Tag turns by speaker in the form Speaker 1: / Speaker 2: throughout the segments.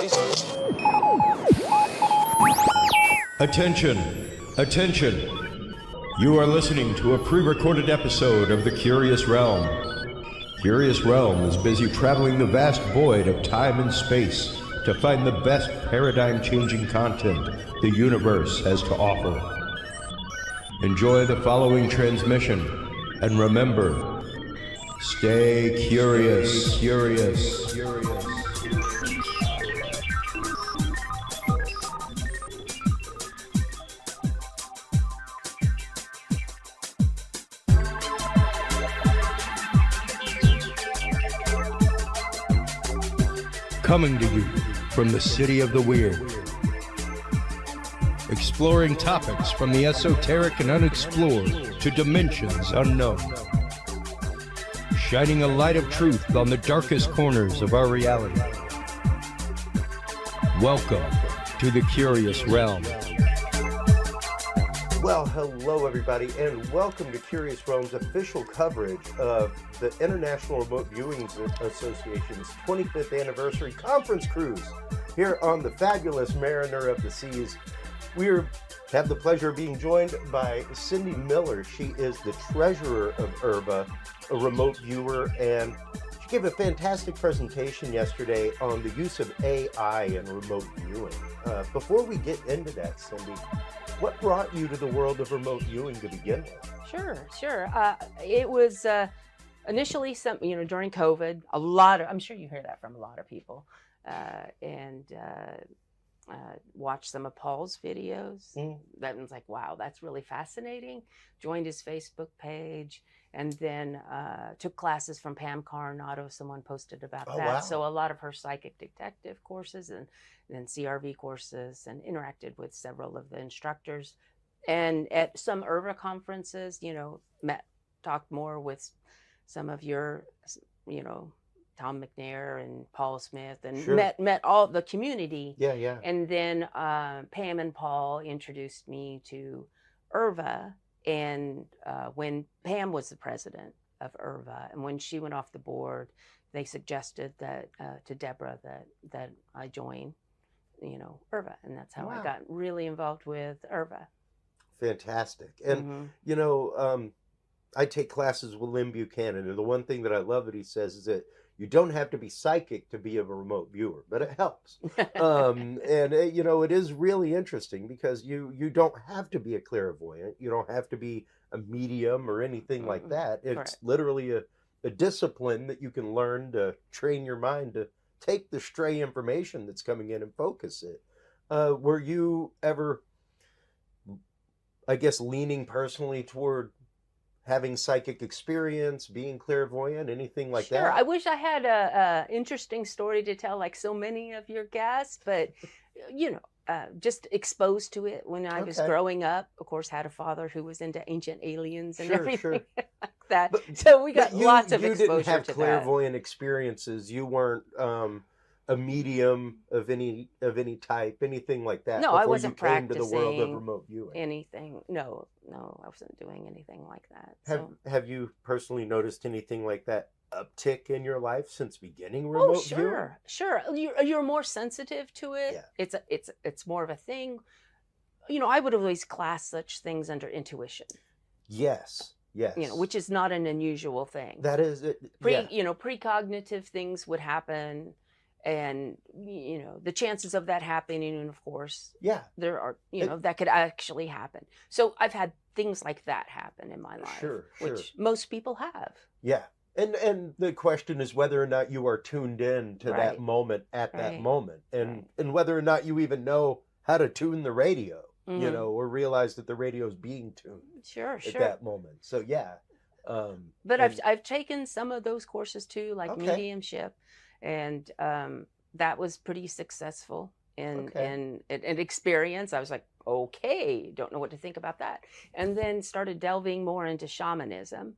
Speaker 1: Everybody's...
Speaker 2: Attention! Attention! You are listening to a pre-recorded episode of The Curious Realm. Curious Realm is busy traveling the vast void of time and space to find the best paradigm-changing content the universe has to offer. Enjoy the following transmission, and remember, stay curious. Coming to you from the City of the Weird. Exploring topics from the esoteric and unexplored to dimensions unknown. Shining a light of truth on the darkest corners of our reality. Welcome to the Curious Realm.
Speaker 3: Well, hello everybody, and welcome to Curious Realm's official coverage of the International Remote Viewing Association's 25th Anniversary Conference Cruise here on the fabulous Mariner of the Seas. We have the pleasure of being joined by Cindy Miller. She is the treasurer of IRVA, a remote viewer, and she gave a fantastic presentation yesterday on the use of AI in remote viewing. Before we get into that, Cindy, what brought you to the world of remote viewing to begin with?
Speaker 4: Sure. It was initially during COVID, I'm sure you hear that from a lot of people, and watched some of Paul's videos. That was like, wow, that's really fascinating. Joined his Facebook page, and then took classes from Pam Coronado. Someone posted about that.
Speaker 3: Wow.
Speaker 4: So a lot of her psychic detective courses and then CRV courses, and interacted with several of the instructors. And at some IRVA conferences, talked more with some of your, Tom McNair and Paul Smith, and
Speaker 3: Sure.
Speaker 4: met all the community.
Speaker 3: Yeah.
Speaker 4: And then Pam and Paul introduced me to IRVA, and when Pam was the president of IRVA, and when she went off the board, they suggested that to Deborah that I join, IRVA, and that's how I got really involved with IRVA.
Speaker 3: Fantastic. And, I take classes with Lynn Buchanan, and the one thing that I love that he says is that you don't have to be psychic to be a remote viewer, but it helps. It is really interesting because you don't have to be a clairvoyant. You don't have to be a medium or anything like that. It's
Speaker 4: Correct.
Speaker 3: literally a discipline that you can learn to train your mind to take the stray information that's coming in and focus it. Were you ever, I guess, leaning personally toward having psychic experience, being clairvoyant, anything like that?
Speaker 4: Sure. I wish I had a interesting story to tell like so many of your guests, but just exposed to it when I was growing up. Of course, had a father who was into ancient aliens and everything like that. So we got lots of exposure to that.
Speaker 3: You didn't have clairvoyant experiences. You weren't a medium of any type, anything like that.
Speaker 4: No, I wasn't
Speaker 3: practicing to the world of
Speaker 4: practicing
Speaker 3: remote viewing.
Speaker 4: anything. No, I wasn't doing anything like that.
Speaker 3: Have you personally noticed anything like that uptick in your life since beginning remote viewing?
Speaker 4: Sure. You're more sensitive to it.
Speaker 3: Yeah.
Speaker 4: It's more of a thing. I would always class such things under intuition.
Speaker 3: Yes.
Speaker 4: Which is not an unusual thing.
Speaker 3: That is it.
Speaker 4: Precognitive things would happen, and the chances of that happening, and of course, there are that could actually happen. So I've had things like that happen in my life, which most people have.
Speaker 3: Yeah. And the question is whether or not you are tuned in to that moment at that moment, and whether or not you even know how to tune the radio, or realize that the radio is being tuned at that moment. So but
Speaker 4: I've taken some of those courses too, like mediumship, and that was pretty successful in an experience. I was like, okay, don't know what to think about that. And then started delving more into shamanism,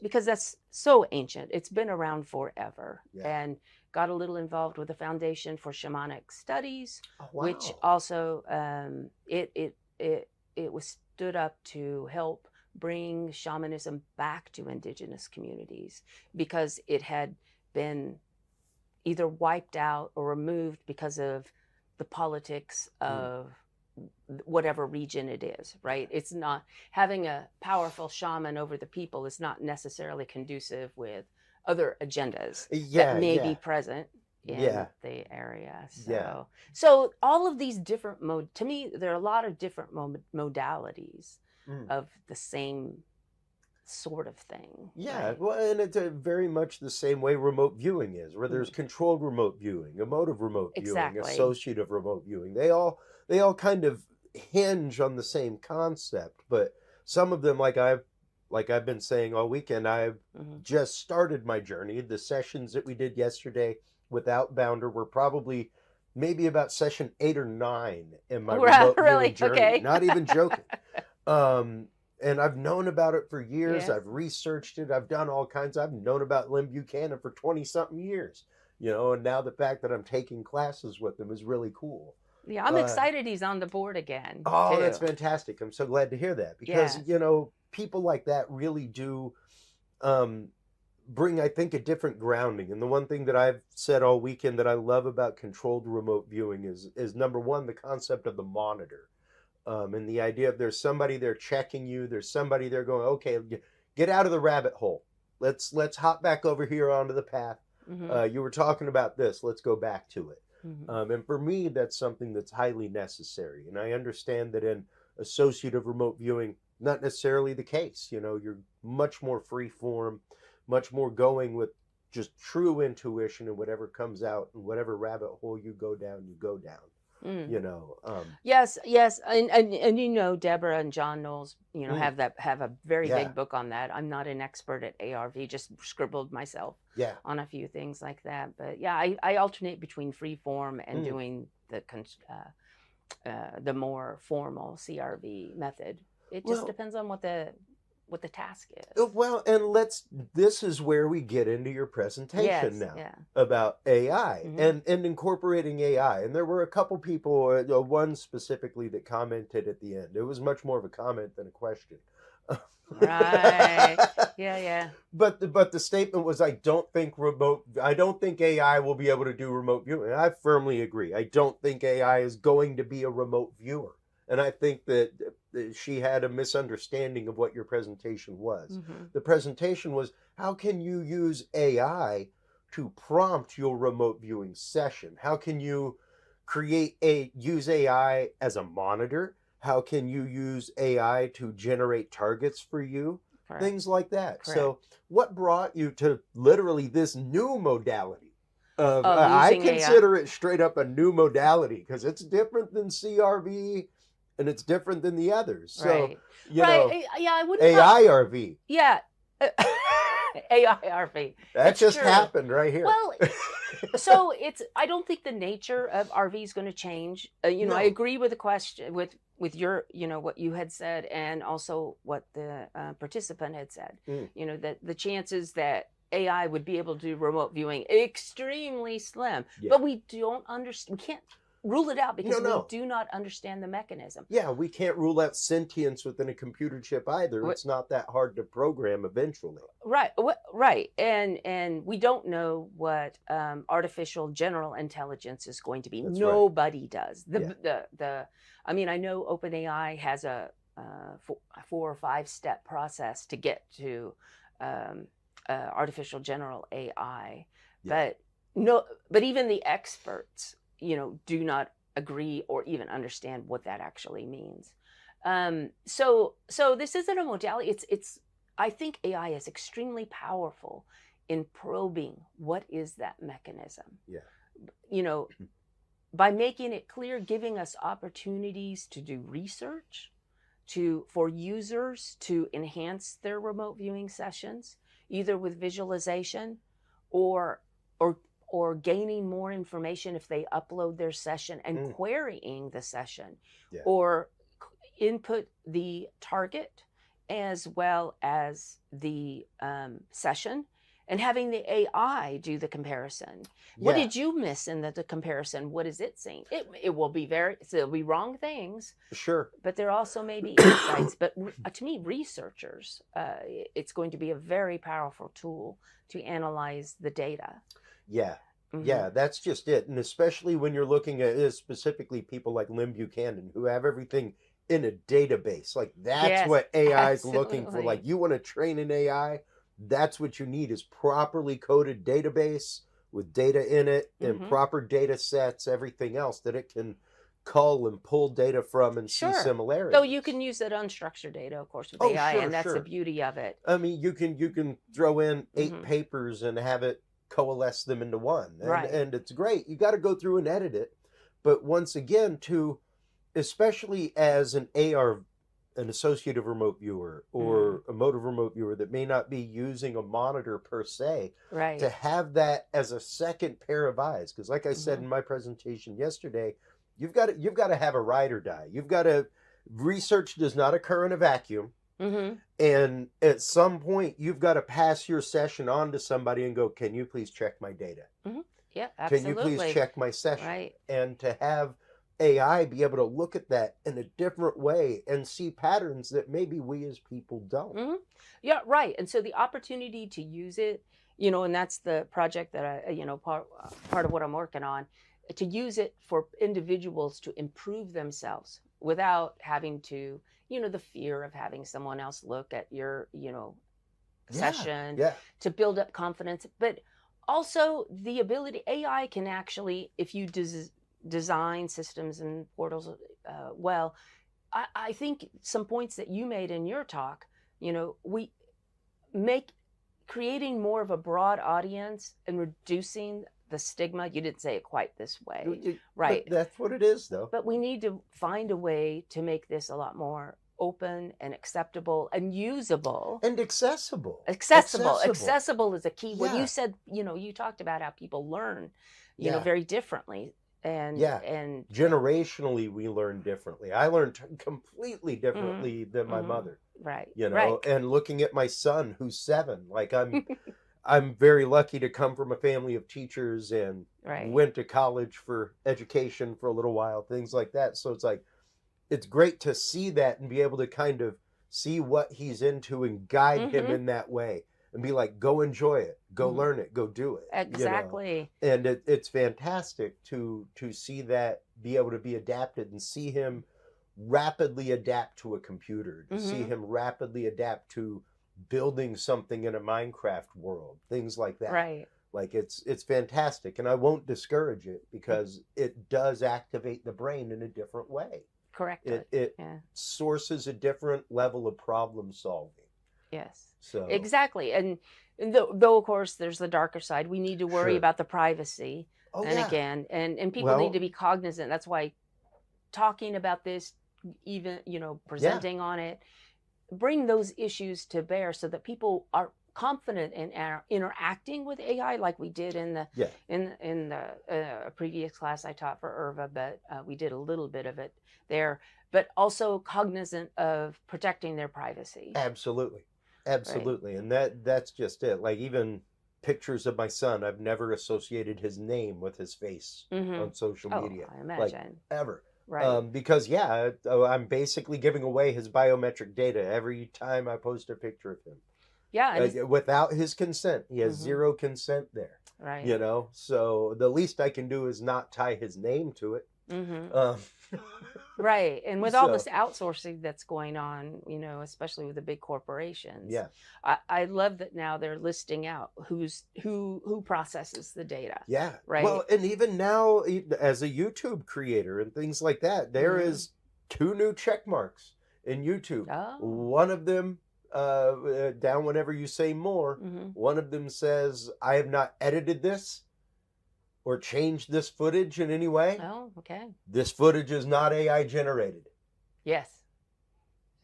Speaker 4: because that's so ancient. It's been around forever. And got a little involved with the Foundation for Shamanic Studies, which also it was stood up to help bring shamanism back to indigenous communities, because it had been either wiped out or removed because of the politics of whatever region it is, right? It's not having a powerful shaman over the people is not necessarily conducive with other agendas that may be present in the area. So all of these different to me, there are a lot of different modalities of the same sort of thing.
Speaker 3: Yeah,
Speaker 4: right?
Speaker 3: well, and it's very much the same way remote viewing is, where there's controlled remote viewing, emotive remote viewing, associative remote viewing. They all kind of hinge on the same concept, but some of them, like I've been saying all weekend, I've just started my journey. The sessions that we did yesterday with Outbounder were probably maybe about session 8 or 9 in my remote viewing journey.
Speaker 4: Okay.
Speaker 3: Not even joking. And I've known about it for years. Yes. I've researched it. I've done all kinds. I've known about Lynn Buchanan for 20-something years, and now the fact that I'm taking classes with him is really cool.
Speaker 4: Yeah, I'm excited he's on the board again.
Speaker 3: Oh, that's fantastic. I'm so glad to hear that because, people like that really do bring, I think, a different grounding. And the one thing that I've said all weekend that I love about controlled remote viewing is number one, the concept of the monitor. And the idea of there's somebody there checking you, there's somebody there going, okay, get out of the rabbit hole. Let's hop back over here onto the path. You were talking about this. Let's go back to it. And for me, that's something that's highly necessary. And I understand that in associative remote viewing, not necessarily the case. You're much more free form, much more going with just true intuition, and whatever comes out and whatever rabbit hole you go down, you go down.
Speaker 4: Yes, and Deborah and John Knowles, have a very big book on that. I'm not an expert at ARV, just scribbled myself on a few things like that. But I alternate between free form and doing the more formal CRV method. It just depends on what the task is.
Speaker 3: Well, and this is where we get into your presentation about AI and incorporating AI. And there were a couple people, one specifically that commented at the end. It was much more of a comment than a question.
Speaker 4: Right. Yeah.
Speaker 3: But the statement was, I don't think AI will be able to do remote viewing. And I firmly agree. I don't think AI is going to be a remote viewer. And I think that she had a misunderstanding of what your presentation was. The presentation was, how can you use AI to prompt your remote viewing session? How can you use AI as a monitor? How can you use AI to generate targets for you? Correct. Things like that. Correct. So what brought you to literally this new modality? I consider it straight up a new modality because it's different than CRV. And it's different than the others. So,
Speaker 4: I wouldn't
Speaker 3: AIRV.
Speaker 4: Yeah. AIRV.
Speaker 3: That just happened right here.
Speaker 4: Well, so I don't think the nature of RV is going to change. No. I agree with the question, with your, what you had said, and also what the participant had said. That the chances that AI would be able to do remote viewing extremely slim. But we don't understand. We can't rule it out because we do not understand the mechanism. Yeah,
Speaker 3: we can't rule out sentience within a computer chip either. It's not that hard to program eventually.
Speaker 4: Right. And we don't know what artificial general intelligence is going to be. That's Nobody does. I know OpenAI has a 4 or 5 step process to get to artificial general AI. But even the experts do not agree or even understand what that actually means. So this isn't a modality. I think AI is extremely powerful in probing what is that mechanism. By making it clear, giving us opportunities to do research, for users to enhance their remote viewing sessions, either with visualization or gaining more information if they upload their session and querying the session, or input the target as well as the session, and having the AI do the comparison. What did you miss in the comparison? What is it saying? It will be there'll be wrong things.
Speaker 3: Sure.
Speaker 4: But there also may be insights. But to me, researchers, it's going to be a very powerful tool to analyze the data.
Speaker 3: Yeah. Yeah, that's just it. And especially when you're looking at specifically people like Lynn Buchanan who have everything in a database. Like that's
Speaker 4: Yes,
Speaker 3: what AI is looking for. Like
Speaker 4: absolutely.
Speaker 3: you want to train an AI, that's what you need is properly coded database with data in it and
Speaker 4: Hmm.
Speaker 3: proper data sets, everything else that it can cull and pull data from and see
Speaker 4: Sure. So you
Speaker 3: similarities.
Speaker 4: can use that unstructured data, of course, with
Speaker 3: Oh,
Speaker 4: AI,
Speaker 3: sure,
Speaker 4: and that's the
Speaker 3: sure.
Speaker 4: beauty of it.
Speaker 3: I mean, you can throw in 8
Speaker 4: Hmm.
Speaker 3: papers and have it coalesce them into one,
Speaker 4: Right.
Speaker 3: and it's great. You got to go through and edit it, but once again, to especially as an associative remote viewer
Speaker 4: Mm.
Speaker 3: or a motive remote viewer that may not be using a monitor per se, to
Speaker 4: Right.
Speaker 3: have that as a second pair of eyes, because like I said
Speaker 4: Hmm.
Speaker 3: in my presentation yesterday, you've got to have a ride or die. You've got to research does not occur in a vacuum.
Speaker 4: Hmm.
Speaker 3: And at some point, you've got to pass your session on to somebody and go, can you please check my data?
Speaker 4: Hmm. Yeah,
Speaker 3: Can you please
Speaker 4: absolutely.
Speaker 3: check my session?
Speaker 4: Right.
Speaker 3: And to have AI be able to look at that in a different way and see patterns that maybe we as people don't.
Speaker 4: Hmm. Yeah, right. And so the opportunity to use it, and that's the project that part of what I'm working on, to use it for individuals to improve themselves without having to, the fear of having someone else look at your,
Speaker 3: Yeah,
Speaker 4: session,
Speaker 3: yeah,
Speaker 4: to build up confidence, but also the ability AI can actually, if you design systems and portals well, I think some points that you made in your talk, we make creating more of a broad audience and reducing the stigma. You didn't say it quite this way,
Speaker 3: but
Speaker 4: right?
Speaker 3: that's what it is, though.
Speaker 4: But we need to find a way to make this a lot more open and acceptable and usable.
Speaker 3: And accessible.
Speaker 4: Accessible.
Speaker 3: Accessible.
Speaker 4: Accessible is a key word. You
Speaker 3: Yeah,
Speaker 4: said, you talked about how people learn,
Speaker 3: yeah,
Speaker 4: very differently. And,
Speaker 3: yeah.
Speaker 4: and,
Speaker 3: Generationally, we learn differently. I learned completely
Speaker 4: mm,
Speaker 3: differently than my
Speaker 4: mm,
Speaker 3: mother.
Speaker 4: right,
Speaker 3: You
Speaker 4: right,
Speaker 3: know, and looking at my son who's 7, like I'm very lucky to come from a family of teachers and
Speaker 4: right.
Speaker 3: went to college for education for a little while, things like that. So it's like it's great to see that and be able to kind of see what he's into and guide him
Speaker 4: Hmm.
Speaker 3: in that way and be like, go enjoy it, go
Speaker 4: Hmm.
Speaker 3: learn it, go do it.
Speaker 4: Exactly.
Speaker 3: And it's fantastic to see that be able to be adapted and see him rapidly adapt to a computer, to see
Speaker 4: Hmm.
Speaker 3: him rapidly adapt to building something in a Minecraft world, things like that.
Speaker 4: Right.
Speaker 3: Like it's fantastic, and I won't discourage it because it does activate the brain in a different way.
Speaker 4: Correctly.
Speaker 3: It
Speaker 4: Yeah.
Speaker 3: sources a different level of problem solving.
Speaker 4: Yes.
Speaker 3: So
Speaker 4: Exactly. And though, of course, there's the darker side. We need to worry
Speaker 3: sure.
Speaker 4: about the privacy.
Speaker 3: Oh
Speaker 4: And
Speaker 3: yeah.
Speaker 4: again, and people need to
Speaker 3: Well,
Speaker 4: be cognizant. That's why talking about this, even,
Speaker 3: yeah.
Speaker 4: presenting on it, bring those issues to bear so that people are confident in interacting with AI, like we did in the
Speaker 3: Yeah.
Speaker 4: previous class I taught for IRVA, but we did a little bit of it there. But also cognizant of protecting their privacy.
Speaker 3: Absolutely.
Speaker 4: Right.
Speaker 3: Absolutely. And that's just it. Like even pictures of my son, I've never associated his name with his face
Speaker 4: Hmm.
Speaker 3: on social
Speaker 4: Oh,
Speaker 3: media,
Speaker 4: I
Speaker 3: like
Speaker 4: imagine.
Speaker 3: ever.
Speaker 4: Right.
Speaker 3: Because yeah, I'm basically giving away his biometric data every time I post a picture of him.
Speaker 4: Yeah. And it's,
Speaker 3: Without his consent. He has
Speaker 4: hmm,
Speaker 3: zero consent there.
Speaker 4: right.
Speaker 3: So the least I can do is not tie his name to it.
Speaker 4: Hmm.
Speaker 3: Um,
Speaker 4: Right. And with all this
Speaker 3: so
Speaker 4: outsourcing that's going on, especially with the big corporations,
Speaker 3: yeah,
Speaker 4: I love that now they're listing out who processes the data.
Speaker 3: yeah.
Speaker 4: Right.
Speaker 3: Well, and even now, as a YouTube creator and things like that, there
Speaker 4: Hmm.
Speaker 3: is 2 new check marks in YouTube.
Speaker 4: Oh.
Speaker 3: One of them, down whenever you say more,
Speaker 4: Hmm.
Speaker 3: one of them says, "I have not edited this or changed this footage in any way.
Speaker 4: Oh, okay.
Speaker 3: This footage is not AI generated."
Speaker 4: Yes.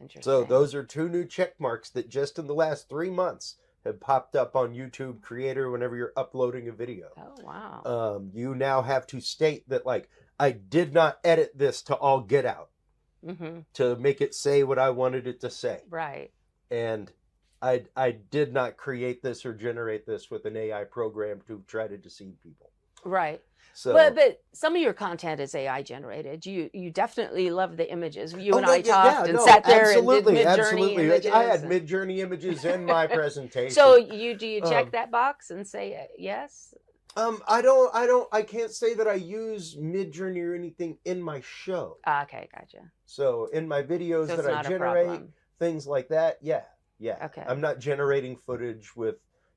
Speaker 3: So
Speaker 4: Interesting.
Speaker 3: those are 2 new check marks that just in the last 3 months have popped up on YouTube Creator whenever you're uploading a video.
Speaker 4: Oh, wow.
Speaker 3: You now have to state that, like, I did not edit this to all get out
Speaker 4: Hmm.
Speaker 3: to make it say what I wanted it to say.
Speaker 4: Right.
Speaker 3: And I did not create this or generate this with an AI program to try to deceive people.
Speaker 4: Right.
Speaker 3: So,
Speaker 4: But some of your content is AI generated. You definitely love the images. You
Speaker 3: oh
Speaker 4: and
Speaker 3: no,
Speaker 4: I
Speaker 3: yeah, yeah,
Speaker 4: talked and
Speaker 3: no,
Speaker 4: sat there and did
Speaker 3: absolutely,
Speaker 4: mid-journey
Speaker 3: absolutely. I
Speaker 4: images.
Speaker 3: had mid-journey images in my
Speaker 4: So
Speaker 3: presentation.
Speaker 4: do you check
Speaker 3: Um,
Speaker 4: that box and say yes?
Speaker 3: I can't say that I use Midjourney or anything in my show.
Speaker 4: Okay, gotcha.
Speaker 3: So in my videos
Speaker 4: So
Speaker 3: that
Speaker 4: it's
Speaker 3: I
Speaker 4: not a
Speaker 3: generate,
Speaker 4: problem.
Speaker 3: things like that, yeah.
Speaker 4: Okay.
Speaker 3: I'm not generating footage with,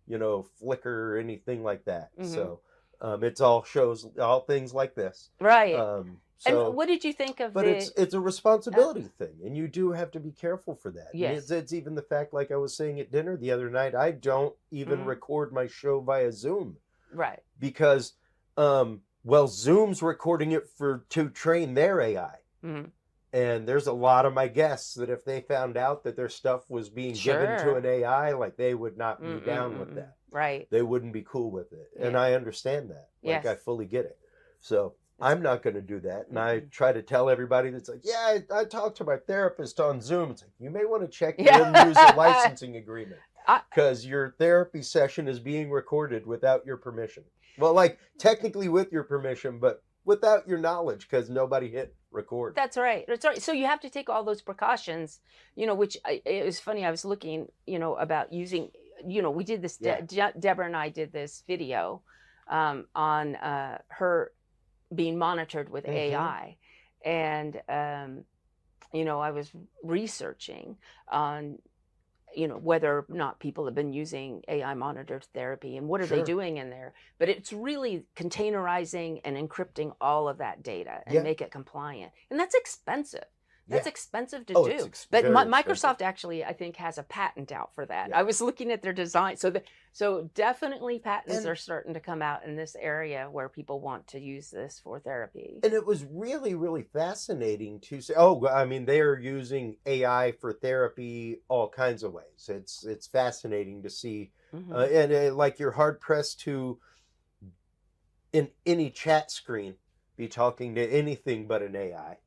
Speaker 3: Flickr or anything like that. So it's all things like this.
Speaker 4: Right. And
Speaker 3: So,
Speaker 4: what did you think of
Speaker 3: but
Speaker 4: the?
Speaker 3: it's a responsibility thing, and you do have to be careful for that. And
Speaker 4: Yes.
Speaker 3: it's even the fact, like I was saying at dinner the other night, I don't even record my show via Zoom.
Speaker 4: Right.
Speaker 3: Because Zoom's recording it to train their AI. And there's a lot of my guests that if they found out that their stuff was being given to an AI, like they would not be down with that.
Speaker 4: Right.
Speaker 3: They wouldn't be cool with it. And I understand that. Like,
Speaker 4: yes.
Speaker 3: I fully get it. So I'm not going to do that. And I try to tell everybody that's like, yeah, I talked to my therapist on Zoom. It's like, you may want to check your end user licensing agreement. Because your therapy session is being recorded without your permission. Well, like technically with your permission, but without your knowledge, because nobody hit record.
Speaker 4: That's right. That's right. So you have to take all those precautions, which it was funny. I was looking, about using, we did this, Deborah and I did this video on her being monitored with AI. And, I was researching on, whether or not people have been using AI monitored therapy and what are they doing in there. But it's really containerizing and encrypting all of that data and make it compliant. And that's expensive. That's expensive to do. But Microsoft actually, I think, has a patent out for that. I was looking at their design. So definitely patents are starting to come out in this area where people want to use this for therapy.
Speaker 3: And it was really, really fascinating to say, they are using AI for therapy all kinds of ways. It's fascinating to see. And like you're hard pressed to, in any chat screen, be talking to anything but an AI.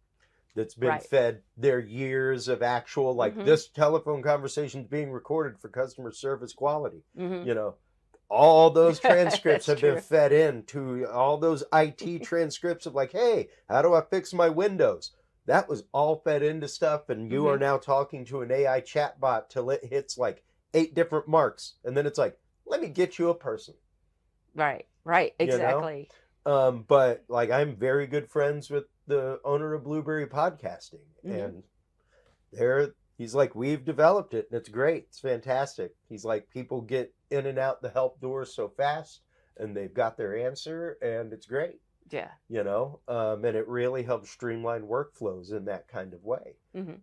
Speaker 3: That's been fed their years of actual, like this telephone conversation is being recorded for customer service quality. All those transcripts have been fed into all those IT transcripts of like, hey, how do I fix my Windows? That was all fed into stuff. And you are now talking to an AI chatbot till it hits like 8 different marks. And then it's like, let me get you a person.
Speaker 4: Right. Exactly.
Speaker 3: But like, I'm very good friends with the owner of Blueberry Podcasting, and he's like, we've developed it and it's great, it's fantastic. He's like, people get in and out the help doors so fast and they've got their answer and it's great. And it really helps streamline workflows in that kind of way. And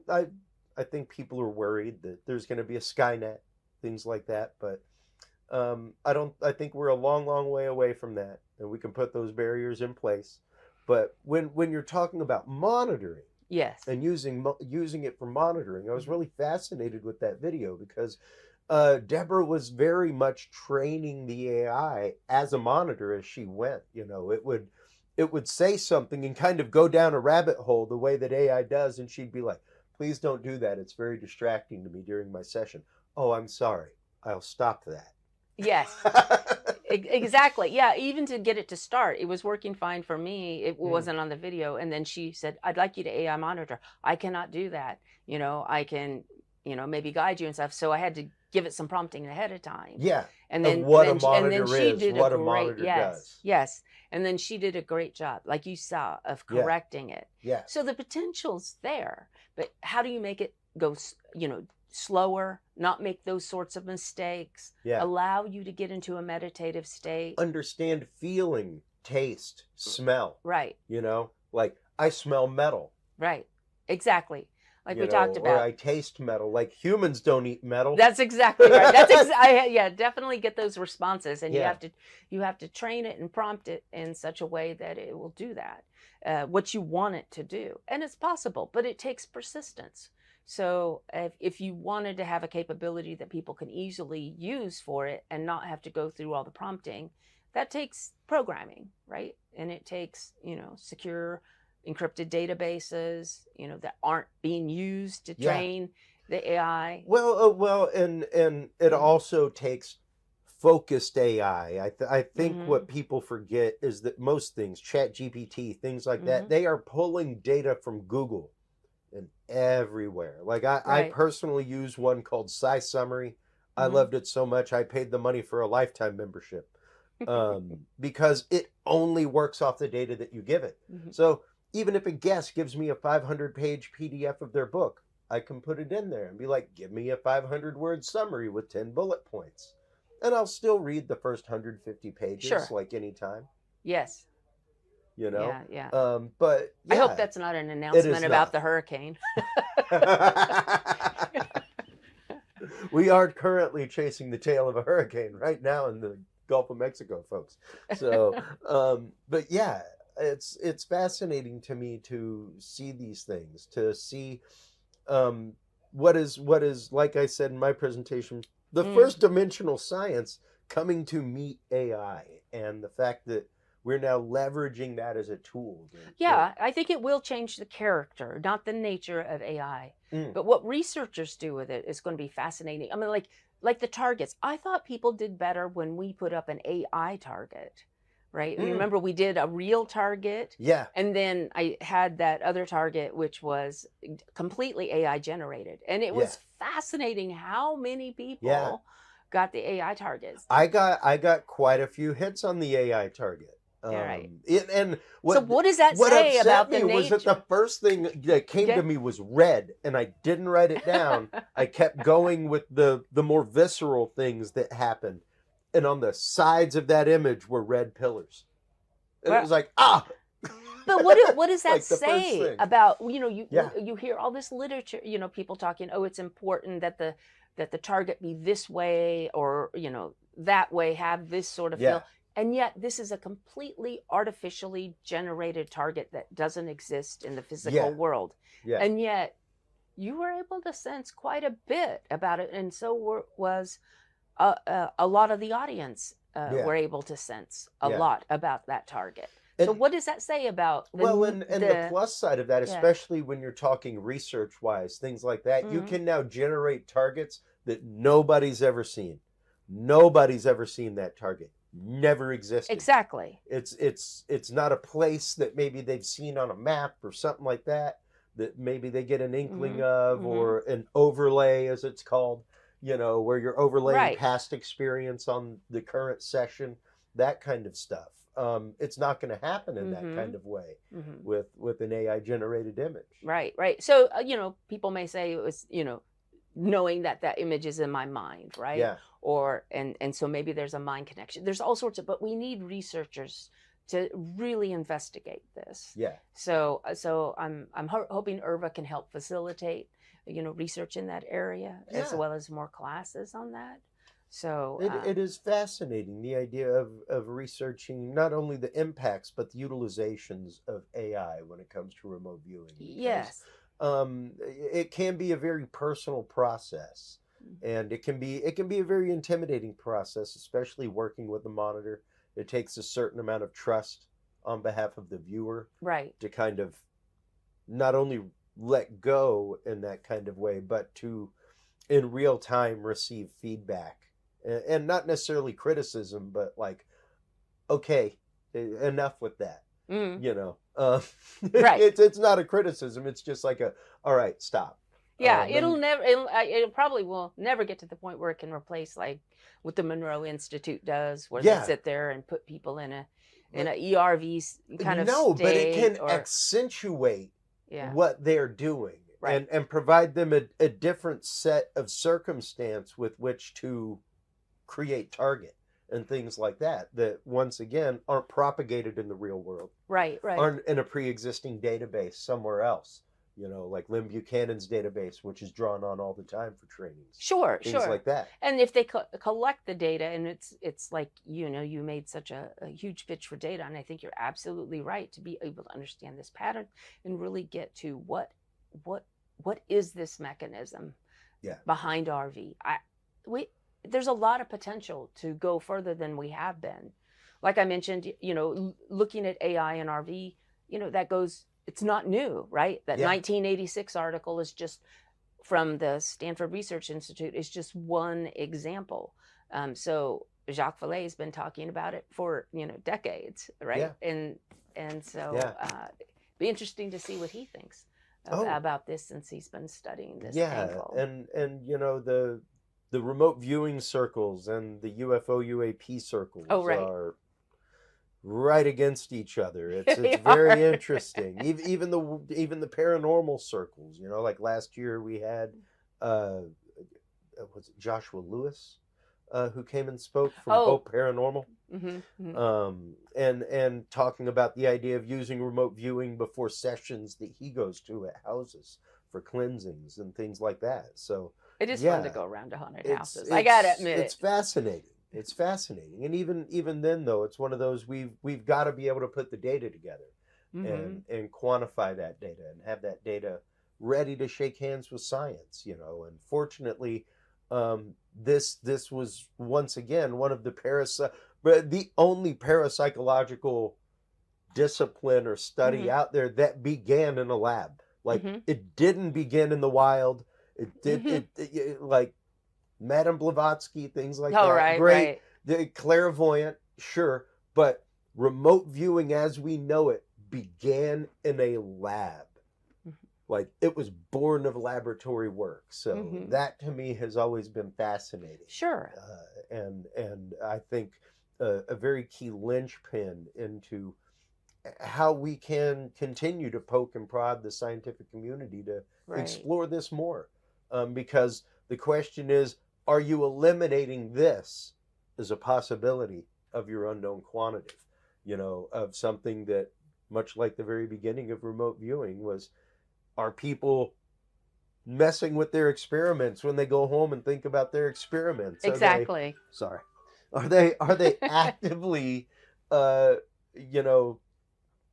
Speaker 3: I think people are worried that there's going to be a Skynet, things like that, but I think we're a long way away from that, and we can put those barriers in place. But when you're talking about monitoring, and using it for monitoring, I was really fascinated with that video because Deborah was very much training the AI as a monitor as she went. It would say something and kind of go down a rabbit hole the way that AI does, and she'd be like, please don't do that, it's very distracting to me during my session. Oh, I'm sorry, I'll stop that.
Speaker 4: Yes, exactly. Yeah, even to get it to start, it was working fine for me. It wasn't on the video. And then she said, I'd like you to AI monitor. I cannot do that. I can, maybe guide you and stuff. So I had to give it some prompting ahead of time.
Speaker 3: Yeah.
Speaker 4: And then
Speaker 3: what a monitor does.
Speaker 4: Yes. And then she did a great job, like you saw, of correcting it.
Speaker 3: Yeah.
Speaker 4: So the potential's there, but how do you make it go, slower, not make those sorts of mistakes, allow you to get into a meditative state,
Speaker 3: understand feeling, taste, smell,
Speaker 4: right?
Speaker 3: Like I smell metal,
Speaker 4: right? Exactly, like we talked about.
Speaker 3: Or I taste metal. Like humans don't eat metal.
Speaker 4: That's exactly right. That's definitely get those responses, and you have to train it and prompt it in such a way that it will do that, what you want it to do, and it's possible, but it takes persistence. So if you wanted to have a capability that people can easily use for it and not have to go through all the prompting, that takes programming, right? And it takes, secure encrypted databases, that aren't being used to train the AI.
Speaker 3: Well, and it also takes focused AI. I think what people forget is that most things, ChatGPT, things like that, they are pulling data from Google and everywhere. Like I personally use one called SciSummary. I loved it so much I paid the money for a lifetime membership, because it only works off the data that you give it. So even if a guest gives me a 500-page PDF of their book, I can put it in there and be like, give me a 500-word summary with 10 bullet points. And I'll still read the first 150 pages,
Speaker 4: Sure.
Speaker 3: like anytime.
Speaker 4: Yes.
Speaker 3: You know?
Speaker 4: Yeah.
Speaker 3: But
Speaker 4: I
Speaker 3: yeah,
Speaker 4: hope that's not an announcement about the hurricane.
Speaker 3: We are currently chasing the tail of a hurricane right now in the Gulf of Mexico, folks. So, but yeah, it's fascinating to me to see these things, to see what is, like I said in my presentation, the first dimensional science coming to meet AI, and the fact that we're now leveraging that as a tool.
Speaker 4: Yeah, I think it will change the character, not the nature of AI. But what researchers do with it is going to be fascinating. I mean, like the targets. I thought people did better when we put up an AI target, right? You remember we did a real target?
Speaker 3: Yeah.
Speaker 4: And then I had that other target, which was completely AI generated. And it was fascinating how many people got the AI targets.
Speaker 3: I got quite a few hits on the AI target.
Speaker 4: Right.
Speaker 3: And
Speaker 4: so what does that say about the nature?
Speaker 3: Was that the first thing that came to me was red, and I didn't write it down. I kept going with the more visceral things that happened, and on the sides of that image were red pillars, and it was like, ah.
Speaker 4: But what does that
Speaker 3: like
Speaker 4: say about, you hear all this literature, people talking, oh, it's important that the target be this way, or that way, have this sort of feel. And yet this is a completely artificially generated target that doesn't exist in the physical world. And yet you were able to sense quite a bit about it. And so was a lot of the audience were able to sense a lot about that target. So what does that say about
Speaker 3: the plus side of that, especially when you're talking research-wise, things like that, you can now generate targets that nobody's ever seen. Nobody's ever seen that target. Never existed.
Speaker 4: Exactly.
Speaker 3: It's not a place that maybe they've seen on a map or something like that maybe they get an inkling of, or an overlay, as it's called, where you're overlaying past experience on the current session, that kind of stuff. It's not going to happen in that kind of way with an AI generated image. Right.
Speaker 4: So, people may say it was, knowing that image is in my mind, right?
Speaker 3: Yeah.
Speaker 4: And so maybe there's a mind connection. There's all sorts but we need researchers to really investigate this.
Speaker 3: Yeah.
Speaker 4: So I'm hoping IRVA can help facilitate, research in that area, as well as more classes on that. So
Speaker 3: it is fascinating, the idea of researching not only the impacts but the utilizations of AI when it comes to remote viewing.
Speaker 4: Yes.
Speaker 3: It can be a very personal process, and it can be a very intimidating process, especially working with the monitor. It takes a certain amount of trust on behalf of the viewer, to kind of not only let go in that kind of way, but to in real time receive feedback, and not necessarily criticism, but like, okay, enough with that. It's not a criticism. It's just like all right, stop.
Speaker 4: Yeah, it probably will never get to the point where it can replace like what the Monroe Institute does, where they sit there and put people in a ERV kind of state.
Speaker 3: But it can accentuate what they're doing, and provide them a different set of circumstance with which to create target and things like that once again aren't propagated in the real world, aren't in a pre-existing database somewhere else, like Lynn Buchanan's database, which is drawn on all the time for trainings, things like that.
Speaker 4: And if they collect the data, and it's like, you made such a huge pitch for data, and I think you're absolutely right to be able to understand this pattern and really get to what is this mechanism behind RV. There's a lot of potential to go further than we have been. Like I mentioned, looking at AI and RV, it's not new, right? That 1986 article is just from the Stanford Research Institute is just one example. So Jacques Vallée has been talking about it for, decades, right? And so be interesting to see what he thinks about this, since he's been studying this angle.
Speaker 3: And the remote viewing circles and the UFO UAP circles
Speaker 4: Oh, right.
Speaker 3: are right against each other. It's
Speaker 4: They
Speaker 3: very
Speaker 4: are.
Speaker 3: interesting. Even the paranormal circles. You know, like last year we had uh, was it Joshua Lewis, who came and spoke from
Speaker 4: Oh.
Speaker 3: Hope Paranormal,
Speaker 4: Mm-hmm.
Speaker 3: and talking about the idea of using remote viewing before sessions that he goes to at houses for cleansings and things like that. So
Speaker 4: It is fun to go around to haunted houses. I gotta admit
Speaker 3: it's
Speaker 4: it.
Speaker 3: fascinating. It's fascinating, and even then though, it's one of those we've got to be able to put the data together
Speaker 4: Mm-hmm.
Speaker 3: and quantify that data and have that data ready to shake hands with science. You know, and fortunately, this was once again one of the only parapsychological discipline or study
Speaker 4: Mm-hmm.
Speaker 3: out there that began in a lab. Like
Speaker 4: Mm-hmm.
Speaker 3: it didn't begin in the wild. It did
Speaker 4: Mm-hmm.
Speaker 3: like Madame Blavatsky, things like
Speaker 4: Oh,
Speaker 3: that.
Speaker 4: right,
Speaker 3: Great,
Speaker 4: right.
Speaker 3: the clairvoyant, sure, but remote viewing as we know it began in a lab. Like it was born of laboratory work. So
Speaker 4: Mm-hmm.
Speaker 3: that to me has always been fascinating.
Speaker 4: Sure.
Speaker 3: And I think a very key linchpin into how we can continue to poke and prod the scientific community to
Speaker 4: Right.
Speaker 3: explore this more. Because the question is, are you eliminating this as a possibility of your unknown quantitative? You know, of something that, much like the very beginning of remote viewing, was, are people messing with their experiments when they go home and think about their experiments?
Speaker 4: Exactly.
Speaker 3: Are they actively you know,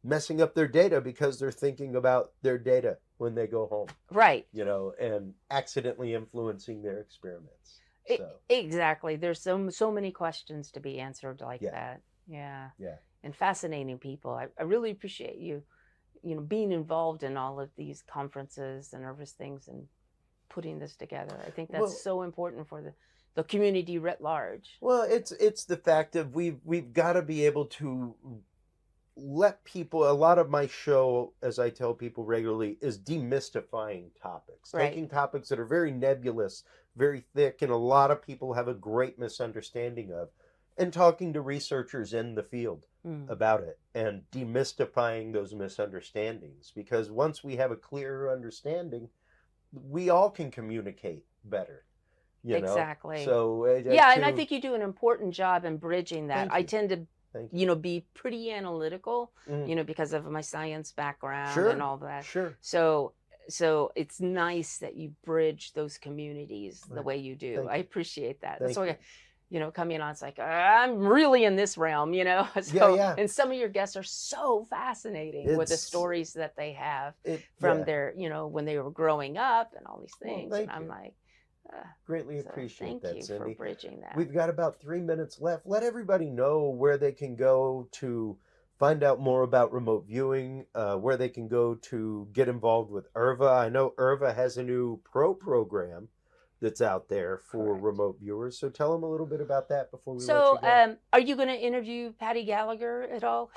Speaker 3: messing up their data because they're thinking about their data when they go home,
Speaker 4: Right.
Speaker 3: you know, and accidentally influencing their experiments? So
Speaker 4: Exactly. There's so many questions to be answered like
Speaker 3: yeah,
Speaker 4: that. Yeah.
Speaker 3: yeah.
Speaker 4: And fascinating people. I really appreciate you, being involved in all of these conferences and other things and putting this together. I think that's
Speaker 3: Well,
Speaker 4: so important for the community writ large.
Speaker 3: well, it's the fact of we've got to be able to let people. A lot of my show, as I tell people regularly, is demystifying topics,
Speaker 4: Right.
Speaker 3: taking topics that are very nebulous, very thick, and a lot of people have a great misunderstanding of, and talking to researchers in the field about it and demystifying those misunderstandings. Because once we have a clearer understanding, we all can communicate better. You know,
Speaker 4: Exactly.
Speaker 3: so
Speaker 4: Yeah, and I think you do an important job in bridging that.
Speaker 3: Thank
Speaker 4: I
Speaker 3: you.
Speaker 4: tend to,
Speaker 3: Thank you.
Speaker 4: be pretty analytical,
Speaker 3: Mhm.
Speaker 4: because of my science background and
Speaker 3: Sure,
Speaker 4: all that.
Speaker 3: sure.
Speaker 4: So it's nice that you bridge those communities the
Speaker 3: Right.
Speaker 4: way you do.
Speaker 3: Thank
Speaker 4: I
Speaker 3: you.
Speaker 4: appreciate that.
Speaker 3: Thank
Speaker 4: That's why,
Speaker 3: you.
Speaker 4: coming on, it's like, I'm really in this realm, So,
Speaker 3: Yeah.
Speaker 4: and some of your guests are so fascinating with the stories that they have from
Speaker 3: Yeah.
Speaker 4: their, when they were growing up and all these
Speaker 3: Well,
Speaker 4: things.
Speaker 3: thank
Speaker 4: And I'm
Speaker 3: you.
Speaker 4: like,
Speaker 3: Greatly
Speaker 4: so
Speaker 3: appreciate
Speaker 4: thank
Speaker 3: that,
Speaker 4: you for
Speaker 3: Cindy.
Speaker 4: bridging that.
Speaker 3: We've got about 3 minutes left. Let everybody know where they can go to find out more about remote viewing, where they can go to get involved with IRVA. I know IRVA has a new program that's out there for
Speaker 4: Correct.
Speaker 3: remote viewers. So tell them a little bit about that before we let
Speaker 4: So,
Speaker 3: you go.
Speaker 4: are you going to interview Patty Gallagher at all?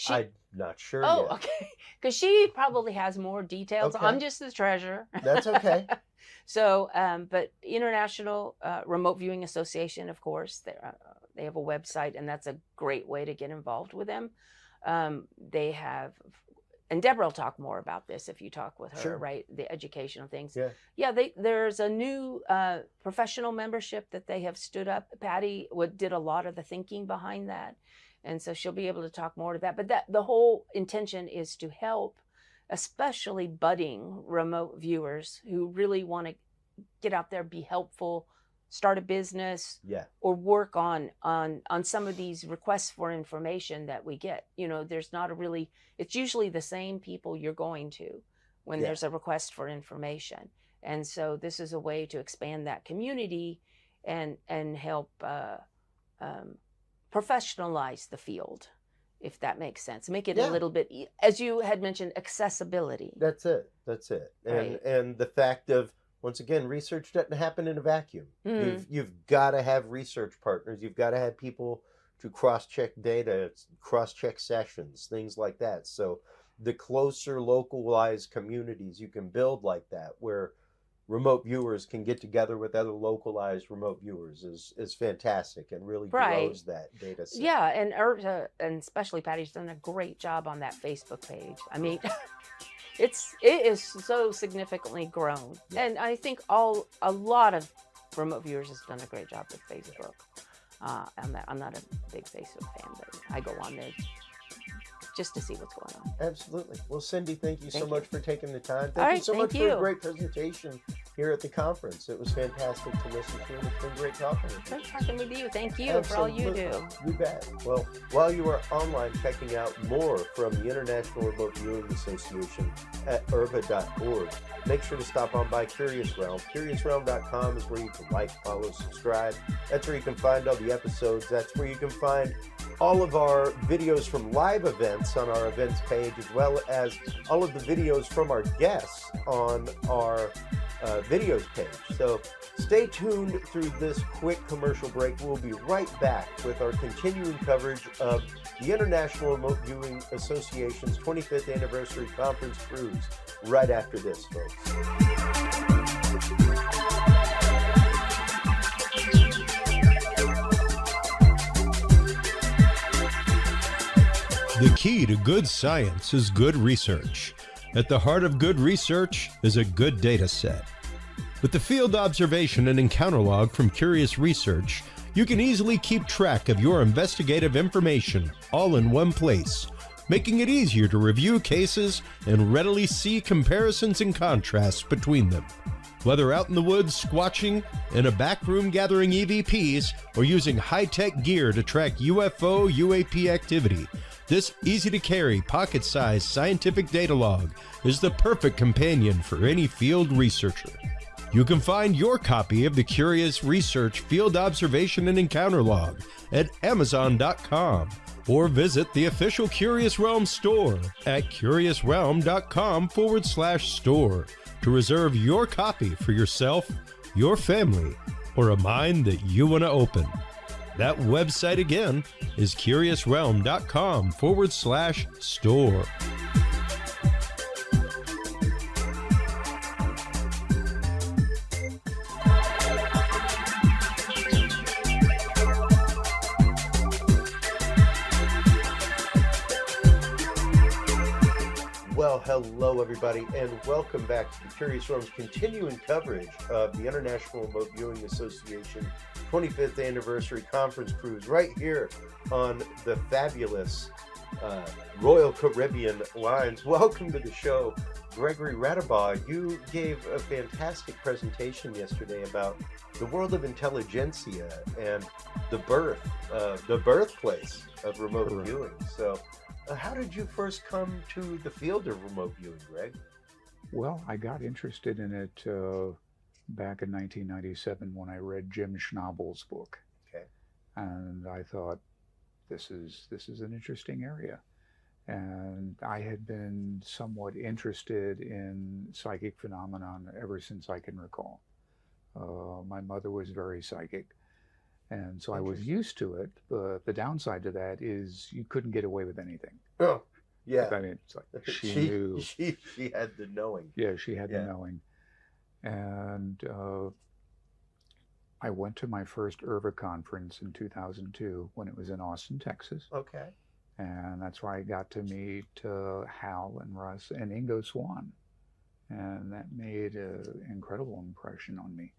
Speaker 3: I'm not sure
Speaker 4: Oh,
Speaker 3: yet.
Speaker 4: okay. Because she probably has more details.
Speaker 3: Okay.
Speaker 4: I'm just the treasurer.
Speaker 3: That's okay.
Speaker 4: So, but International Remote Viewing Association, of course, they have a website, and that's a great way to get involved with them. They have, and Deborah will talk more about this if you talk with her,
Speaker 3: Sure.
Speaker 4: right? The educational things.
Speaker 3: Yeah.
Speaker 4: There's a new professional membership that they have stood up. Patty did a lot of the thinking behind that, and so she'll be able to talk more to that. But the whole intention is to help, especially budding remote viewers who really want to get out there, be helpful, start a business, or work on some of these requests for information that we get. There's not it's usually the same people you're going to when there's a request for information. And so this is a way to expand that community and help professionalize the field, if that makes sense. Make it a little bit, as you had mentioned, accessibility.
Speaker 3: That's it.
Speaker 4: Right.
Speaker 3: And the fact of, once again, research doesn't happen in a vacuum. You've got to have research partners. You've got to have people to cross-check data, cross-check sessions, things like that. So the closer localized communities you can build like that, where remote viewers can get together with other localized remote viewers is fantastic and really
Speaker 4: Right.
Speaker 3: grows that data set.
Speaker 4: Yeah, and IRVA, and especially Patty's done a great job on that Facebook page. I mean, it is so significantly grown,
Speaker 3: Yeah.
Speaker 4: and I think a lot of remote viewers has done a great job with Facebook. I'm not a big Facebook fan, but I go on there just to see what's going on.
Speaker 3: Absolutely. Well, Cindy, thank you so
Speaker 4: Thank
Speaker 3: much
Speaker 4: you.
Speaker 3: for taking the time.
Speaker 4: All
Speaker 3: Thank you
Speaker 4: right,
Speaker 3: so much
Speaker 4: thank
Speaker 3: for a
Speaker 4: you.
Speaker 3: great presentation here at the conference. It was fantastic to listen to, and it's been great talking with you.
Speaker 4: Great talking with you. Thank you for all you do.
Speaker 3: Absolutely. You bet. Well, while you are online checking out more from the International Remote Viewing Association at IRVA.org, make sure to stop on by Curious Realm. CuriousRealm.com is where you can like, follow, subscribe. That's where you can find all the episodes. That's where you can find all of our videos from live events on our events page, as well as all of the videos from our guests on our videos page. So stay tuned through this quick commercial break. We'll be right back with our continuing coverage of the International Remote Viewing Association's 25th Anniversary Conference Cruise right after this, folks.
Speaker 2: The key to good science is good research. At the heart of good research is a good data set. With the field observation and encounter log from Curious Research, you can easily keep track of your investigative information all in one place, making it easier to review cases and readily see comparisons and contrasts between them. Whether out in the woods squatching, in a back room gathering EVPs, or using high-tech gear to track UFO, UAP activity, this easy-to-carry, pocket-sized scientific data log is the perfect companion for any field researcher. You can find your copy of the Curious Research Field Observation and Encounter Log at Amazon.com or visit the official Curious Realm store at curiousrealm.com/store to reserve your copy for yourself, your family, or a mind that you want to open. That website again is curiousrealm.com/store.
Speaker 3: Well, hello everybody, and welcome back to the Curious Realm's continuing coverage of the International Remote Viewing Association 25th Anniversary Conference Cruise right here on the fabulous Royal Caribbean lines. Welcome to the show, Gregory Radabaugh. You gave a fantastic presentation yesterday about the world of intelligentsia and the birthplace of remote viewing. So how did you first come to the field of remote viewing, Greg?
Speaker 1: Well, I got interested in it back in 1997 when I read Jim Schnabel's book.
Speaker 3: Okay.
Speaker 1: And I thought, this is an interesting area. And I had been somewhat interested in psychic phenomenon ever since I can recall. My mother was very psychic. And so I was used to it, but the downside to that is you couldn't get away with anything.
Speaker 3: Oh, yeah.
Speaker 1: I mean, it's like she knew.
Speaker 3: She had the knowing.
Speaker 1: Yeah, she had the knowing. And I went to my first IRVA conference in 2002 when it was in Austin, Texas.
Speaker 3: Okay.
Speaker 1: And that's where I got to meet Hal and Russ and Ingo Swann. And that made an incredible impression on me.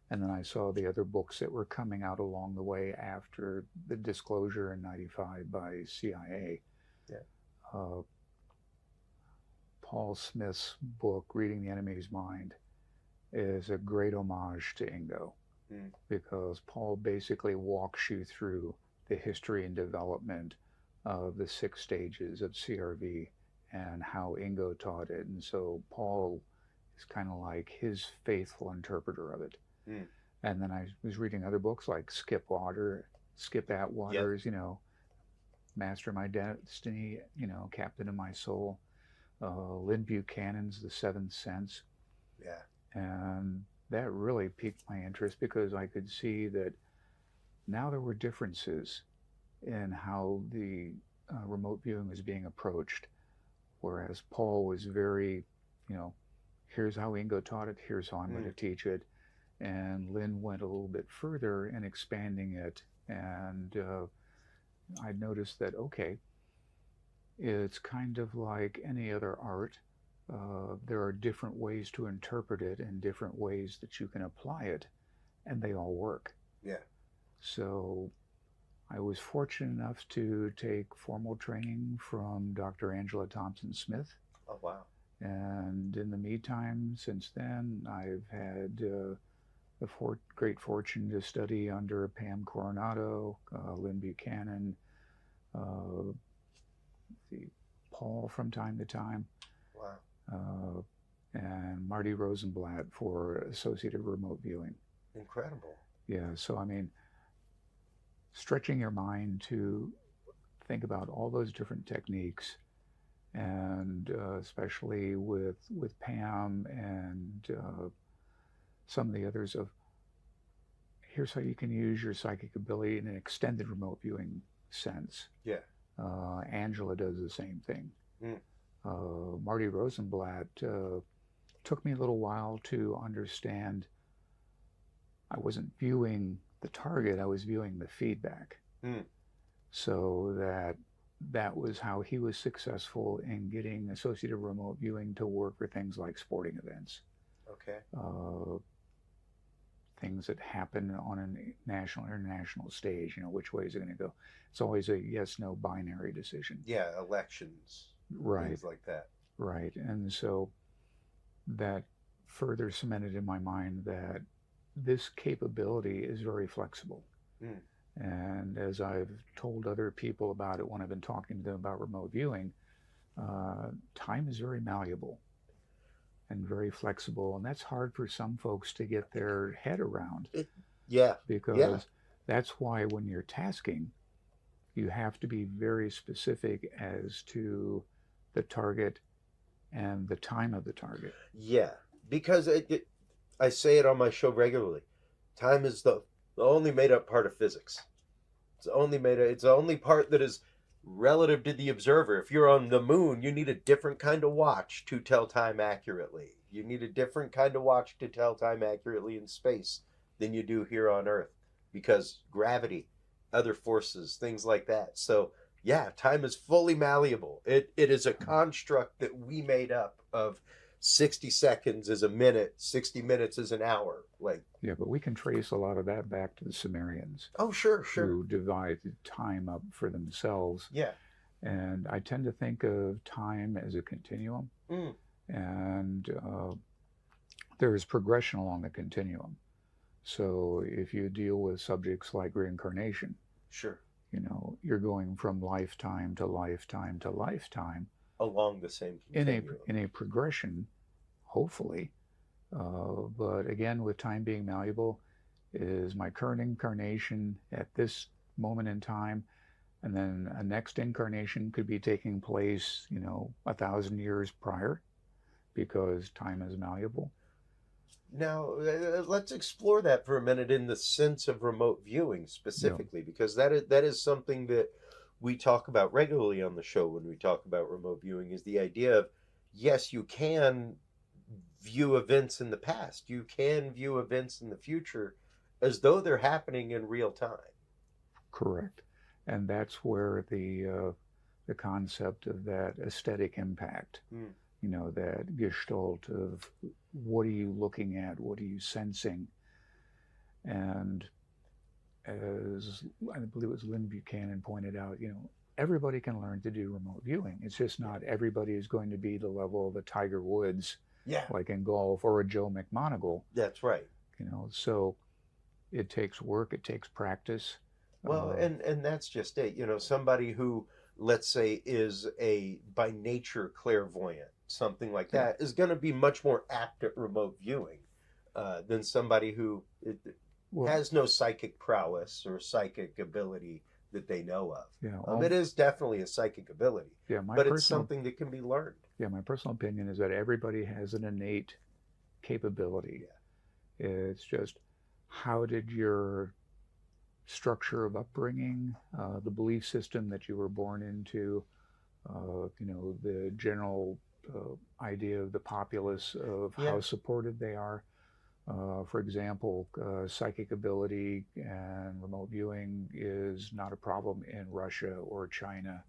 Speaker 1: And then I saw the other books that were coming out along the way after the disclosure in '95 by CIA.
Speaker 3: Yeah.
Speaker 1: Paul Smith's book, Reading the Enemy's Mind, is a great homage to Ingo, because Paul basically walks you through the history and development of the 6 stages of CRV and how Ingo taught it. And so Paul is kind of like his faithful interpreter of it. And then I was reading other books like Skip Atwater's, Master of My Destiny, Captain of My Soul, Lynn Buchanan's The Seventh Sense.
Speaker 3: Yeah.
Speaker 1: And that really piqued my interest because I could see that now there were differences in how the remote viewing was being approached, whereas Paul was very, here's how Ingo taught it, here's how I'm going to teach it. And Lynn went a little bit further in expanding it. And I noticed that, okay, it's kind of like any other art. There are different ways to interpret it and different ways that you can apply it, and they all work.
Speaker 3: Yeah.
Speaker 1: So I was fortunate enough to take formal training from Dr. Angela Thompson-Smith.
Speaker 3: Oh, wow.
Speaker 1: And in the meantime, since then, I've had the great fortune to study under Pam Coronado, Lynn Buchanan, Paul from time to time.
Speaker 3: Wow.
Speaker 1: And Marty Rosenblatt for associated remote viewing.
Speaker 3: Incredible.
Speaker 1: Yeah, so I mean, stretching your mind to think about all those different techniques, and especially with Pam and some of the others, of here's how you can use your psychic ability in an extended remote viewing sense.
Speaker 3: Yeah.
Speaker 1: Angela does the same thing. Marty Rosenblatt took me a little while to understand. I wasn't viewing the target, I was viewing the feedback. So that was how he was successful in getting associated remote viewing to work for things like sporting events.
Speaker 3: Okay.
Speaker 1: Things that happen on a national, international stage, which way is it going to go? It's always a yes/no binary decision.
Speaker 3: Yeah, elections.
Speaker 1: Right.
Speaker 3: Things like that.
Speaker 1: Right. And so that further cemented in my mind that this capability is very flexible. And as I've told other people about it when I've been talking to them about remote viewing, time is very malleable and very flexible, and that's hard for some folks to get their head around. Because that's why when you're tasking, you have to be very specific as to the target and the time of the target.
Speaker 3: Yeah, because I say it on my show regularly. Time is the only made up part of physics. It's the only part that is relative to the observer. If you're on the moon, you need a different kind of watch to tell time accurately. You need a different kind of watch to tell time accurately in space than you do here on Earth, because gravity, other forces, things like that. So yeah, time is fully malleable. It is a construct that we made up of 60 seconds is a minute, 60 minutes is an hour.
Speaker 1: Yeah, but we can trace a lot of that back to the Sumerians.
Speaker 3: Oh, sure.
Speaker 1: Who divided time up for themselves.
Speaker 3: Yeah.
Speaker 1: And I tend to think of time as a continuum. And there is progression along the continuum. So if you deal with subjects like reincarnation,
Speaker 3: sure,
Speaker 1: you're going from lifetime to lifetime to lifetime
Speaker 3: along the same continuum.
Speaker 1: in a progression, hopefully. But again, with time being malleable, is my current incarnation at this moment in time, and then a next incarnation could be taking place 1,000 years prior, because time is malleable.
Speaker 3: Now, let's explore that for a minute in the sense of remote viewing specifically, because that is something that we talk about regularly on the show when we talk about remote viewing, is the idea of, yes, you can view events in the past, you can view events in the future as though they're happening in real time.
Speaker 1: Correct. And that's where the concept of that aesthetic impact, that gestalt of what are you looking at, what are you sensing. And as I believe it was Lynn Buchanan pointed out, everybody can learn to do remote viewing. It's just not everybody is going to be the level of a Tiger Woods, like in golf, or a Joe McMoneagle.
Speaker 3: That's right.
Speaker 1: So it takes work, it takes practice.
Speaker 3: Well, and that's just it. Somebody who, let's say, is a by nature clairvoyant, something like that, is going to be much more apt at remote viewing than somebody who has no psychic prowess or psychic ability that they know of. It is definitely a psychic ability, but it's something that can be learned.
Speaker 1: Yeah, my personal opinion is that everybody has an innate capability. It's just, how did your structure of upbringing, the belief system that you were born into, the general idea of the populace, of how supported they are. For example, psychic ability and remote viewing is not a problem in Russia or China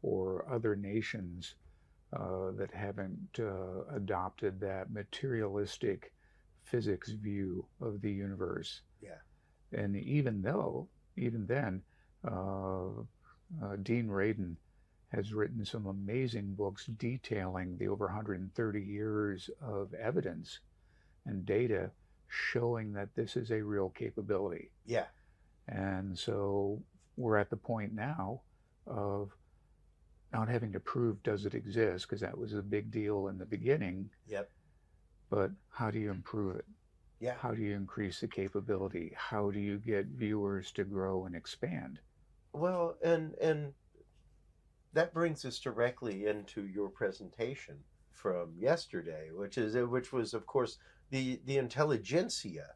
Speaker 1: or other nations that haven't adopted that materialistic physics view of the universe. And even then, Dean Radin has written some amazing books detailing the over 130 years of evidence and data showing that this is a real capability. And so we're at the point now of not having to prove does it exist, because that was a big deal in the beginning. But how do you improve it? How do you increase the capability? How do you get viewers to grow and expand?
Speaker 3: Well, and that brings us directly into your presentation from yesterday, which was, of course, the intelligentsia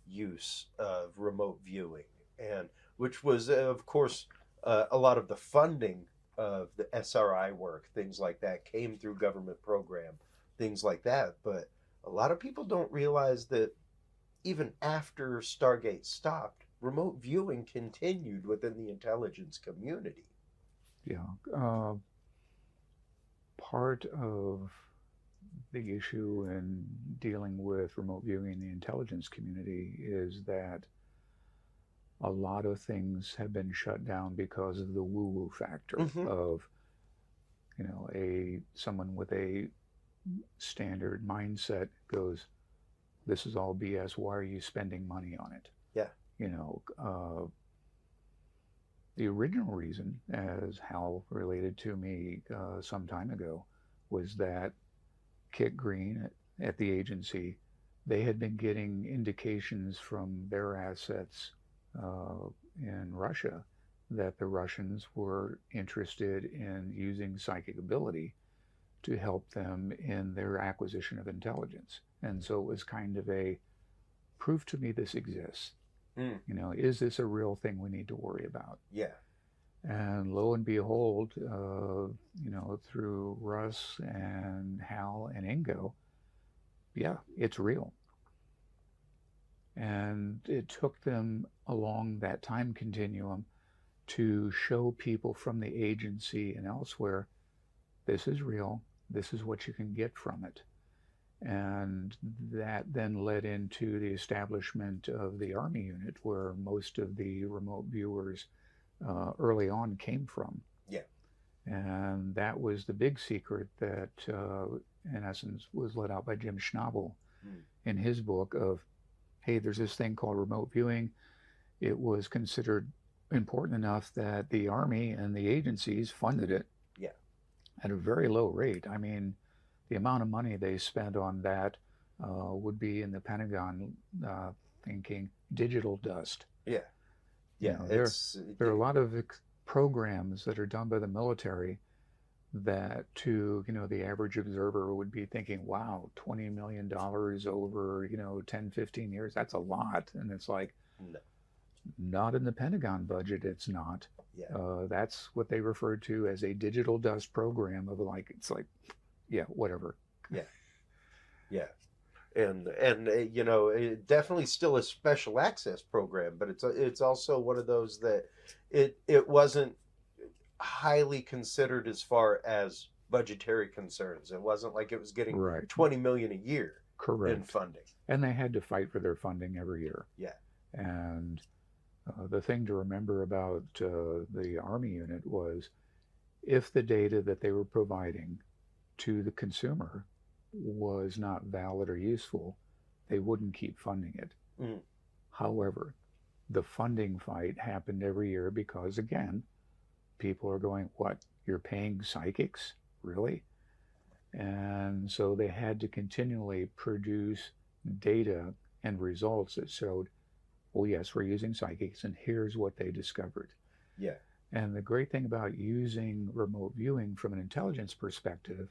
Speaker 3: use of remote viewing, and which was, of course, a lot of the funding of the SRI work, things like that, came through government program, things like that. But a lot of people don't realize that even after Stargate stopped, remote viewing continued within the intelligence community.
Speaker 1: Part of the issue in dealing with remote viewing in the intelligence community is that a lot of things have been shut down because of the woo-woo factor of, someone with a standard mindset goes, this is all BS, why are you spending money on it? The original reason, as Hal related to me some time ago, was that Kit Green at the agency, they had been getting indications from their assets in Russia that the Russians were interested in using psychic ability to help them in their acquisition of intelligence. And so it was kind of a, prove to me this exists. Is this a real thing we need to worry about? And lo and behold, through Russ and Hal and Ingo, it's real. And it took them along that time continuum to show people from the agency and elsewhere, this is real, this is what you can get from it. And that then led into the establishment of the Army unit, where most of the remote viewers early on came from. And that was the big secret that, in essence, was let out by Jim Schnabel in his book of, hey, there's this thing called remote viewing. It was considered important enough that the Army and the agencies funded it at a very low rate. I mean, the amount of money they spent on that would be in the Pentagon thinking digital dust. There are a lot of programs that are done by the military that to the average observer would be thinking, wow, $20 million over 10, 15 years, that's a lot. And it's like, no. Not in the Pentagon budget, it's not. That's what they referred to as a digital dust program of whatever.
Speaker 3: And definitely still a special access program, but it's also one of those that it wasn't highly considered as far as budgetary concerns. It wasn't like it was getting $20 million a year in funding.
Speaker 1: And they had to fight for their funding every year. And the thing to remember about the Army unit was, if the data that they were providing to the consumer was not valid or useful, they wouldn't keep funding it. However, the funding fight happened every year because, again, people are going, what, you're paying psychics? Really? And so they had to continually produce data and results that showed, well, yes, we're using psychics, and here's what they discovered. And the great thing about using remote viewing from an intelligence perspective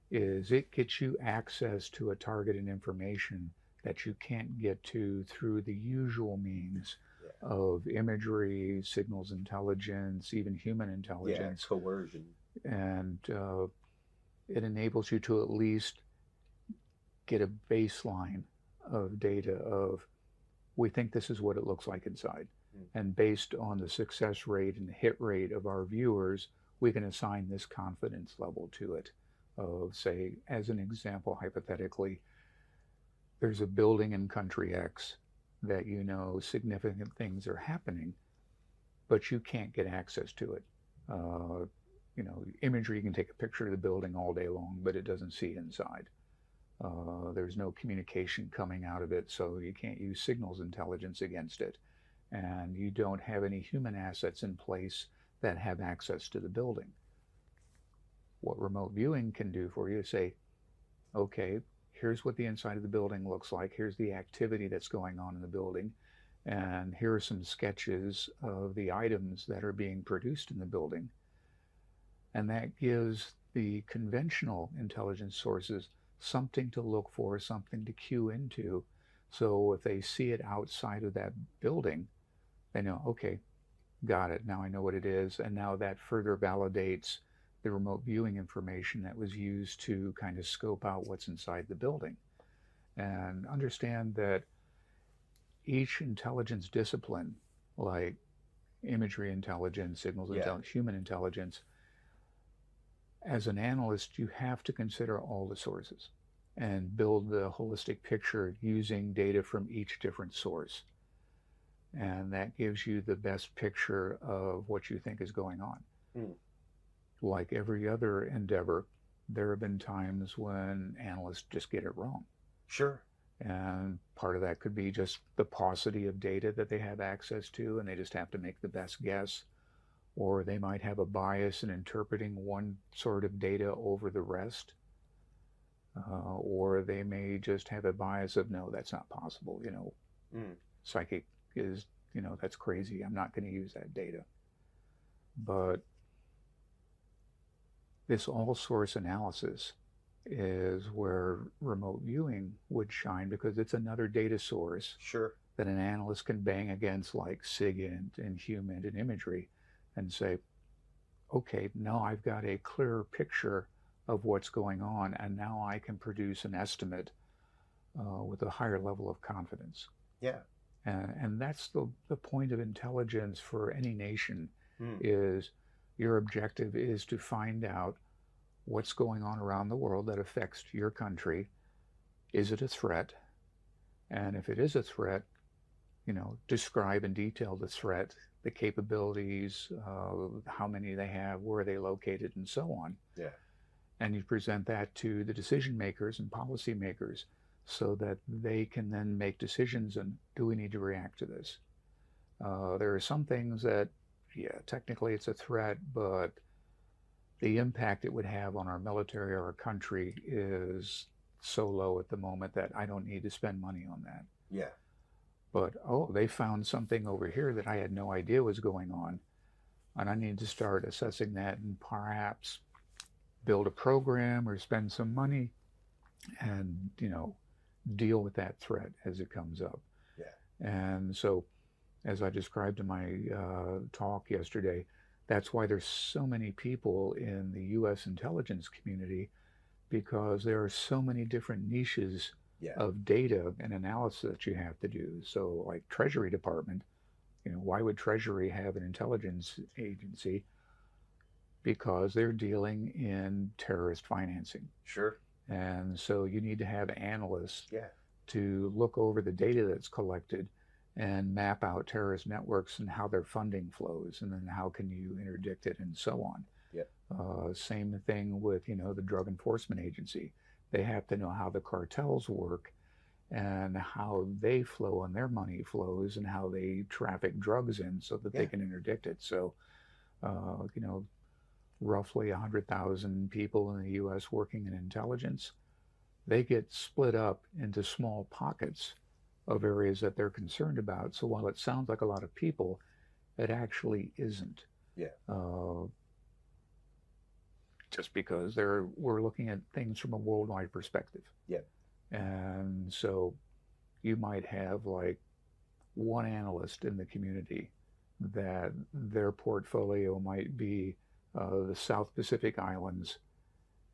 Speaker 1: is it gets you access to a target and information that you can't get to through the usual means of imagery, signals intelligence, even human intelligence.
Speaker 3: Coercion.
Speaker 1: And it enables you to at least get a baseline of data of, we think this is what it looks like inside. And based on the success rate and the hit rate of our viewers, we can assign this confidence level to it. Of, say, as an example, hypothetically, there's a building in country X that you know significant things are happening, but you can't get access to it. You know, imagery, you can take a picture of the building all day long, but it doesn't see inside. There's no communication coming out of it, so you can't use signals intelligence against it. And you don't have any human assets in place that have access to the building. What remote viewing can do for you is say, okay, here's what the inside of the building looks like, here's the activity that's going on in the building, and here are some sketches of the items that are being produced in the building. And that gives the conventional intelligence sources something to look for, something to cue into. So if they see it outside of that building, they know, okay, got it, now I know what it is. And now that further validates the remote viewing information that was used to kind of scope out what's inside the building. And understand that each intelligence discipline, like imagery intelligence, signals intelligence, human intelligence, as an analyst, you have to consider all the sources and build the holistic picture using data from each different source. And that gives you the best picture of what you think is going on. Like every other endeavor, there have been times when analysts just get it wrong.
Speaker 3: Sure.
Speaker 1: And part of that could be just the paucity of data that they have access to, and they just have to make the best guess. Or they might have a bias in interpreting one sort of data over the rest. Or they may just have a bias of, no, that's not possible. You know, psychic is, you know, that's crazy. I'm not going to use that data. But this all source analysis is where remote viewing would shine, because it's another data source that an analyst can bang against, like SIGINT and HUMINT and imagery, and say, okay, now I've got a clearer picture of what's going on, and now I can produce an estimate with a higher level of confidence.
Speaker 3: Yeah.
Speaker 1: And that's the point of intelligence for any nation, is your objective is to find out what's going on around the world that affects your country. Is it a threat? And if it is a threat, you know, describe in detail the threat, the capabilities, how many they have, where are they located, and so on.
Speaker 3: Yeah.
Speaker 1: And you present that to the decision makers and policy makers so that they can then make decisions on, do we need to react to this? There are some things that, yeah, technically it's a threat, but the impact it would have on our military or our country is so low at the moment that I don't need to spend money on that.
Speaker 3: Yeah.
Speaker 1: But, oh, they found something over here that I had no idea was going on, and I need to start assessing that and perhaps build a program or spend some money and, you know, deal with that threat as it comes up.
Speaker 3: Yeah.
Speaker 1: And so, as I described in my talk yesterday, that's why there's so many people in the U.S. intelligence community, because there are so many different niches of data and analysis that you have to do. So like Treasury Department, you know, why would Treasury have an intelligence agency? Because they're dealing in terrorist financing.
Speaker 3: Sure.
Speaker 1: And so you need to have analysts to look over the data that's collected and map out terrorist networks and how their funding flows, and then how can you interdict it, and so on. Same thing with, you know, the Drug Enforcement Agency. They have to know how the cartels work and how they flow and their money flows and how they traffic drugs in so that they can interdict it. So, you know, roughly 100,000 people in the U.S. working in intelligence, they get split up into small pockets of areas that they're concerned about. So while it sounds like a lot of people, it actually isn't. Just because we're looking at things from a worldwide perspective. And so you might have like one analyst in the community that their portfolio might be the South Pacific Islands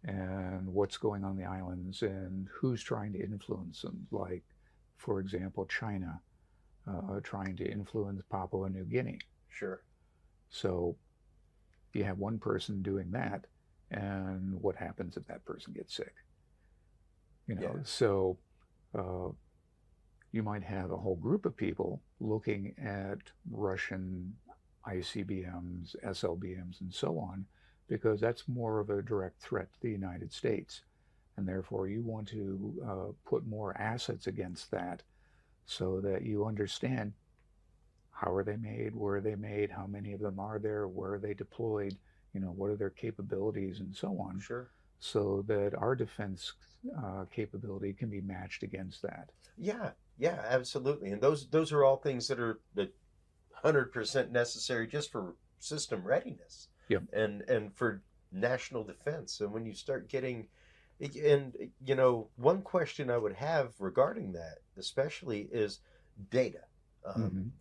Speaker 1: and what's going on in the islands and who's trying to influence them. Like, for example, China trying to influence Papua New Guinea.
Speaker 3: Sure.
Speaker 1: So you have one person doing that, and what happens if that person gets sick? You know,
Speaker 3: Yeah.
Speaker 1: so you might have a whole group of people looking at Russian ICBMs, SLBMs, and so on, because that's more of a direct threat to the United States. And therefore, you want to put more assets against that so that you understand how are they made, where are they made, how many of them are there, where are they deployed, you know, what are their capabilities, and so on.
Speaker 3: Sure.
Speaker 1: So that our defense capability can be matched against that.
Speaker 3: Yeah, yeah, absolutely. And those are all things that are 100% necessary just for system readiness.
Speaker 1: Yep.
Speaker 3: And for national defense. And when you start getting, and you know, one question I would have regarding that, especially, is data.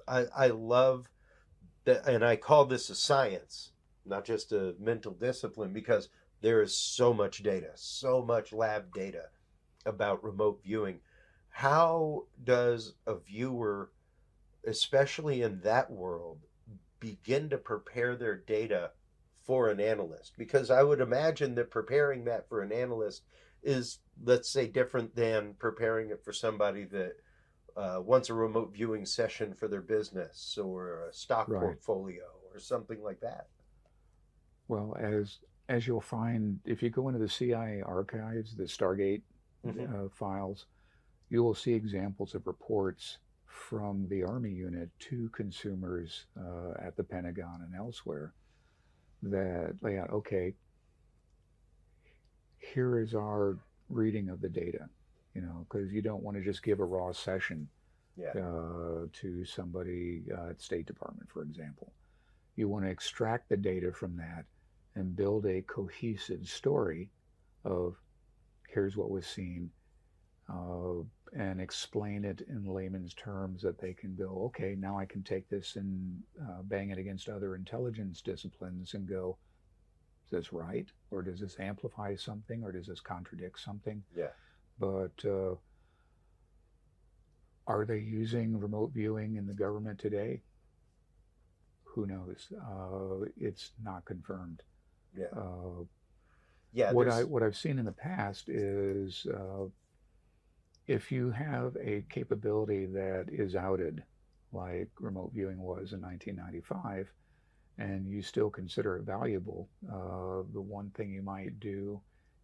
Speaker 3: I love that, and I call this a science, not just a mental discipline, because there is so much data, so much lab data about remote viewing. How does a viewer, especially in that world, begin to prepare their data for an analyst? Because I would imagine that preparing that for an analyst is, let's say, different than preparing it for somebody that wants a remote viewing session for their business or a stock portfolio or something like that.
Speaker 1: Well, as you'll find, if you go into the CIA archives, the Stargate files, you will see examples of reports from the Army unit to consumers at the Pentagon and elsewhere that lay out, okay, here is our reading of the data, you know, because you don't want to just give a raw session to somebody at State Department, for example. You want to extract the data from that and build a cohesive story of here's what was seen, and explain it in layman's terms that they can go, okay, now I can take this and bang it against other intelligence disciplines and go, is this right? Or does this amplify something? Or does this contradict something?
Speaker 3: Yeah.
Speaker 1: But are they using remote viewing in the government today? Who knows? It's not confirmed.
Speaker 3: Yeah.
Speaker 1: What I've seen in the past is if you have a capability that is outed, like remote viewing was in 1995, and you still consider it valuable, the one thing you might do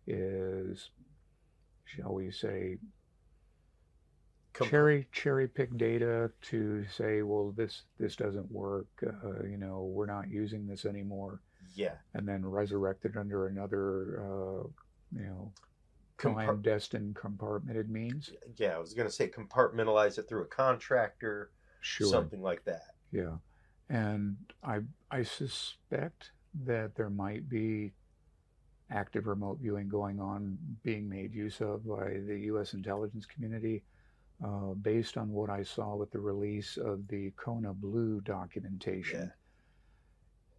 Speaker 1: is, shall we say, cherry pick data to say, well, this doesn't work. You know, we're not using this anymore.
Speaker 3: Yeah.
Speaker 1: And then resurrect it under another, you know, clandestine compartmented means.
Speaker 3: Yeah, I was going to say compartmentalize it through a contractor, something like that.
Speaker 1: Yeah, and I suspect that there might be active remote viewing going on, being made use of by the U.S. intelligence community, based on what I saw with the release of the Kona Blue documentation.
Speaker 3: Yeah.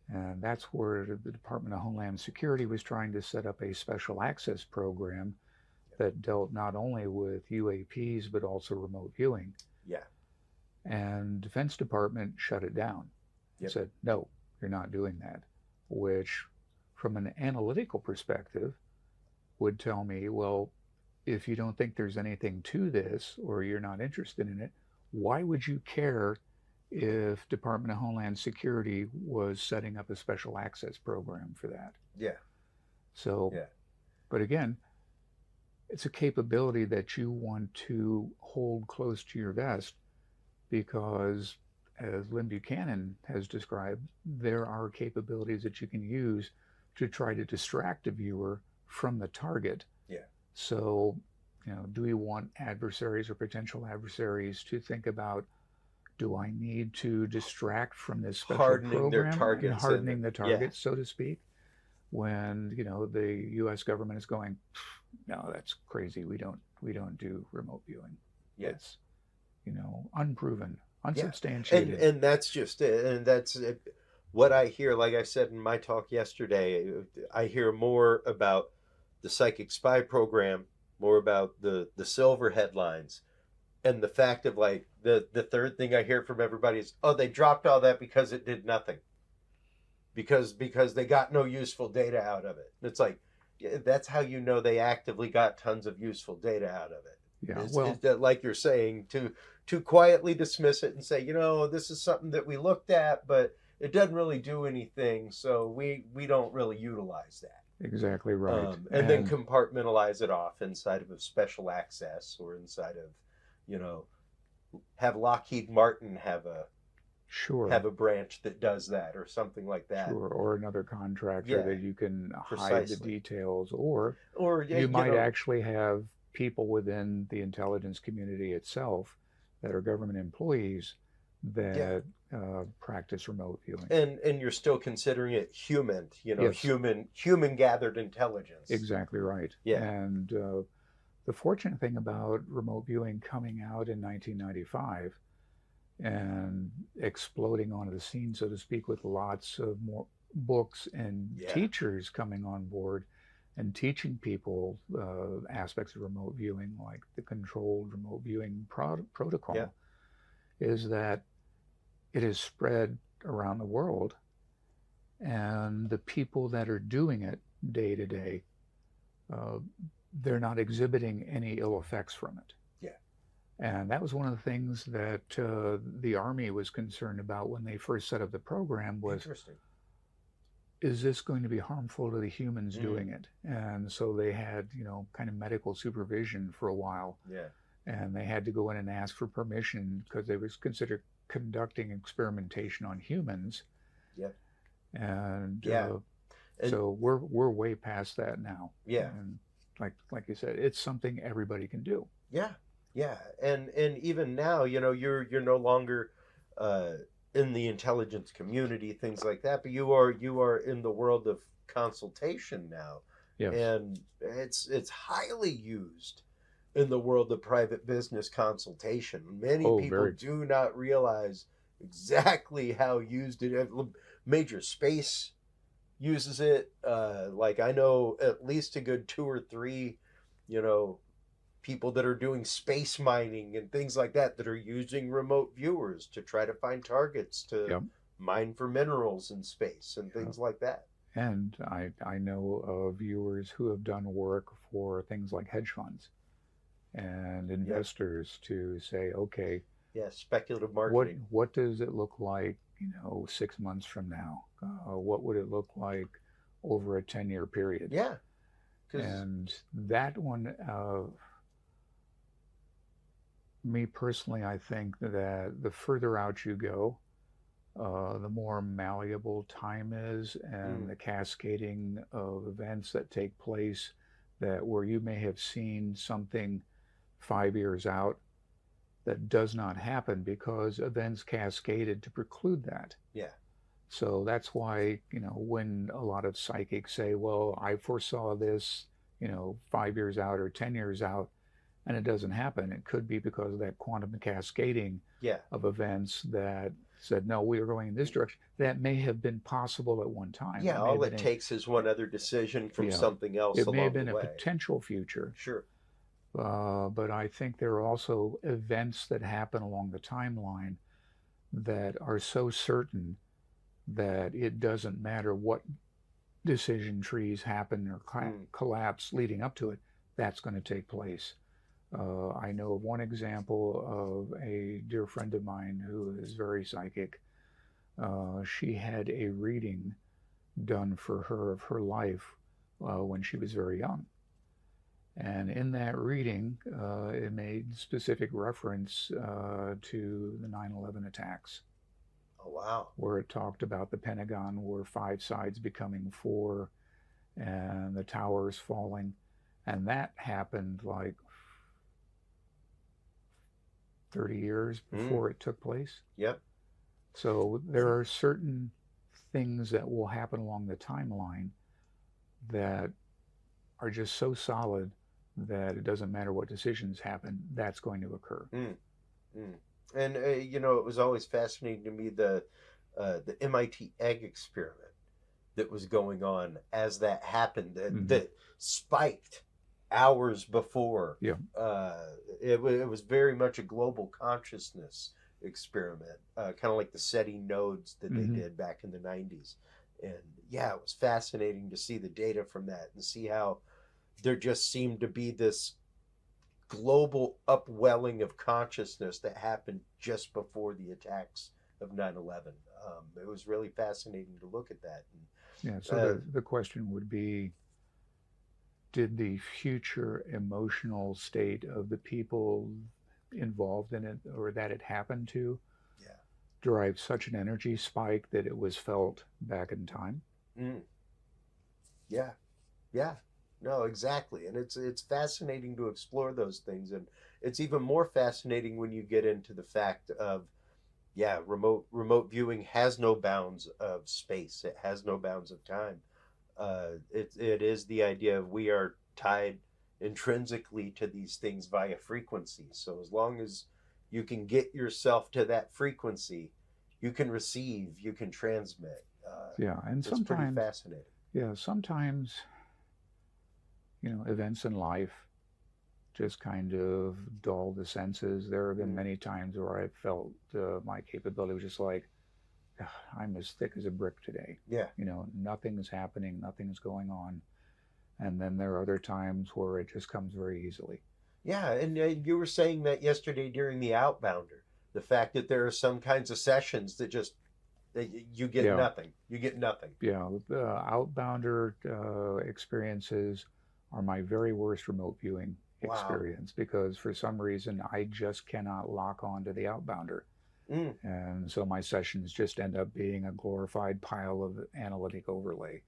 Speaker 1: And that's where the Department of Homeland Security was trying to set up a special access program that dealt not only with UAPs, but also remote viewing.
Speaker 3: Yeah.
Speaker 1: And Defense Department shut it down. Yep. Said, no, you're not doing that. Which, from an analytical perspective, would tell me, well, if you don't think there's anything to this, or you're not interested in it, why would you care if Department of Homeland Security was setting up a special access program for that?
Speaker 3: Yeah.
Speaker 1: So, but again, it's a capability that you want to hold close to your vest because, as Lynn Buchanan has described, there are capabilities that you can use to try to distract a viewer from the target.
Speaker 3: Yeah.
Speaker 1: So, you know, do we want adversaries or potential adversaries to think about, do I need to distract from this special program
Speaker 3: their targets
Speaker 1: and hardening the targets, so to speak, when, you know, the U.S. government is going, no, that's crazy. We don't do remote viewing.
Speaker 3: Yeah.
Speaker 1: It's, you know, unproven, unsubstantiated.
Speaker 3: And that's just it. And that's it. What I hear, like I said in my talk yesterday, I hear more about the psychic spy program, more about the silver headlines, and the fact of like the third thing I hear from everybody is, oh, they dropped all that because it did nothing, because they got no useful data out of it. It's like, that's how you know they actively got tons of useful data out of it.
Speaker 1: Yeah,
Speaker 3: Is that, like you're saying, to quietly dismiss it and say, this is something that we looked at, but it doesn't really do anything, so we don't really utilize that.
Speaker 1: exactly right.
Speaker 3: And then compartmentalize it off inside of a special access, or inside of, have Lockheed Martin have a branch that does that, or something like that.
Speaker 1: Sure, or another contractor that you can hide the details, or you might actually have people within the intelligence community itself that are government employees that practice remote viewing.
Speaker 3: And you're still considering it human, human gathered intelligence.
Speaker 1: Exactly right.
Speaker 3: Yeah.
Speaker 1: And the fortunate thing about remote viewing coming out in 1995 and exploding onto the scene, so to speak, with lots of more books and teachers coming on board and teaching people aspects of remote viewing, like the controlled remote viewing protocol, is that it is spread around the world, and the people that are doing it day to day, they're not exhibiting any ill effects from it.
Speaker 3: Yeah.
Speaker 1: And that was one of the things that the Army was concerned about when they first set up the program was, is this going to be harmful to the humans doing it? And so they had, kind of medical supervision for a while.
Speaker 3: Yeah.
Speaker 1: And they had to go in and ask for permission because they was considered conducting experimentation on humans.
Speaker 3: Yeah.
Speaker 1: And so we're way past that now.
Speaker 3: Yeah.
Speaker 1: And like you said, it's something everybody can do.
Speaker 3: Yeah. Yeah. And even now, you're no longer in the intelligence community, things like that, but you are in the world of consultation now.
Speaker 1: Yes.
Speaker 3: And it's highly used in the world of private business consultation. Many people do not realize exactly how used it is. Major space uses it. Like I know at least a good 2 or 3, people that are doing space mining and things like that are using remote viewers to try to find targets to mine for minerals in space and things like that.
Speaker 1: And I know of viewers who have done work for things like hedge funds and investors to say, okay,
Speaker 3: speculative marketing.
Speaker 1: What does it look like, 6 months from now? What would it look like over a 10-year period?
Speaker 3: Yeah.
Speaker 1: And that one, me personally, I think that the further out you go, the more malleable time is, and the cascading of events that take place, that where you may have seen something 5 years out that does not happen because events cascaded to preclude that.
Speaker 3: Yeah.
Speaker 1: So that's why, when a lot of psychics say, well, I foresaw this, 5 years out or 10 years out, and it doesn't happen, it could be because of that quantum cascading of events that said, no, we are going in this direction. That may have been possible at one time.
Speaker 3: Yeah, all it takes is one other decision from something else along the way.
Speaker 1: It may have been a potential future.
Speaker 3: Sure.
Speaker 1: But I think there are also events that happen along the timeline that are so certain that it doesn't matter what decision trees happen or collapse leading up to it, that's going to take place. I know of one example of a dear friend of mine who is very psychic. She had a reading done for her of her life when she was very young. And in that reading, it made specific reference to the 9/11 attacks.
Speaker 3: Oh, wow.
Speaker 1: Where it talked about the Pentagon were 5 sides becoming 4 and the towers falling. And that happened like 30 years before it took place.
Speaker 3: Yep.
Speaker 1: So there are certain things that will happen along the timeline that are just so solid that it doesn't matter what decisions happen, that's going to occur.
Speaker 3: And it was always fascinating to me, the MIT egg experiment. that was going on as that happened,
Speaker 1: Mhm.
Speaker 3: that spiked hours before.
Speaker 1: Yeah.
Speaker 3: It was very much a global consciousness experiment, kind of like the SETI nodes that they
Speaker 1: Mhm.
Speaker 3: did back in the 90s. And yeah, it was fascinating to see the data from that and see how there just seemed to be this global upwelling of consciousness that happened just before the attacks of 9/11. It was really fascinating to look at that.
Speaker 1: Yeah.
Speaker 3: And,
Speaker 1: So the question would be, did the future emotional state of the people involved in it or that it happened to
Speaker 3: yeah.
Speaker 1: drive such an energy spike that it was felt back in time?
Speaker 3: Mm, yeah. Yeah. No, exactly. And it's fascinating to explore those things. And it's even more fascinating when you get into the fact of, yeah, remote viewing has no bounds of space. It has no bounds of time. It is the idea of we are tied intrinsically to these things via frequency. So as long as you can get yourself to that frequency, you can receive, you can transmit.
Speaker 1: Yeah. And
Speaker 3: It's pretty
Speaker 1: sometimes,
Speaker 3: fascinating.
Speaker 1: yeah, sometimes, events in life just kind of dull the senses. There have been
Speaker 3: Mm,
Speaker 1: many times where I felt my capability was just like, "Ugh, I'm as thick as a brick today.
Speaker 3: yeah.
Speaker 1: Nothing's happening, nothing's going on." And then there are other times where it just comes very easily.
Speaker 3: Yeah, and you were saying that yesterday during the Outbounder, the fact that there are some kinds of sessions that just that you get
Speaker 1: Yeah,
Speaker 3: nothing. You get nothing.
Speaker 1: yeah. The outbounder experiences are my very worst remote viewing
Speaker 3: Wow.
Speaker 1: experience because for some reason I just cannot lock on to the outbounder.
Speaker 3: Mm,
Speaker 1: And so my sessions just end up being a glorified pile of analytic overlay.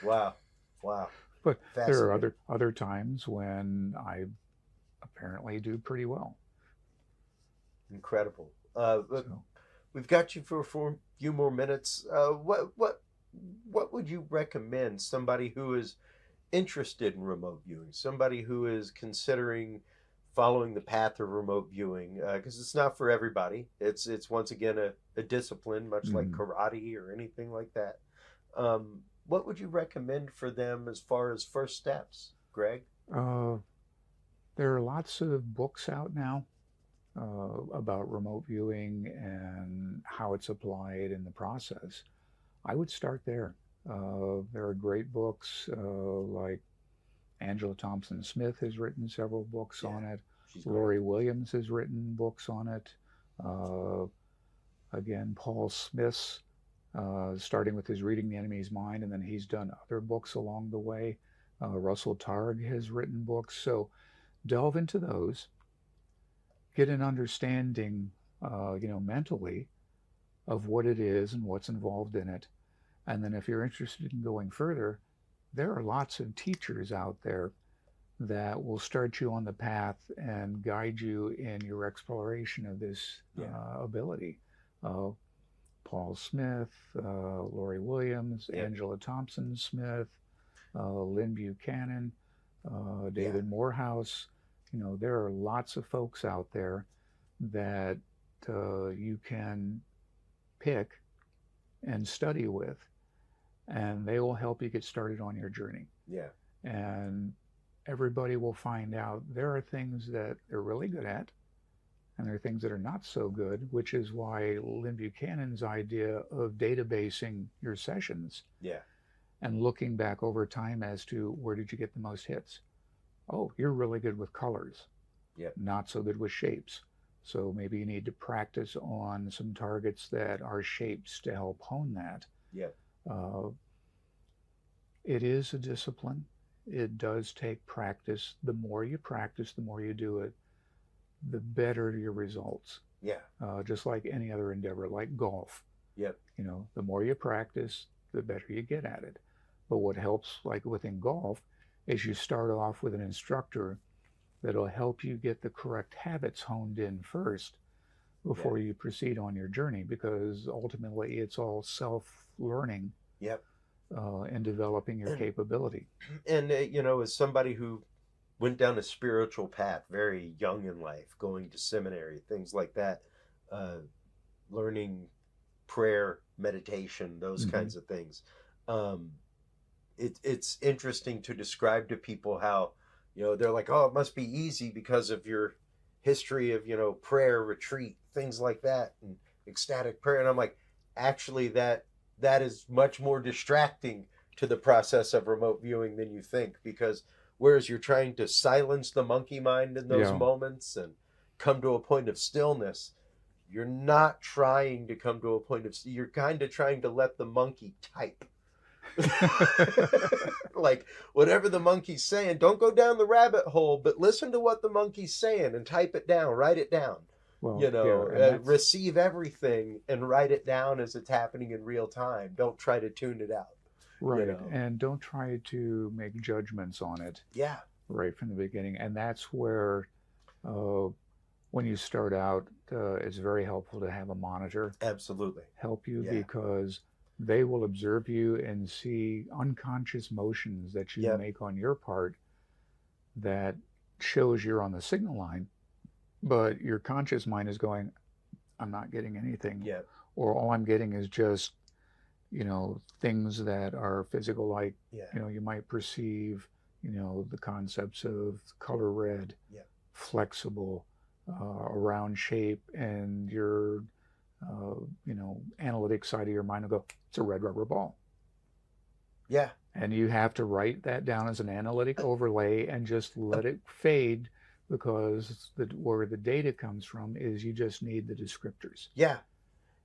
Speaker 3: wow. Wow.
Speaker 1: But there are
Speaker 3: Fascinating.
Speaker 1: other times when I apparently do pretty well.
Speaker 3: Incredible. But
Speaker 1: So
Speaker 3: we've got you for a few more minutes. What would you recommend somebody who is interested in remote viewing, somebody who is considering following the path of remote viewing, because it's not for everybody. It's once again a discipline, much like
Speaker 1: mm,
Speaker 3: karate or anything like that. What would you recommend for them as far as first steps, Greg?
Speaker 1: uh, there are lots of books out now about remote viewing and how it's applied in the process. I would start there. There are great books like Angela Thompson Smith has written several books
Speaker 3: Yeah,
Speaker 1: on it.
Speaker 3: she's great.
Speaker 1: Laurie Williams has written books on it. Uh, Again, Paul Smith's starting with his Reading the Enemy's Mind, and then he's done other books along the way. Russell Targ has written books. So delve into those, get an understanding, mentally of what it is and what's involved in it. And then if you're interested in going further, there are lots of teachers out there that will start you on the path and guide you in your exploration of this
Speaker 3: Yeah.
Speaker 1: ability. Uh, Paul Smith, Laurie Williams,
Speaker 3: Yep.
Speaker 1: Angela Thompson Smith, Lynn Buchanan,
Speaker 3: Yeah.
Speaker 1: David Morehouse. There are lots of folks out there that you can pick and study with, and they will help you get started on your journey.
Speaker 3: Yeah.
Speaker 1: And everybody will find out there are things that they're really good at, and there are things that are not so good, which is why Lynn Buchanan's idea of databasing your sessions
Speaker 3: Yeah.
Speaker 1: and looking back over time as to where did you get the most hits. Oh, you're really good with colors,
Speaker 3: Yep.
Speaker 1: not so good with shapes. So maybe you need to practice on some targets that are shapes to help hone that.
Speaker 3: Yep.
Speaker 1: Uh, it is a discipline. It does take practice. The more you practice, the more you do it, the better your results.
Speaker 3: Yeah.
Speaker 1: Just like any other endeavor, like golf.
Speaker 3: Yep.
Speaker 1: The more you practice, the better you get at it. But what helps, like within golf, is you start off with an instructor that'll help you get the correct habits honed in first before you proceed on your journey, because ultimately it's all self-learning
Speaker 3: Yep.
Speaker 1: and developing your capability.
Speaker 3: And as somebody who went down a spiritual path very young in life, going to seminary, things like that, learning prayer, meditation, those
Speaker 1: Mm-hmm.
Speaker 3: kinds of things. It's interesting to describe to people how, they're like, oh, it must be easy because of your history of, prayer, retreat, things like that, and ecstatic prayer. And I'm like, actually, that is much more distracting to the process of remote viewing than you think, because whereas you're trying to silence the monkey mind in those moments and come to a point of stillness, you're not trying to come to a point of, you're kind of trying to let the monkey type. Like, whatever the monkey's saying, don't go down the rabbit hole, but listen to what the monkey's saying and type it down, write it down. Well, receive everything and write it down as it's happening in real time. Don't try to tune it out.
Speaker 1: Right. And don't try to make judgments on it.
Speaker 3: Yeah.
Speaker 1: Right from the beginning. And that's where, when you start out, it's very helpful to have a monitor.
Speaker 3: Absolutely.
Speaker 1: Help you, because they will observe you and see unconscious motions that you make on your part that shows you're on the signal line, but your conscious mind is going, I'm not getting anything.
Speaker 3: Yeah.
Speaker 1: Or all I'm getting is just, things that are physical, like, you might perceive, the concepts of color red, flexible, a round shape, and your, analytic side of your mind will go, it's a red rubber ball.
Speaker 3: Yeah.
Speaker 1: And you have to write that down as an analytic overlay and just let it fade, because where the data comes from is you just need the descriptors.
Speaker 3: Yeah,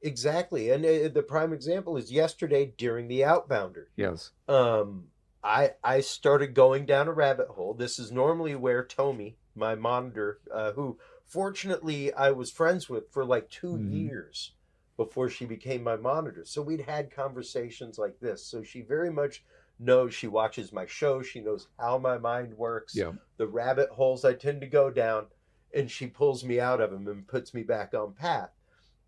Speaker 3: exactly. And the prime example is yesterday during the Outbounder.
Speaker 1: Yes.
Speaker 3: I started going down a rabbit hole. This is normally where Tommy, my monitor, who fortunately I was friends with for like 2 years before she became my monitor. So we'd had conversations like this. So she very much knows, she watches my show. She knows how my mind works, the rabbit holes I tend to go down, and she pulls me out of them and puts me back on path.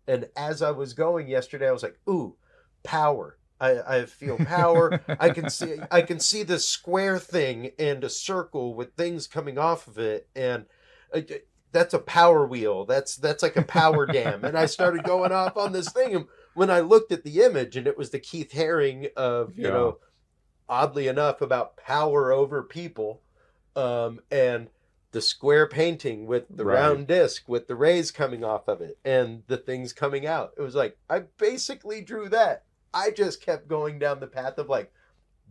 Speaker 3: And as I was going yesterday, I was like, ooh, power. I feel power. I can see the square thing and a circle with things coming off of it. And that's a power wheel. That's like a power dam. And I started going off on this thing. And when I looked at the image, and it was the Keith Haring of, oddly enough, about power over people, and the square painting with the round disc with the rays coming off of it and the things coming out. It was like, I basically drew that. I just kept going down the path of like,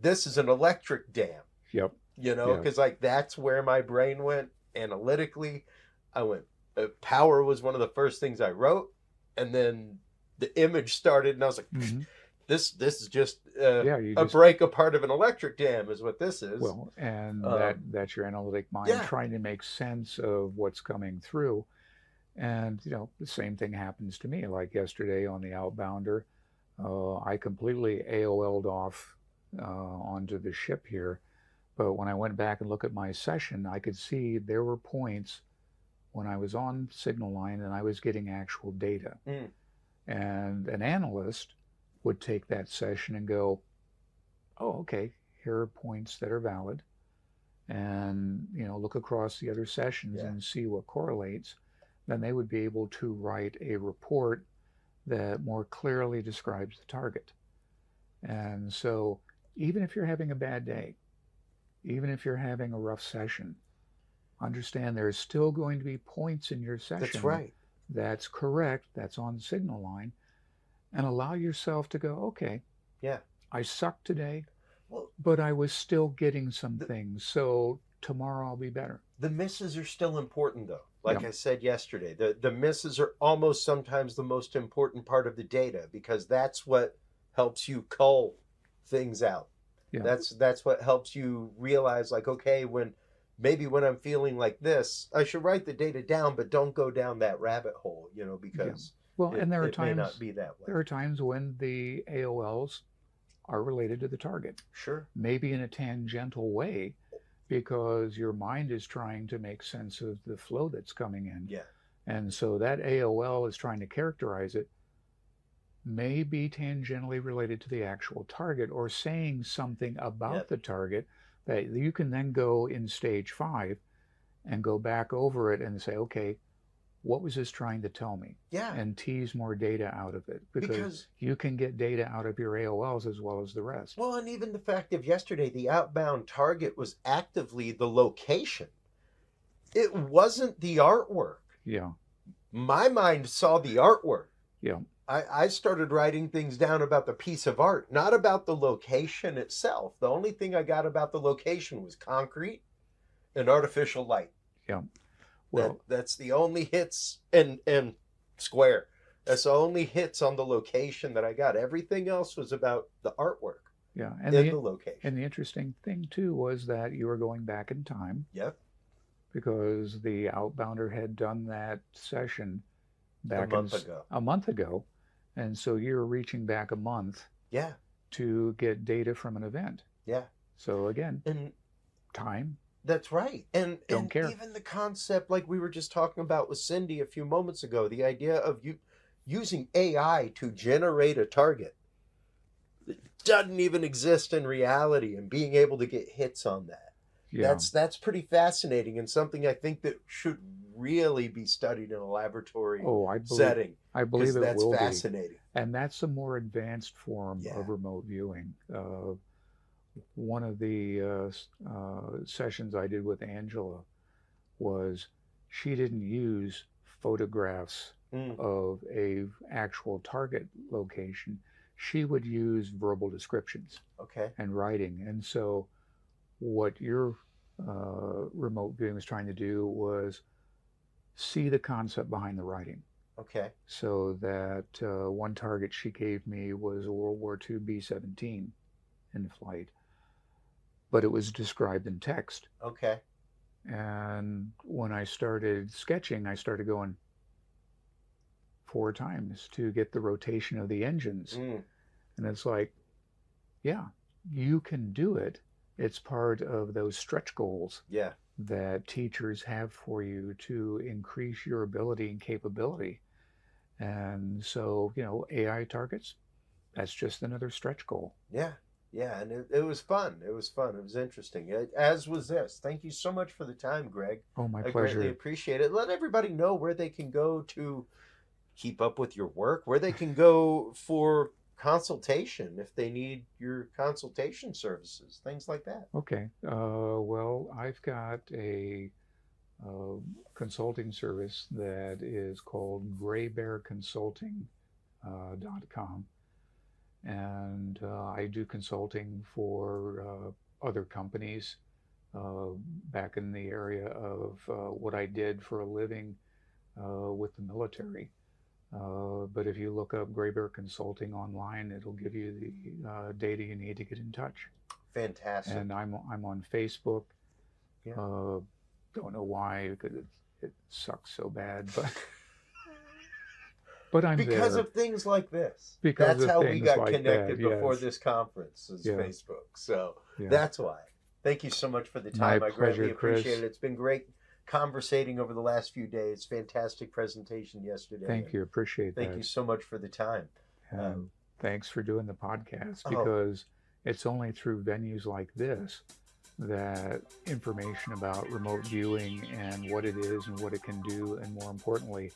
Speaker 3: this is an electric dam.
Speaker 1: Yep.
Speaker 3: Because like that's where my brain went analytically. I went, power was one of the first things I wrote, and then the image started, and I was like, this is just a break apart of an electric dam is what this is.
Speaker 1: Well, and that's your analytic mind trying to make sense of what's coming through. And the same thing happens to me. Like yesterday on the Outbounder, I completely AOL'd off onto the ship here. But when I went back and looked at my session, I could see there were points when I was on signal line and I was getting actual data. And an analyst would take that session and go, oh, okay, here are points that are valid. And, look across the other sessions and see what correlates. Then they would be able to write a report that more clearly describes the target. And so even if you're having a bad day, even if you're having a rough session, understand there's still going to be points in your session.
Speaker 3: That's right.
Speaker 1: That's correct. That's on signal line. And allow yourself to go, okay, I sucked today, but I was still getting some things. So tomorrow I'll be better.
Speaker 3: The misses are still important, though. Like I said yesterday, the misses are almost sometimes the most important part of the data, because that's what helps you cull things out. That's what helps you realize, like, okay, when I'm feeling like this, I should write the data down, but don't go down that rabbit hole, because
Speaker 1: and there are times
Speaker 3: may not be that way.
Speaker 1: There are times when the AOLs are related to the target.
Speaker 3: Sure.
Speaker 1: Maybe in a tangential way, because your mind is trying to make sense of the flow that's coming in.
Speaker 3: Yeah.
Speaker 1: And so that AOL is trying to characterize it, may be tangentially related to the actual target, or saying something about the target that you can then go in stage 5 and go back over it and say, okay, what was this trying to tell me?
Speaker 3: Yeah.
Speaker 1: And tease more data out of it, because you can get data out of your AOLs as well as the rest.
Speaker 3: Well, and even the fact of yesterday, the outbound target was actively the location. It wasn't the artwork.
Speaker 1: Yeah.
Speaker 3: My mind saw the artwork.
Speaker 1: Yeah.
Speaker 3: I started writing things down about the piece of art, not about the location itself. The only thing I got about the location was concrete and artificial light.
Speaker 1: Yeah. Well,
Speaker 3: that's the only hits, and square. That's the only hits on the location that I got. Everything else was about the artwork.
Speaker 1: Yeah.
Speaker 3: And the location.
Speaker 1: And the interesting thing too was that you were going back in time.
Speaker 3: Yep.
Speaker 1: Because the outbounder had done that session back
Speaker 3: a
Speaker 1: month ago. And so you're reaching back a month.
Speaker 3: Yeah.
Speaker 1: To get data from an event.
Speaker 3: Yeah.
Speaker 1: So again,
Speaker 3: and
Speaker 1: time.
Speaker 3: That's right. And
Speaker 1: don't care.
Speaker 3: Even the concept, like we were just talking about with Cindy a few moments ago, the idea of you using AI to generate a target that doesn't even exist in reality, and being able to get hits on that. Yeah. That's pretty fascinating, and something I think that should really be studied in a laboratory setting.
Speaker 1: I believe it will be.
Speaker 3: That's fascinating.
Speaker 1: And that's a more advanced form of remote viewing. One of the sessions I did with Angela was she didn't use photographs of a actual target location. She would use verbal descriptions and writing. And so what your remote viewing was trying to do was see the concept behind the writing.
Speaker 3: Okay.
Speaker 1: So that one target she gave me was a World War II B-17 in flight, but it was described in text.
Speaker 3: Okay.
Speaker 1: And when I started sketching, I started going 4 times to get the rotation of the engines. And it's like, yeah, you can do it. It's part of those stretch goals that teachers have for you to increase your ability and capability. And so, you know, AI targets, that's just another stretch goal.
Speaker 3: Yeah. Yeah. And it was fun. It was fun. It was interesting. As was this. Thank you so much for the time, Greg.
Speaker 1: Oh, my pleasure.
Speaker 3: I greatly appreciate it. Let everybody know where they can go to keep up with your work, where they can go for consultation if they need your consultation services, things like that.
Speaker 1: Okay. Well, I've got a consulting service that is called graybearconsulting.com. And I do consulting for other companies back in the area of what I did for a living with the military. But if you look up Gray Bear Consulting online, it'll give you the data you need to get in touch.
Speaker 3: Fantastic.
Speaker 1: And I'm on Facebook. Yeah. Don't know why, because it sucks so bad, but I'm
Speaker 3: because
Speaker 1: there.
Speaker 3: Of things like this.
Speaker 1: Because
Speaker 3: that's how we got
Speaker 1: like
Speaker 3: connected
Speaker 1: that,
Speaker 3: before this conference is Facebook. So that's why. Thank you so much for the time. I greatly appreciate it. It's been great conversating over the last few days. Fantastic presentation yesterday.
Speaker 1: Thank you. Appreciate that.
Speaker 3: Thank you so much for the time.
Speaker 1: Thanks for doing the podcast, because it's only through venues like this that information about remote viewing and what it is and what it can do, and more importantly,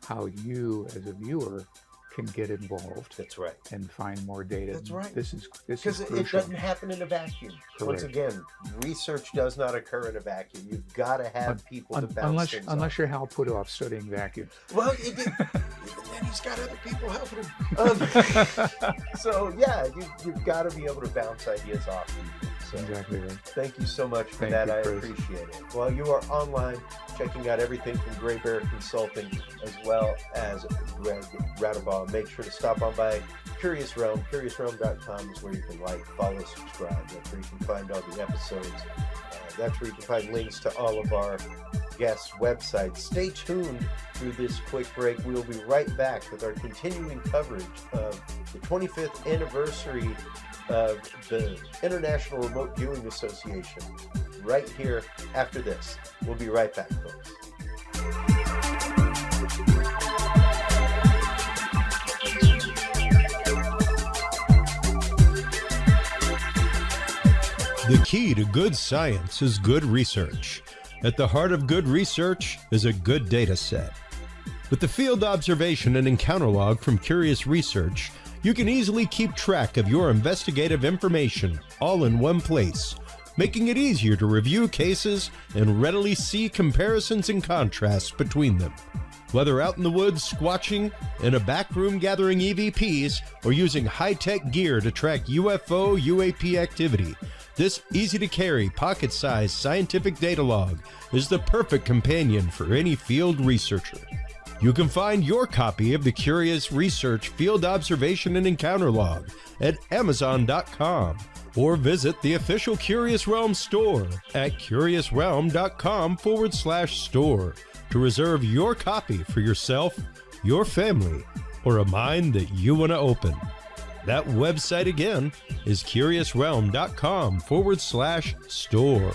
Speaker 1: how you as a viewer can get involved.
Speaker 3: That's right.
Speaker 1: And find more data.
Speaker 3: That's right.
Speaker 1: This is
Speaker 3: because it doesn't happen in a vacuum.
Speaker 1: Correct.
Speaker 3: Once again, research does not occur in a vacuum. You've got to have people to bounce things off.
Speaker 1: Unless you're Hal Puthoff studying vacuums.
Speaker 3: Well, even then he's got other people helping him. So yeah, you've got to be able to bounce ideas off people. So,
Speaker 1: exactly right.
Speaker 3: Thank you so much for that. I appreciate it. Well, you are online checking out everything from Gray Bear Consulting as well as Greg Radabaugh. Make sure to stop on by Curious Realm. CuriousRealm.com is where you can like, follow, subscribe. That's where you can find all the episodes. That's where you can find links to all of our guests' websites. Stay tuned through this quick break. We'll be right back with our continuing coverage of the 25th anniversary of the International Remote Viewing Association right here after this. We'll be right back, folks.
Speaker 2: The key to good science is good research. At the heart of good research is a good data set. With the field observation and encounter log from Curious Research, you can easily keep track of your investigative information all in one place, making it easier to review cases and readily see comparisons and contrasts between them. Whether out in the woods squatching, in a back room gathering EVPs, or using high-tech gear to track UFO, UAP activity, this easy-to-carry, pocket-sized scientific data log is the perfect companion for any field researcher. You can find your copy of the Curious Research Field Observation and Encounter Log at Amazon.com or visit the official Curious Realm store at curiousrealm.com/store to reserve your copy for yourself, your family, or a mind that you want to open. That website again is curiousrealm.com/store.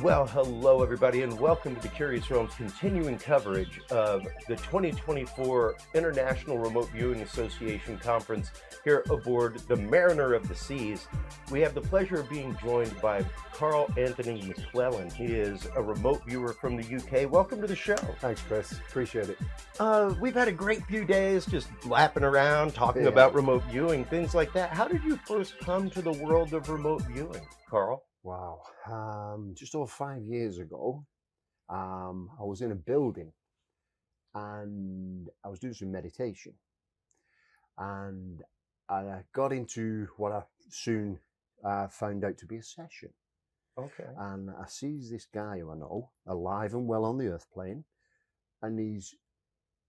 Speaker 3: Well, hello everybody, and welcome to the Curious Realm's continuing coverage of the 2024 International Remote Viewing Association Conference here aboard the Mariner of the Seas. We have the pleasure of being joined by Carl Anthony McClellan. He is a remote viewer from the UK. Welcome to the show.
Speaker 5: Thanks, Chris. Appreciate it.
Speaker 3: We've had a great few days just lapping around, talking about remote viewing, things like that. How did you first come to the world of remote viewing, Carl?
Speaker 5: Wow. Just over 5 years ago, I was in a building and I was doing some meditation, and I got into what I soon found out to be a session.
Speaker 3: Okay.
Speaker 5: And I sees this guy who I know alive and well on the earth plane, and he's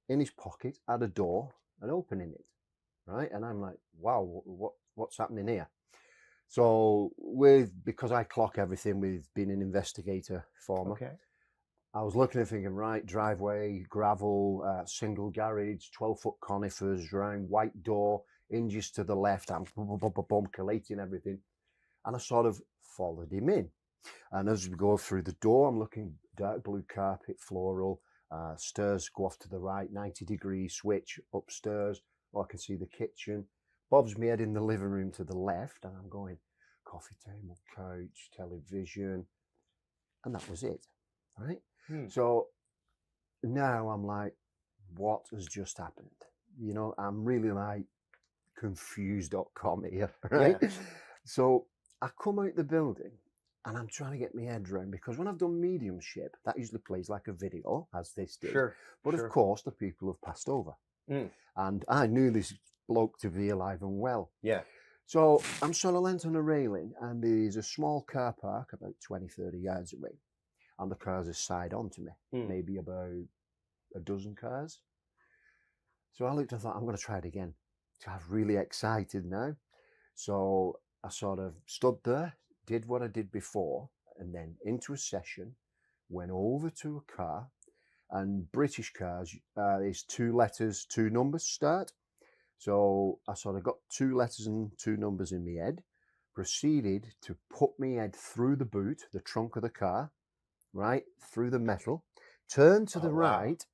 Speaker 5: in his pocket had a door and opening it, right? And I'm like, wow, what's happening here? So because I clock everything with being an investigator former,
Speaker 3: Okay.
Speaker 5: I was looking and thinking, right, driveway, gravel, single garage, 12-foot conifers, round white door, hinges to the left. I'm collating everything. And I sort of followed him in. And as we go through the door, I'm looking dark blue carpet, floral, stairs go off to the right, 90-degree switch upstairs. I can see the kitchen. Bob's me head in the living room to the left, and I'm going coffee table, couch, television, and that was it, right? So now I'm like, what has just happened? You know, I'm really like confused.com here, right? Yeah. So I come out the building and I'm trying to get my head around, because when I've done mediumship, that usually plays like a video, as this did.
Speaker 3: Sure.
Speaker 5: But
Speaker 3: sure.
Speaker 5: Of course, the people have passed over. And I knew this bloke to be alive and well.
Speaker 3: Yeah.
Speaker 5: So I'm sort of leant on a railing, and there's a small car park about 20-30 yards away, and the cars are side on to me, maybe about a dozen cars. So I looked and thought, I'm going to try it again. So I'm really excited now. So I sort of stood there, did what I did before, and then into a session, went over to a car. And British cars, is 2 letters, 2 numbers start. So I sort of got 2 letters and 2 numbers in my head, proceeded to put my head through the boot, the trunk of the car, right, through the metal, turned to the right,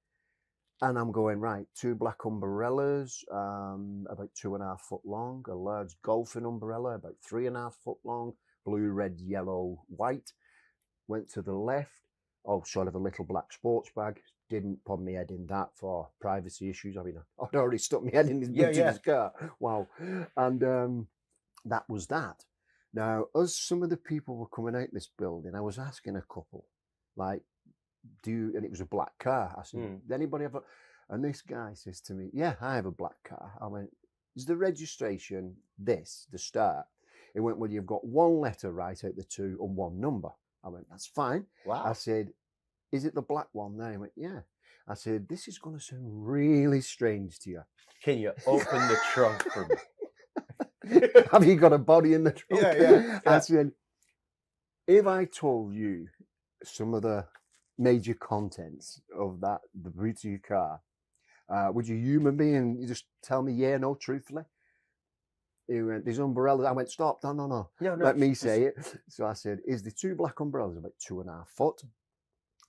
Speaker 5: and I'm going, right, 2 black umbrellas, about 2.5 foot long, a large golfing umbrella, about 3.5 foot long, blue, red, yellow, white. Went to the left. Sort of a little black sports bag. Didn't put my head in that for privacy issues. I mean, I'd already stuck my head in his boot of his car. Wow. And that was that. Now, as some of the people were coming out this building, I was asking a couple, like, and it was a black car. I said, anybody ever? And this guy says to me, yeah, I have a black car. I went, is the registration the start? He went, well, you've got 1 letter right out the 2 and 1 number. I went, that's fine.
Speaker 3: Wow.
Speaker 5: I said, is it the black one there? He went, yeah. I said, this is going to sound really strange to you.
Speaker 3: Can you open the trunk for me?
Speaker 5: Have you got a body in the trunk?
Speaker 3: Yeah.
Speaker 5: I said, if I told you some of the major contents of the boot of your car, would you human being, you just tell me yeah, no, truthfully? He went, these umbrellas. I went, stop, no. Let me say it. So I said, is the 2 black umbrellas about 2.5 foot?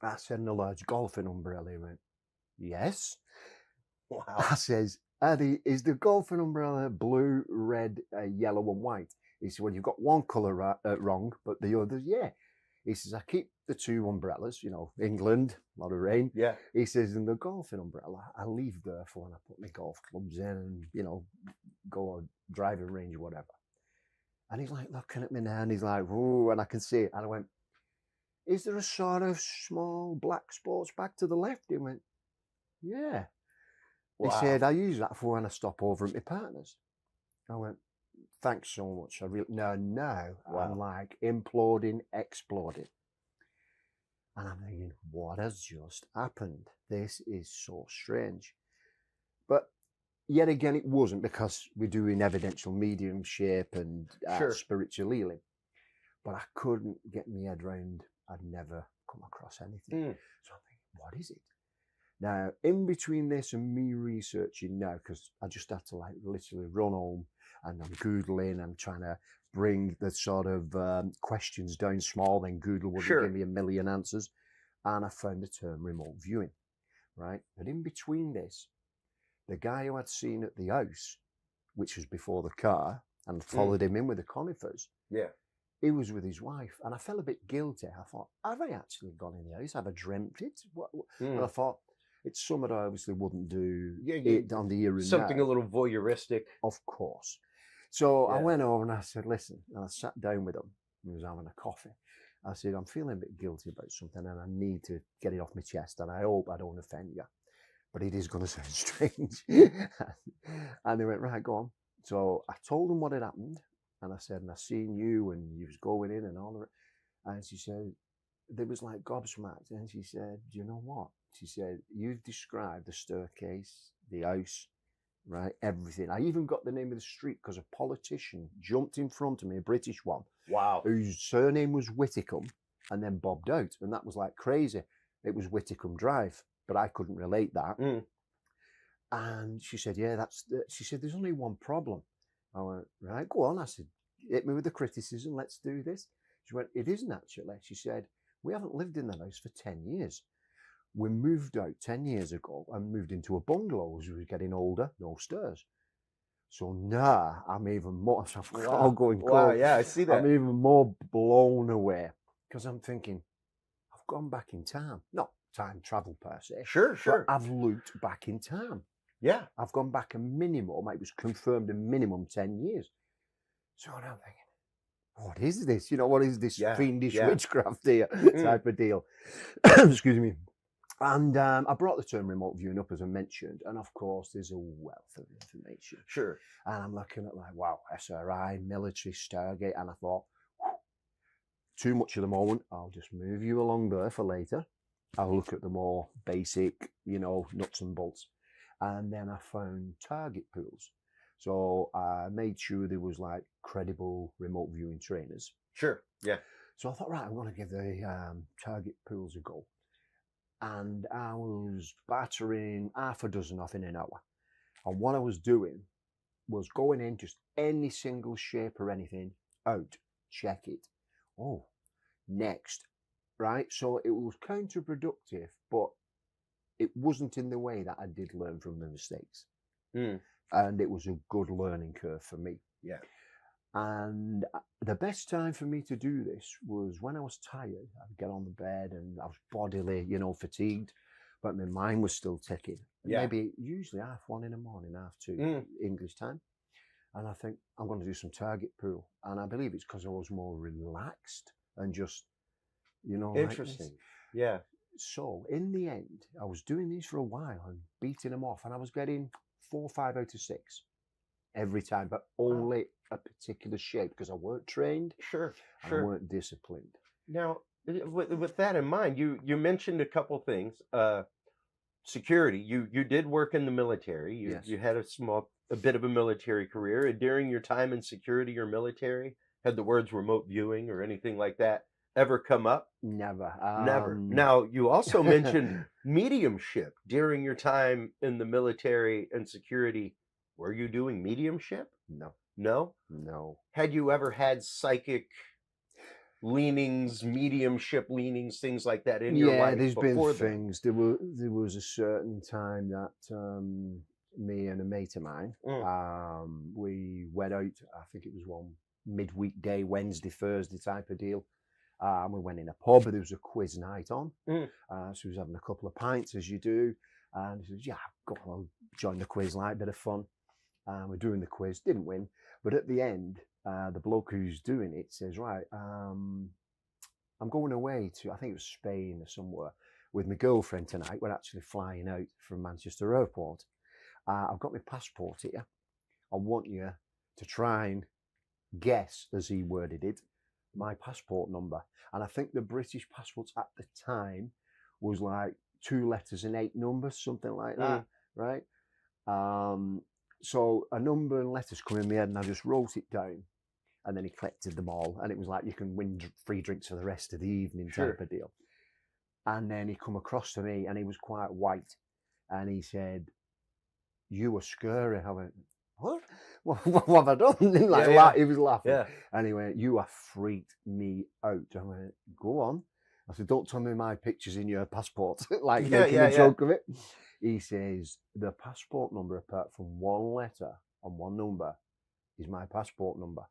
Speaker 5: I said, and a large golfing umbrella. He went, yes.
Speaker 3: Wow.
Speaker 5: I says, Eddie, is the golfing umbrella blue, red, yellow and white? He said, well, you've got one colour wrong, but the others, yeah. He says, I keep the two umbrellas, you know, England, a lot of rain.
Speaker 3: Yeah.
Speaker 5: He says, and the golfing umbrella, I leave there for when I put my golf clubs in and, you know, go on driving range or whatever. And he's like looking at me now and he's like, ooh, and I can see it. And I went, is there a sort of small black sports bag to the left? He went, yeah.
Speaker 3: Wow.
Speaker 5: He said, I use that for when I stop over at my partner's. I went, thanks so much. I really, no,
Speaker 3: Wow.
Speaker 5: I'm like imploding, exploding. And I'm thinking, what has just happened? This is so strange. But yet again, it wasn't, because we're doing evidential mediumship and
Speaker 3: Sure.
Speaker 5: spiritual healing. But I couldn't get my head around, I'd never come across anything. So I'm thinking, what is it? Now, in between this and me researching now, because I just had to like literally run home and I'm Googling and trying to bring the sort of questions down small, then Google wouldn't
Speaker 3: Sure.
Speaker 5: give me a million answers. And I found the term remote viewing, right? But in between this, the guy who I'd seen at the house, which was before the car, and followed him in with the conifers,
Speaker 3: Yeah.
Speaker 5: he was with his wife. And I felt a bit guilty. I thought, have I actually gone in the house? Have I dreamt it? And I thought, it's something I obviously wouldn't do it on the here and
Speaker 3: something
Speaker 5: now.
Speaker 3: a little voyeuristic.
Speaker 5: Of course. So
Speaker 3: Yeah.
Speaker 5: I went over and I said, listen, and I sat down with him. He was having a coffee. I said, I'm feeling a bit guilty about something and I need to get it off my chest and I hope I don't offend you. But it is going to sound strange. And he went, right, go on. So I told him what had happened. And I said, and I seen you and you was going in and all of it. And she said, there was like gobsmacked. And she said, do you know what? She said, you've described the staircase, the house, right? Everything. I even got the name of the street because a politician jumped in front of me, a British one.
Speaker 3: Wow.
Speaker 5: Whose surname was Whitcomb and then bobbed out. And that was like crazy. It was Whitcomb Drive, but I couldn't relate that. And she said, yeah, she said, there's only one problem. I went, right, go on. I said, hit me with the criticism. Let's do this. She went, it isn't actually. She said, we haven't lived in the house for 10 years. We moved out 10 years ago and moved into a bungalow as we were getting older, no stairs. So now I'm even more,
Speaker 3: Wow, yeah, I see that.
Speaker 5: I'm even more blown away because I'm thinking, I've gone back in time. Not time travel per se.
Speaker 3: Sure.
Speaker 5: But I've looked back in time.
Speaker 3: Yeah.
Speaker 5: I've gone back a minimum, it was confirmed a minimum 10 years. So I'm thinking, what is this? You know, what is this fiendish witchcraft here type of deal? Excuse me. And I brought the term remote viewing up, as I mentioned. And of course, there's a wealth of information.
Speaker 3: Sure.
Speaker 5: And I'm looking at like, wow, SRI, military, Stargate. And I thought, too much at the moment. I'll just move you along there for later. I'll look at the more basic, you know, nuts and bolts. And then I found target pools. So I made sure there was like credible remote viewing trainers.
Speaker 3: Sure, yeah.
Speaker 5: So I thought, right, I'm going to give the target pools a go. And I was battering half a dozen off in an hour. And what I was doing was going in, just any single shape or anything, out, check it. Oh, next, right? So it was counterproductive, but it wasn't in the way that I did learn from the mistakes. And it was a good learning curve for me.
Speaker 3: Yeah.
Speaker 5: And the best time for me to do this was when I was tired. I'd get on the bed and I was bodily, you know, fatigued, but my mind was still ticking.
Speaker 3: Yeah.
Speaker 5: Maybe usually 1:30 in the morning, 2:30 English time. And I think I'm going to do some target pool. And I believe it's because I was more relaxed and just, you know.
Speaker 3: Interesting. Yeah.
Speaker 5: So in the end, I was doing these for a while and beating them off. And I was getting 4 or 5 out of 6 every time, but only a particular shape because I weren't trained.
Speaker 3: Sure.
Speaker 5: I weren't disciplined.
Speaker 3: Now, with that in mind, you mentioned a couple things. Security. You did work in the military. You had a bit of a military career. And during your time in security or military, had the words remote viewing or anything like that ever come up?
Speaker 5: Never.
Speaker 3: Never. Now, you also mentioned mediumship during your time in the military and security. Were you doing mediumship?
Speaker 5: No.
Speaker 3: No?
Speaker 5: No.
Speaker 3: Had you ever had psychic leanings, mediumship leanings, things like that in your life?
Speaker 5: Yeah, there's been
Speaker 3: before
Speaker 5: things. There was a certain time that me and a mate of mine, we went out. I think it was one midweek day, Wednesday, Thursday type of deal. And we went in a pub. There was a quiz night on. So he was having a couple of pints, as you do. And he says, "Yeah, go on, I'll join the quiz night, bit of fun." We're doing the quiz, didn't win. But at the end, the bloke who's doing it says, "Right, I'm going away to, I think it was Spain or somewhere, with my girlfriend tonight. We're actually flying out from Manchester Airport. I've got my passport here. I want you to try and guess," as he worded it, "my passport number." And I think the British passports at the time was like 2 letters and 8 numbers, something like that, right? So a number and letters come in my head, and I just wrote it down. And then he collected them all, and it was like, you can win free drinks for the rest of the evening type of deal. And then he come across to me, and he was quite white, and he said, "You were scary." I went, "What? What have I done?" Like, he was laughing. Yeah. And he went, "You have freaked me out." I went, "Go on." I said, "Don't tell me my picture's in your passport." Like, making a joke of it. He says, "The passport number, apart from 1 letter and 1 number, is my passport number."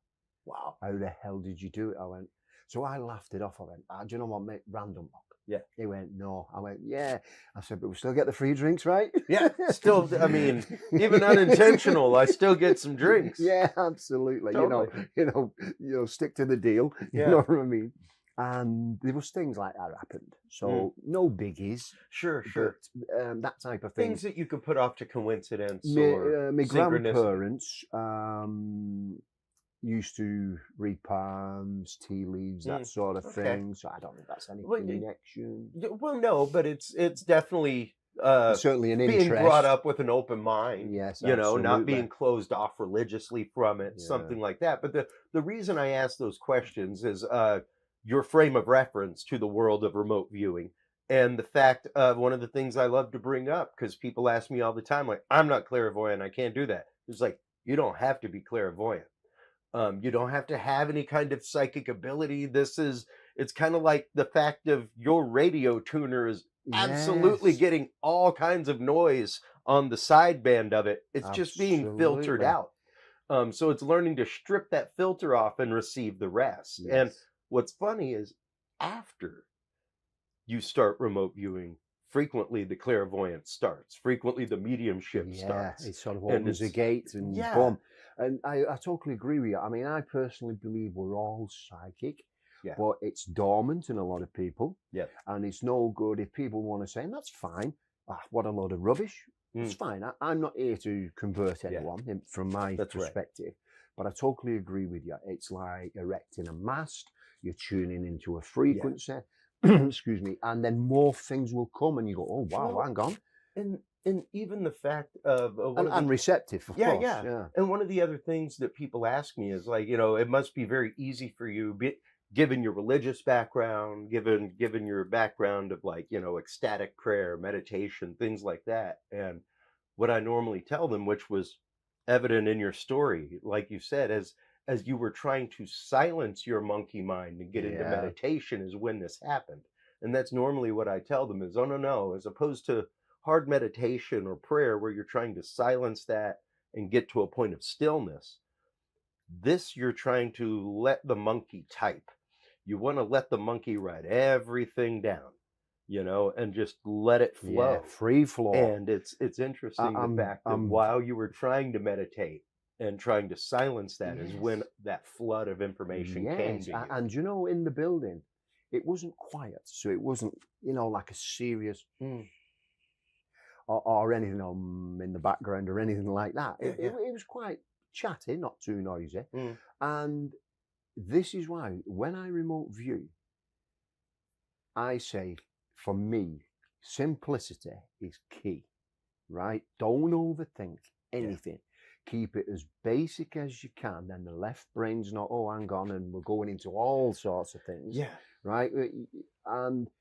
Speaker 5: Wow. "How the hell did you do it?" I went, so I laughed it off. I went, "Do you know what, mate? Random luck." Yeah. He went, "No." I went, "Yeah." I said, "But we still get the free drinks, right?" Yeah. Still, I mean, even unintentional, I still get some drinks. Yeah, absolutely. Totally. You know, stick to the deal. You know what I mean? And there was things like that happened. So no biggies. Sure. But, that type of thing. Things that you could put off to coincidence or my grandparents used to read palms, tea leaves, that sort of thing. So I don't think that's any connection. Well, no, but it's definitely certainly an interest. Being brought up with an open mind. Yes, absolutely. Not being closed off religiously from it, something like that. But the reason I ask those questions is your frame of reference to the world of remote viewing. And the fact of one of the things I love to bring up, because people ask me all the time, like, "I'm not clairvoyant, I can't do that." It's like, you don't have to be clairvoyant. You don't have to have any kind of psychic ability. It's kind of like the fact of your radio tuner is absolutely getting all kinds of noise on the sideband of it. It's just being filtered out. So it's learning to strip that filter off and receive the rest. Yes. And what's funny is after you start remote viewing, frequently the clairvoyance starts. Frequently the mediumship starts. Yeah, it sort of opens a gate and boom. And I totally agree with you. I mean, I personally believe we're all psychic, but it's dormant in a lot of people. Yeah. And it's no good if people want to say, and that's fine. What a load of rubbish. It's fine. I'm not here to convert anyone from my perspective. But I totally agree with you. It's like erecting a mast. You're tuning into a frequency. Excuse me. And then more things will come and you go, "Oh, wow, hang on." And even the fact of and receptive, of course. Yeah. And one of the other things that people ask me is like, it must be very easy for you, given your religious background, given your background of like, ecstatic prayer, meditation, things like that. And what I normally tell them, which was evident in your story, like you said, as you were trying to silence your monkey mind and get into meditation, is when this happened. And that's normally what I tell them is, "Oh, no, as opposed to hard meditation or prayer where you're trying to silence that and get to a point of stillness. This, you're trying to let the monkey type. You want to let the monkey write everything down, and just let it flow." Yeah, free flow. And it's interesting the fact that while you were trying to meditate and trying to silence that is when that flood of information came to you. And in the building, it wasn't quiet. So it wasn't, like a serious or anything in the background or anything like that. It was quite chatty, not too noisy. And this is why when I remote view, I say, for me, simplicity is key, right? Don't overthink anything. Keep it as basic as you can. Then the left brain's not, "Oh, hang on," and we're going into all sorts of things. Yeah. Right? And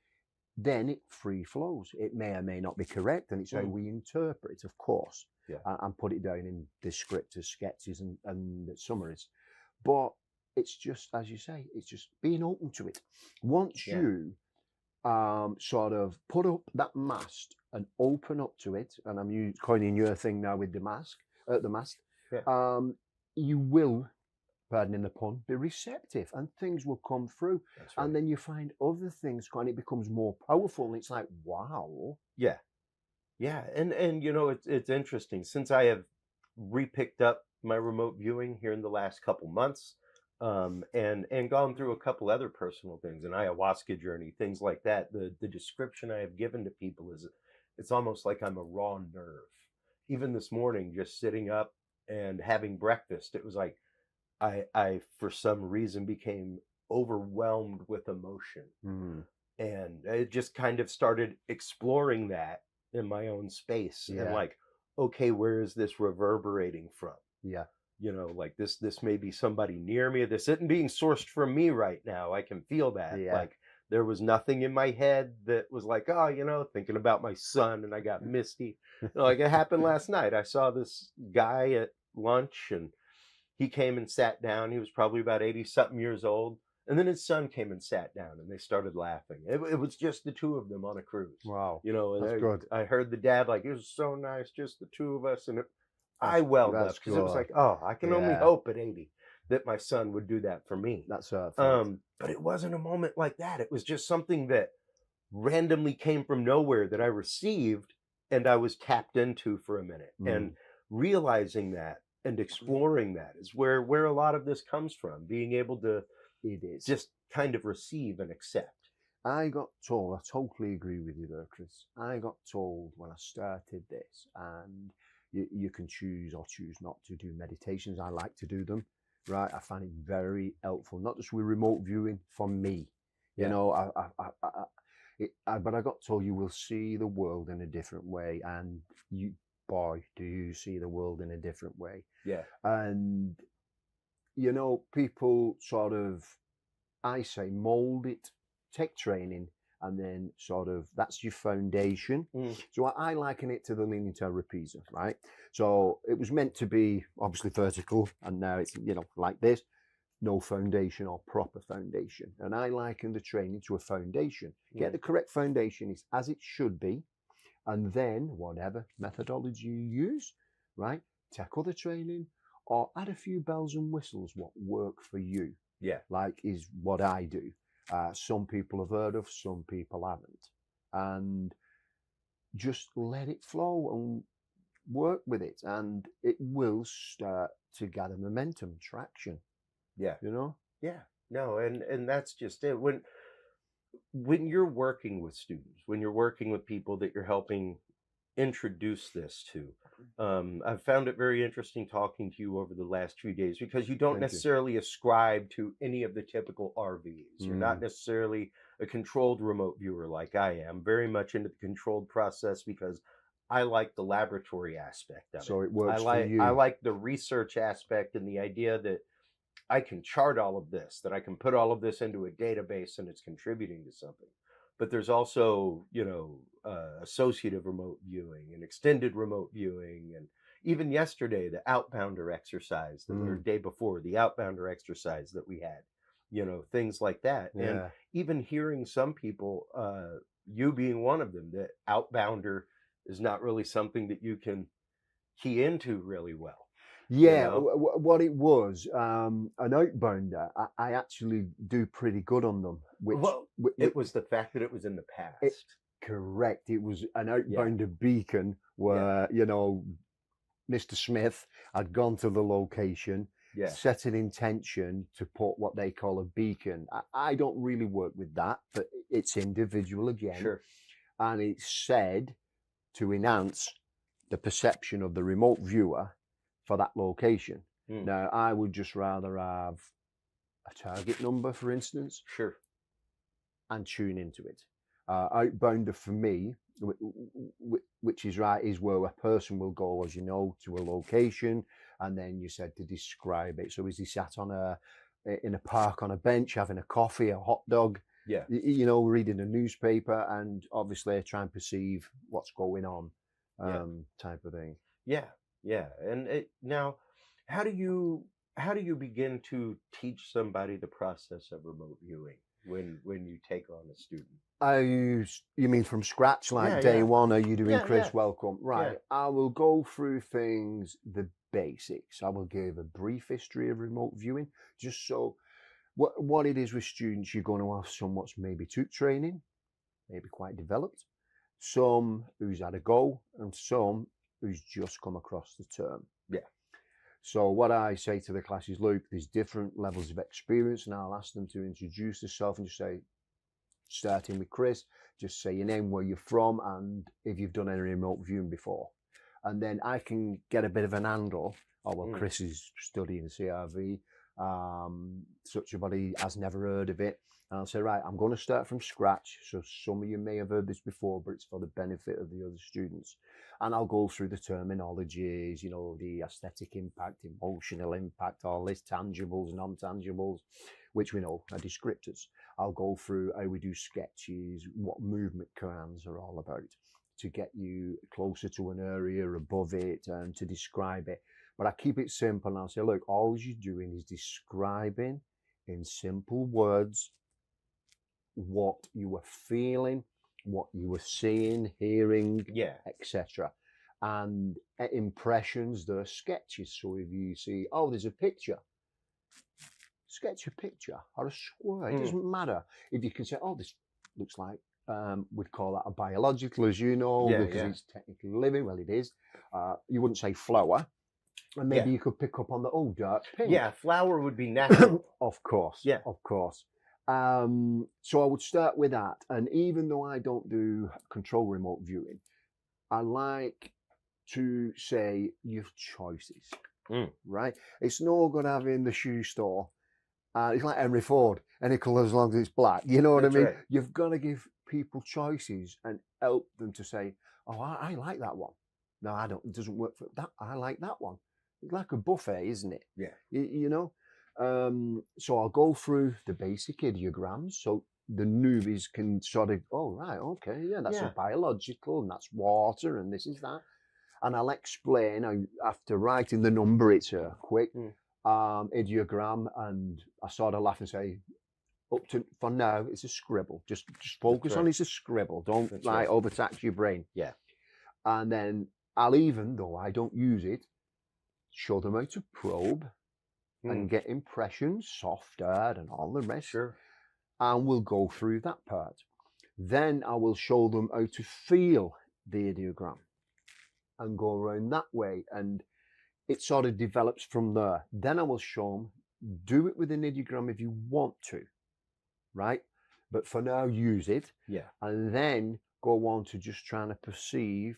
Speaker 5: then it free flows. It may or may not be correct, and it's how we interpret it, of course, and put it down in descriptors, sketches, and summaries. But it's just, as you say, it's just being open to it. Once you sort of put up that mast and open up to it, and I'm coining your thing now with the mast, you will, pardoning the pun, be receptive, and things will come through.
Speaker 3: That's right.
Speaker 5: And then you find other things, and it becomes more powerful, and it's like, wow.
Speaker 3: Yeah. And you know, it's interesting, since I have repicked up my remote viewing here in the last couple months, and gone through a couple other personal things, an ayahuasca journey, things like that. The description I have given to people is, it's almost like I'm a raw nerve. Even this morning, just sitting up and having breakfast, it was like I for some reason became overwhelmed with emotion. And I just kind of started exploring that in my own space, and like, okay, where is this reverberating from?
Speaker 5: Yeah.
Speaker 3: You know, like this may be somebody near me. This isn't being sourced from me right now. I can feel that.
Speaker 5: Yeah.
Speaker 3: Like, there was nothing in my head that was like, oh, you know, thinking about my son, and I got misty. Like, it happened last night. I saw this guy at lunch, and he came and sat down. He was probably about 80-something years old. And then his son came and sat down, and they started laughing. It was just the two of them on a cruise.
Speaker 5: Wow.
Speaker 3: You know, and
Speaker 5: That's good.
Speaker 3: I heard the dad, like, it was so nice, just the two of us. And I welled up, because it was like, oh, I can only hope at 80 that my son would do that for me.
Speaker 5: That's
Speaker 3: but it wasn't a moment like that. It was just something that randomly came from nowhere that I received, and I was tapped into for a minute. And realizing that and exploring that is where a lot of this comes from, being able to just kind of receive and accept.
Speaker 5: I got told, I totally agree with you there, Chris. I got told when I started this, and you can choose or choose not to do meditations. I like to do them, right? I find it very helpful, not just with remote viewing, for me. You know, but I got told you will see the world in a different way, and boy, do you see the world in a different way.
Speaker 3: Yeah.
Speaker 5: And, you know, people sort of, I say, mold it, take training, and then sort of, that's your foundation. So I liken it to the Leaning Tower of Pisa, right? So it was meant to be obviously vertical, and now it's, you know, like this, no foundation or proper foundation. And I liken the training to a foundation. Get the correct foundation, is as it should be, and then whatever methodology you use, right, tackle the training, or add a few bells and whistles what work for you.
Speaker 3: Yeah.
Speaker 5: Like is what I do. Some people have heard of, some people haven't. And just let it flow and work with it, and it will start to gather momentum, traction.
Speaker 3: Yeah.
Speaker 5: You know?
Speaker 3: Yeah. No, and that's just it. When you're working with students, when you're working with people that you're helping introduce this to, I've found it very interesting talking to you over the last few days, because you don't necessarily ascribe to any of the typical RVs. You're not necessarily a controlled remote viewer like I am, very much into the controlled process, because I like the laboratory aspect of it.
Speaker 5: So it works for you.
Speaker 3: I like the research aspect, and the idea that I can chart all of this, that I can put all of this into a database and it's contributing to something. But there's also, you know, associative remote viewing and extended remote viewing. And even yesterday, the outbounder exercise that the day before, the outbounder exercise that we had, you know, things like that.
Speaker 5: Yeah.
Speaker 3: And even hearing some people, you being one of them, that outbounder is not really something that you can key into really well.
Speaker 5: Yeah,
Speaker 3: you know?
Speaker 5: what it was, an outbounder, I actually do pretty good on them.
Speaker 3: It was the fact that it was in the past.
Speaker 5: Correct. It was an outbounder beacon where, you know, Mr. Smith had gone to the location, set an intention to put what they call a beacon. I don't really work with that, but it's individual again.
Speaker 3: Sure.
Speaker 5: And it's said to enhance the perception of the remote viewer for that location. Now, I would just rather have a target number, for instance.
Speaker 3: Sure.
Speaker 5: And tune into it. Outbounder for me, which is right, is where a person will go, as you know, to a location, and then you said to describe it. So is he sat in a park on a bench having a coffee, a hot dog, you know, reading a newspaper, and obviously try and perceive what's going on, type of thing.
Speaker 3: Yeah. And now, how do you how do you begin to teach somebody the process of remote viewing when you take on a student?
Speaker 5: You mean from scratch, like
Speaker 3: Yeah,
Speaker 5: day
Speaker 3: yeah.
Speaker 5: one? Are you doing
Speaker 3: Yeah,
Speaker 5: Chris
Speaker 3: yeah.
Speaker 5: Welcome? Right.
Speaker 3: Yeah.
Speaker 5: I will go through things, the basics. I will give a brief history of remote viewing, just so what it is with students. You're going to have some what's maybe took training, maybe quite developed, some who's had a go, and some who's just come across the term.
Speaker 3: Yeah.
Speaker 5: So what I say to the class is, look, there's different levels of experience, and I'll ask them to introduce themselves and just say, starting with Chris, just say your name, where you're from, and if you've done any remote viewing before. And then I can get a bit of an handle. Oh, well, Chris is studying CRV. Such a body has never heard of it. And I'll say, right, I'm going to start from scratch. So some of you may have heard this before, but it's for the benefit of the other students. And I'll go through the terminologies, you know, the aesthetic impact, emotional impact, all this, tangibles, non-tangibles, which we know are descriptors. I'll go through how we do sketches, what movement commands are all about to get you closer to an area, above it, and to describe it. But I keep it simple, and I'll say, look, all you're doing is describing in simple words what you were feeling, what you were seeing, hearing, etc. And impressions, they're sketches. So if you see, oh, there's a picture, sketch a picture or a square. It doesn't matter. If you can say, oh, this looks like, we'd call that a biological, as you know, because it's technically living. Well, it is. You wouldn't say flower. And maybe you could pick up on the, oh, dark pink.
Speaker 3: Yeah, flower would be natural.
Speaker 5: Of course.
Speaker 3: Yeah.
Speaker 5: Of course. So I would start with that. And even though I don't do control remote viewing, I like to say you've choices, right? It's no good having the shoe store. It's like Henry Ford, any colour as long as it's black. You know what I mean?
Speaker 3: Right.
Speaker 5: You've got to give people choices and help them to say, oh, I like that one. No, I don't. It doesn't work for that. I like that one. It's like a buffet, isn't it?
Speaker 3: Yeah.
Speaker 5: You know? So I'll go through the basic ideograms. So the newbies can sort of, oh, right, okay, yeah, that's a biological, and that's water, and this is that. And I'll explain, after writing the number, it's a quick ideogram, and I sort of laugh and say, up to, for now, it's a scribble. Just focus on it's a scribble. Don't overtax your brain.
Speaker 3: Yeah.
Speaker 5: And then I'll even, though I don't use it, show them how to probe and get impressions, soft hard, and all the rest.
Speaker 3: Sure.
Speaker 5: And we'll go through that part. Then I will show them how to feel the ideogram and go around that way. And it sort of develops from there. Then I will show them, do it with an ideogram if you want to, right? But for now, use it.
Speaker 3: Yeah.
Speaker 5: And then go on to just trying to perceive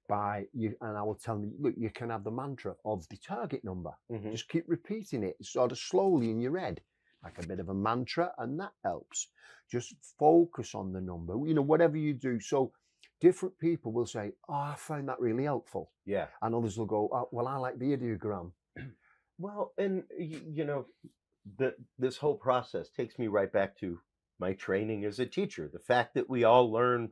Speaker 5: by you. And I will tell them, look, you can have the mantra of the target number. Just keep repeating it sort of slowly in your head, like a bit of a mantra, and that helps. Just focus on the number, you know, whatever you do. So different people will say, oh, I found that really helpful.
Speaker 3: Yeah.
Speaker 5: And others will go, oh, well, I like the ideogram.
Speaker 3: Well, and you know, this whole process takes me right back to my training as a teacher. The fact that we all learn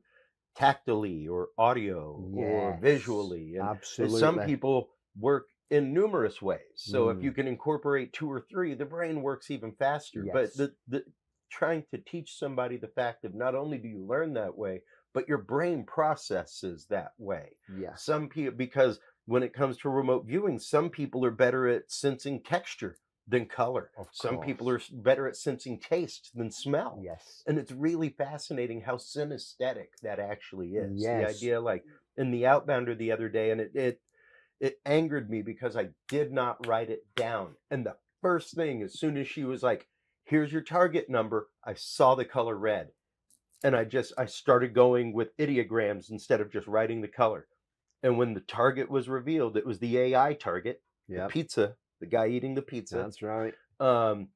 Speaker 3: tactily or audio or visually. And
Speaker 5: absolutely.
Speaker 3: Some people work in numerous ways. So if you can incorporate 2 or 3, the brain works even faster. But the trying to teach somebody the fact of not only do you learn that way, but your brain processes that way.
Speaker 5: Yes.
Speaker 3: Some people, because when it comes to remote viewing, some people are better at sensing texture than color. Some people are better at sensing taste than smell.
Speaker 5: Yes.
Speaker 3: And it's really fascinating how synesthetic that actually is.
Speaker 5: Yes.
Speaker 3: The idea, like in the Outbounder the other day, and it angered me because I did not write it down. And the first thing, as soon as she was like, here's your target number, I saw the color red. And I started going with ideograms instead of just writing the color. And when the target was revealed, it was the AI target, the pizza, the guy eating the pizza.
Speaker 5: That's right.
Speaker 3: It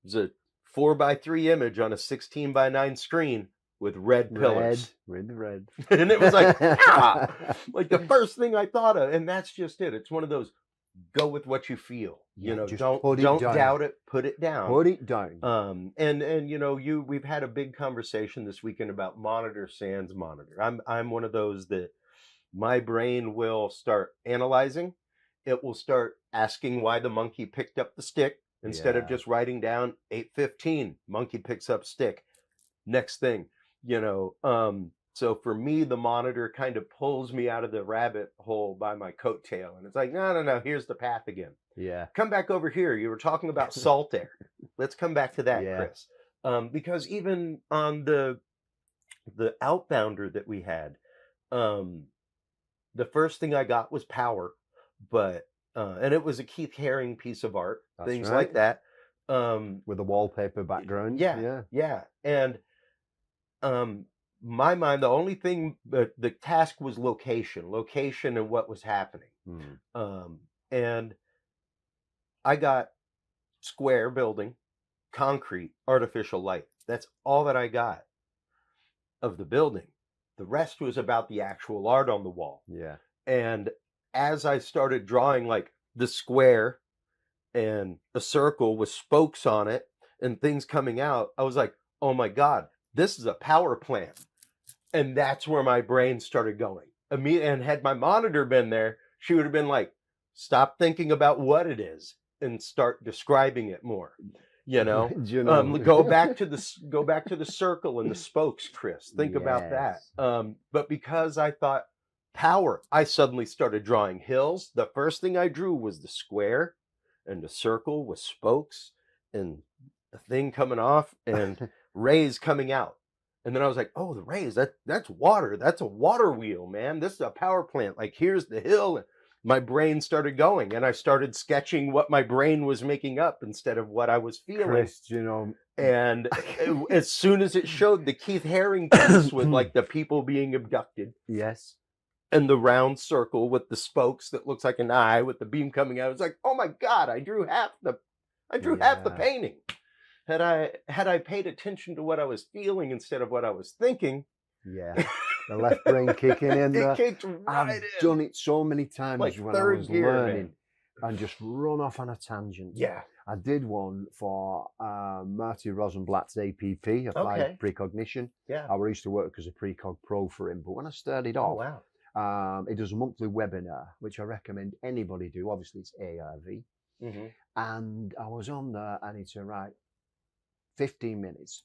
Speaker 3: was a 4:3 image on a 16:9 screen with red pillars.
Speaker 5: Red.
Speaker 3: And it was like, like the first thing I thought of. And that's just it. It's one of those, go with what you feel. You know, don't doubt it, put it down.
Speaker 5: Put it down.
Speaker 3: And you know, we've had a big conversation this weekend about monitor sans monitor. I'm one of those that my brain will start analyzing, it will start asking why the monkey picked up the stick instead of just writing down 8:15, monkey picks up stick. Next thing, so for me, the monitor kind of pulls me out of the rabbit hole by my coattail. And it's like, no, here's the path again.
Speaker 5: Yeah.
Speaker 3: Come back over here. You were talking about salt air. Let's come back to that, Chris. Because even on the outbounder that we had, the first thing I got was power, but and it was a Keith Haring piece of art, things like that.
Speaker 5: With a wallpaper background.
Speaker 3: Yeah. And my mind, the only thing, the task was location and what was happening. And I got square building, concrete, artificial light. That's all that I got of the building. The rest was about the actual art on the wall.
Speaker 5: Yeah.
Speaker 3: And as I started drawing like the square and a circle with spokes on it and things coming out, I was like, oh my God, this is a power plant. And that's where my brain started going. And had my monitor been there, she would have been like, stop thinking about what it is and start describing it more. Go back to the circle and the spokes, Chris. Think about that. But because I thought power, I suddenly started drawing hills. The first thing I drew was the square and the circle with spokes and the thing coming off and rays coming out. And then I was like, oh, the rays, that's water. That's a water wheel, man. This is a power plant. Like, here's the hill. And my brain started going, and I started sketching what my brain was making up instead of what I was feeling.
Speaker 5: Chris,
Speaker 3: and as soon as it showed the Keith Haring piece with like the people being abducted.
Speaker 5: Yes.
Speaker 3: And the round circle with the spokes that looks like an eye with the beam coming out. It's like, oh my God, I drew half the painting. Had I paid attention to what I was feeling instead of what I was thinking.
Speaker 5: Yeah. The left brain kicking in there.
Speaker 3: It kicked right
Speaker 5: I've
Speaker 3: in.
Speaker 5: done it so many times
Speaker 3: Like
Speaker 5: when I
Speaker 3: third
Speaker 5: was
Speaker 3: gear,
Speaker 5: learning and just run off on a tangent.
Speaker 3: Yeah.
Speaker 5: I did one for Marty Rosenblatt's APP, Applied Precognition.
Speaker 3: Yeah.
Speaker 5: I used to work as a Precog Pro for him, but when I started off, he does a monthly webinar, which I recommend anybody do. Obviously, it's IRVA. And I was on there, and it's 15 minutes.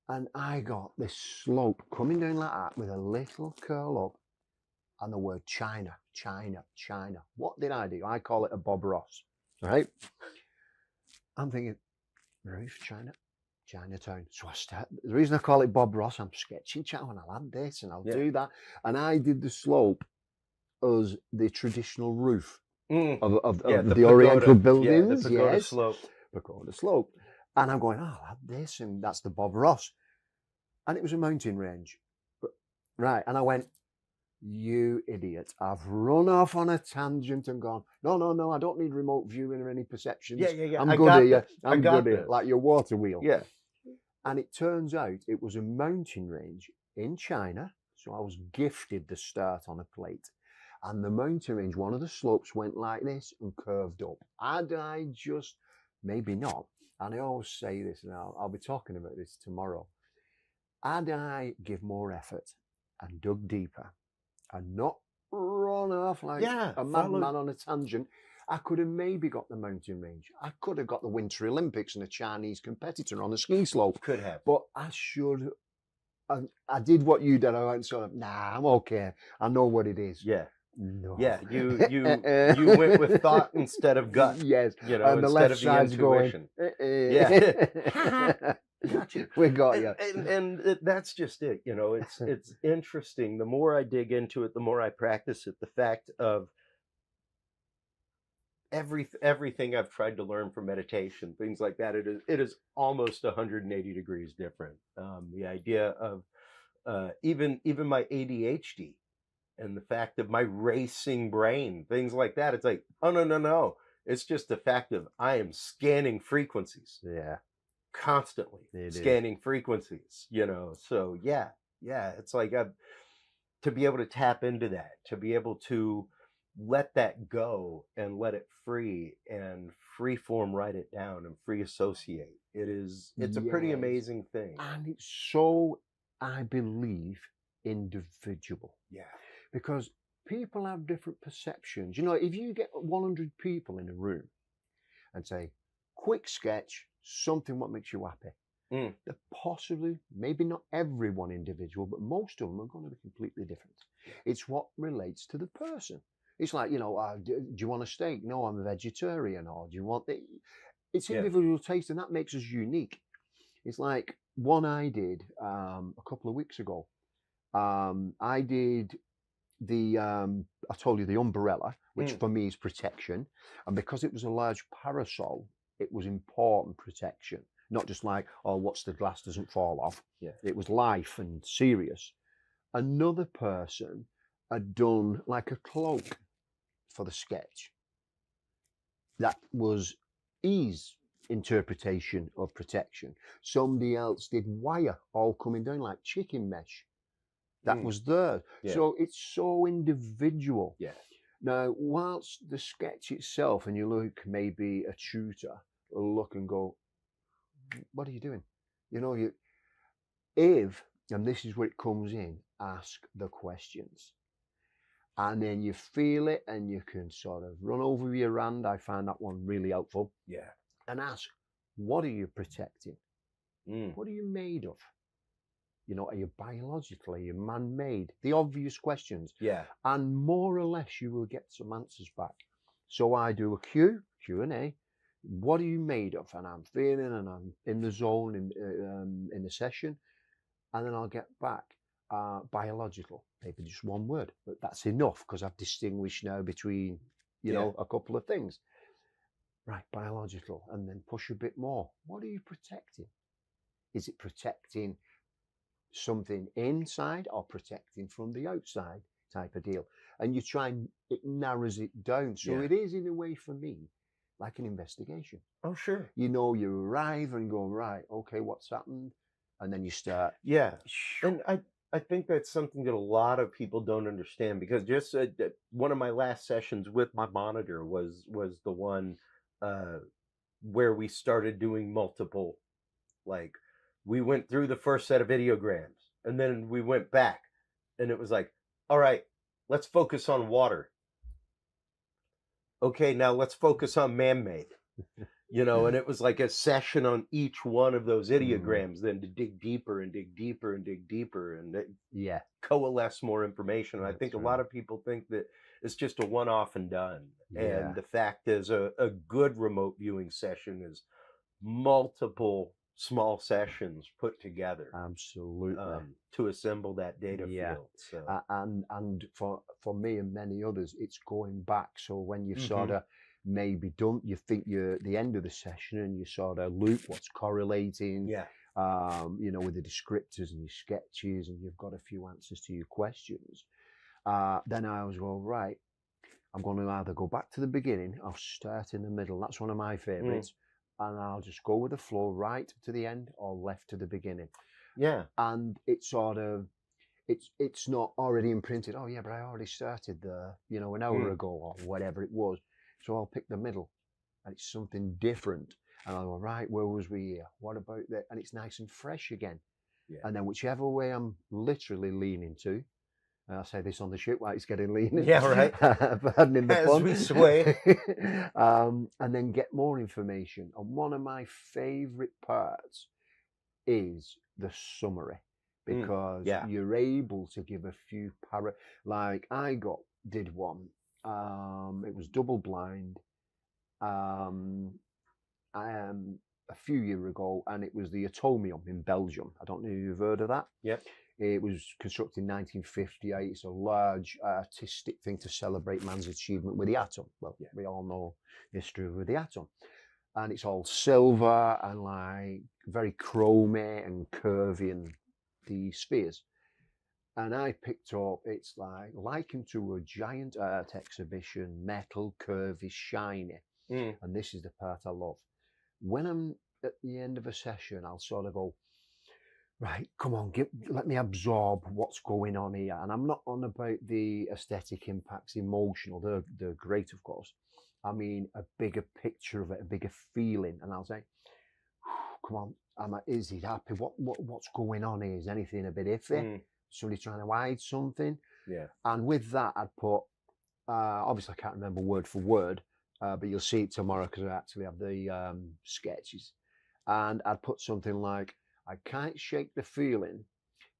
Speaker 5: And I got this slope coming down like that with a little curl up and the word China. What did I do? I call it a Bob Ross, right? I'm thinking, roof, Chinatown. So I start, the reason I call it Bob Ross, I'm sketching China and I'll add this and I'll do that. And I did the slope as the traditional roof of the Oriental buildings.
Speaker 3: The pagoda slope.
Speaker 5: Pagoda slope. And I'm going, I'll add this, and that's the Bob Ross. And it was a mountain range. Right. And I went, you idiot. I've run off on a tangent and gone, no, I don't need remote viewing or any perceptions.
Speaker 3: Yeah.
Speaker 5: I'm good here. I'm good here. Like your water wheel.
Speaker 3: Yeah.
Speaker 5: And it turns out it was a mountain range in China. So I was gifted the start on a plate. And the mountain range, one of the slopes went like this and curved up. Had I just, maybe not. And I always say this, and I'll be talking about this tomorrow. Had I give more effort and dug deeper and not run off like a madman on a tangent, I could have maybe got the mountain range. I could have got the Winter Olympics and a Chinese competitor on a ski slope.
Speaker 3: Could have.
Speaker 5: But I should. I did what you did. I went sort of, nah, I'm okay. I know what it is.
Speaker 3: Yeah.
Speaker 5: No.
Speaker 3: Yeah, you went with thought instead of gut.
Speaker 5: Yes,
Speaker 3: and the left side's intuition.
Speaker 5: Yeah, gotcha. We got you.
Speaker 3: And that's just it. It's interesting. The more I dig into it, the more I practice it. The fact of everything I've tried to learn from meditation, things like that. It is almost 180 degrees different. The idea of even my ADHD. And the fact of my racing brain, things like that. It's like, oh, no. It's just the fact of I am scanning frequencies.
Speaker 5: Yeah.
Speaker 3: Constantly scanning frequencies, So, yeah. It's like to be able to tap into that, to be able to let that go and let it free and free form write it down and free associate. It's a pretty amazing thing.
Speaker 5: And it's so, I believe, individual.
Speaker 3: Yeah.
Speaker 5: Because people have different perceptions. You know, if you get 100 people in a room and say, quick sketch, something what makes you happy. They're possibly, maybe not everyone individual, but most of them are going to be completely different. It's what relates to the person. It's like, you know, do you want a steak? No, I'm a vegetarian. Or do you want the... It's individual taste, and that makes us unique. It's like one I did a couple of weeks ago. I did the, I told you, the umbrella, which for me is protection. And because it was a large parasol, it was important protection. Not just like, oh, what's the glass doesn't fall off. Yeah. It was life and serious. Another person had done like a cloak for the sketch. That was his interpretation of protection. Somebody else did wire all coming down like chicken mesh. That was theirs. Yeah. So it's so individual. Yeah. Now, whilst the sketch itself, and you look, maybe a tutor will look and go, what are you doing? You know, and this is where it comes in, ask the questions. And then you feel it and you can sort of run over your hand. I find that one really helpful. Yeah. And ask, what are you protecting? What are you made of? You know, are you biological? Are you man-made? The obvious questions. Yeah. And more or less you will get some answers back. So I do a Q&A. What are you made of? And I'm feeling, and I'm in the zone in the session, and then I'll get back biological, maybe just one word, but that's enough because I've distinguished now between, you know, a couple of things. Right, biological, and then push a bit more. What are you protecting? Is it protecting something inside or protecting from the outside type of deal? And you try and it narrows it down. So it is, in a way, for me, like an investigation. Oh, sure. You know, you arrive and go, right, okay, what's happened? And then you start. Yeah.
Speaker 3: And I think that's something that a lot of people don't understand, because just one of my last sessions with my monitor was the one where we started doing multiple, like we went through the first set of videograms and then we went back and it was like, all right, let's focus on water. Okay, now let's focus on man-made, you know, and it was like a session on each one of those ideograms, then to dig deeper and dig deeper and dig deeper and coalesce more information. And I think a lot of people think that it's just a one-off and done. And the fact is a good remote viewing session is multiple small sessions put together.
Speaker 5: Absolutely.
Speaker 3: To assemble that data field. So.
Speaker 5: And for me and many others, it's going back. So when you've sort of maybe done, you think you're at the end of the session and you sort of loop what's correlating, you know, with the descriptors and your sketches, and you've got a few answers to your questions. Then I always go, right, I'm going to either go back to the beginning or start in the middle. That's one of my favorites. And I'll just go with the flow right to the end or left to the beginning. Yeah. And it's sort of, it's not already imprinted. Oh yeah, but I already started there, you know, an hour ago or whatever it was. So I'll pick the middle and it's something different. And I'll go, right, where was we here? What about that? And it's nice and fresh again. Yeah. And then whichever way I'm literally leaning to, and I say this on the ship while it's getting lean.
Speaker 3: Yeah, right.
Speaker 5: Pardon the
Speaker 3: As
Speaker 5: pun.
Speaker 3: we sway.
Speaker 5: And then get more information. And one of my favourite parts is the summary, because you're able to give a few like I did one. It was double blind. A few years ago, and it was the Atomium in Belgium. I don't know if you've heard of that. Yep. It was constructed in 1958. It's a large artistic thing to celebrate man's achievement with the atom. Well, we all know history with the atom. And it's all silver and like very chromy and curvy, and the spheres. And I picked up, it's like likened to a giant art exhibition, metal, curvy, shiny. And this is the part I love. When I'm at the end of a session, I'll sort of go, right, come on, let me absorb what's going on here. And I'm not on about the aesthetic impacts, emotional, they're great, of course. I mean, a bigger picture of it, a bigger feeling. And I'll say, come on, is he happy? What's going on here? Is anything a bit iffy? Somebody trying to hide something?
Speaker 3: Yeah.
Speaker 5: And with that, I'd put, obviously I can't remember word for word, but you'll see it tomorrow because I actually have the sketches. And I'd put something like, I can't shake the feeling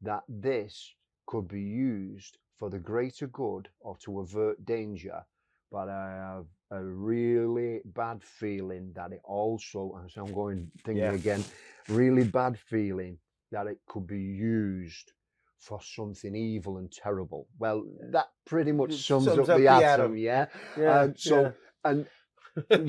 Speaker 5: that this could be used for the greater good or to avert danger, but I have a really bad feeling that it also, and so I'm going thinking again, really bad feeling that it could be used for something evil and terrible. Well, that pretty much sums up the atom, yeah? And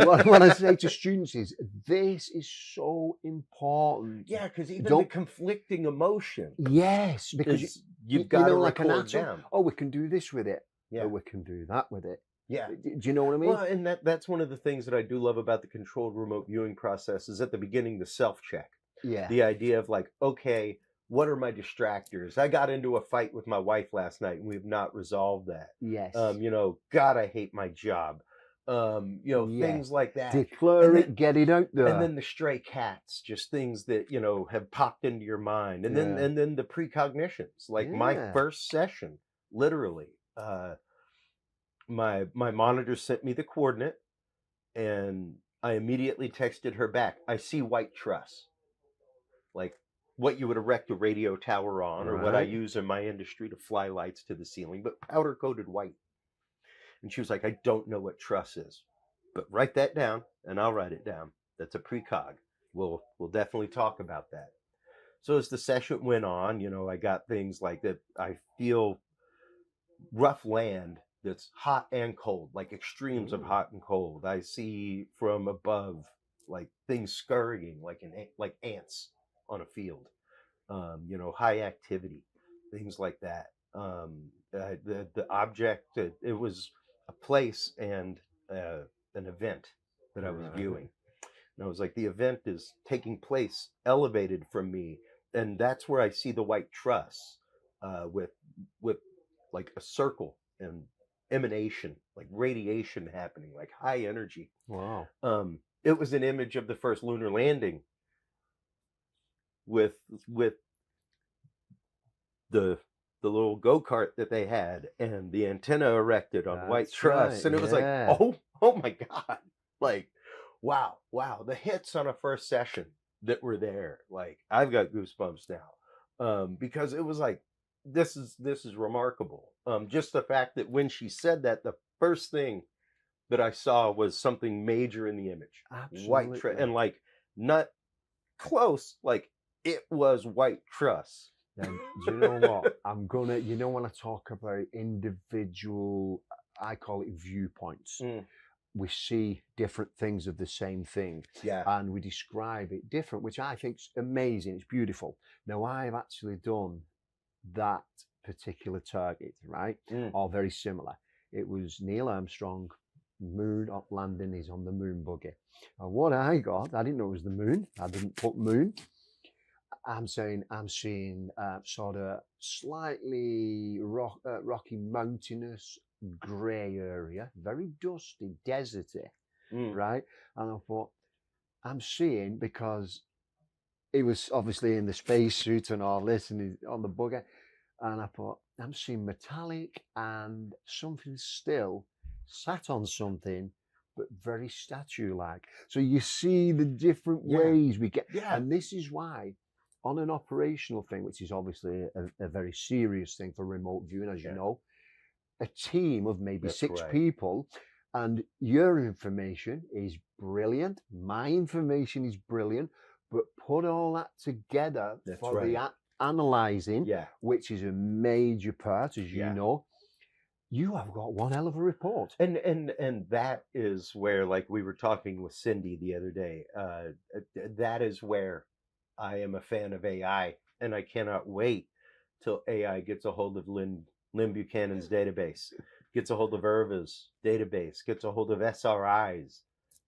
Speaker 5: what I say to students is, this is so important.
Speaker 3: Yeah, because even the conflicting emotion.
Speaker 5: Yes, because
Speaker 3: you've got to
Speaker 5: like an
Speaker 3: record
Speaker 5: atom.
Speaker 3: down.
Speaker 5: Oh, we can do this with it.
Speaker 3: Yeah.
Speaker 5: Or we can do that with it.
Speaker 3: Yeah.
Speaker 5: Do you know what I mean?
Speaker 3: Well, and that's one of the things that I do love about the controlled remote viewing process is at the beginning, the self-check.
Speaker 5: Yeah.
Speaker 3: The idea of like, okay, what are my distractors? I got into a fight with my wife last night and we've not resolved that.
Speaker 5: Yes.
Speaker 3: God, I hate my job. Things like that.
Speaker 5: Declare it, get it out there.
Speaker 3: And then the stray cats, just things that, have popped into your mind. And then the precognitions, like my first session, literally, my monitor sent me the coordinate and I immediately texted her back. I see white truss, like what you would erect a radio tower on, or what I use in my industry to fly lights to the ceiling, but powder coated white. And she was like, I don't know what truss is, but write that down and I'll write it down. That's a precog. We'll definitely talk about that. So as the session went on, I got things like that. I feel rough land that's hot and cold, like extremes of hot and cold. I see from above, like things scurrying, like ants on a field. High activity, things like that. The object, it was a place and an event that I was viewing. And I was like, the event is taking place elevated from me. And that's where I see the white truss with like a circle and emanation, like radiation happening, like high energy.
Speaker 5: Wow.
Speaker 3: It was an image of the first lunar landing with the little go-kart that they had and the antenna erected on white truss. Right. And it was like, oh my God. Like, wow. The hits on a first session that were there. Like, I've got goosebumps now. Because it was like, this is remarkable. Just the fact that when she said that, the first thing that I saw was something major in the image.
Speaker 5: Absolutely.
Speaker 3: White truss. And like, not close, like it was white truss.
Speaker 5: And do you know what? When I talk about individual, I call it viewpoints. We see different things of the same thing.
Speaker 3: Yeah.
Speaker 5: And we describe it different, which I think is amazing. It's beautiful. Now, I've actually done that particular target, right? Or very similar. It was Neil Armstrong, moon up landing. He's on the moon buggy. And what I got, I didn't know it was the moon. I didn't put moon. I'm seeing sort of slightly rocky, mountainous, grey area, very dusty, deserty, right? And I thought, I'm seeing, because he was obviously in the spacesuit and all this, and he's on the buggy, and I thought, I'm seeing metallic and something still sat on something, but very statue-like. So you see the different ways we get, and this is why, on an operational thing, which is obviously a very serious thing for remote viewing, as you know, a team of maybe six people, and your information is brilliant, my information is brilliant, but put all that together for the analysing, which is a major part, as you know, you have got one hell of a report.
Speaker 3: And that is where, like we were talking with Cindy the other day, that is where I am a fan of AI, and I cannot wait till AI gets a hold of Lynn Buchanan's database, gets a hold of IRVA's database, gets a hold of SRI's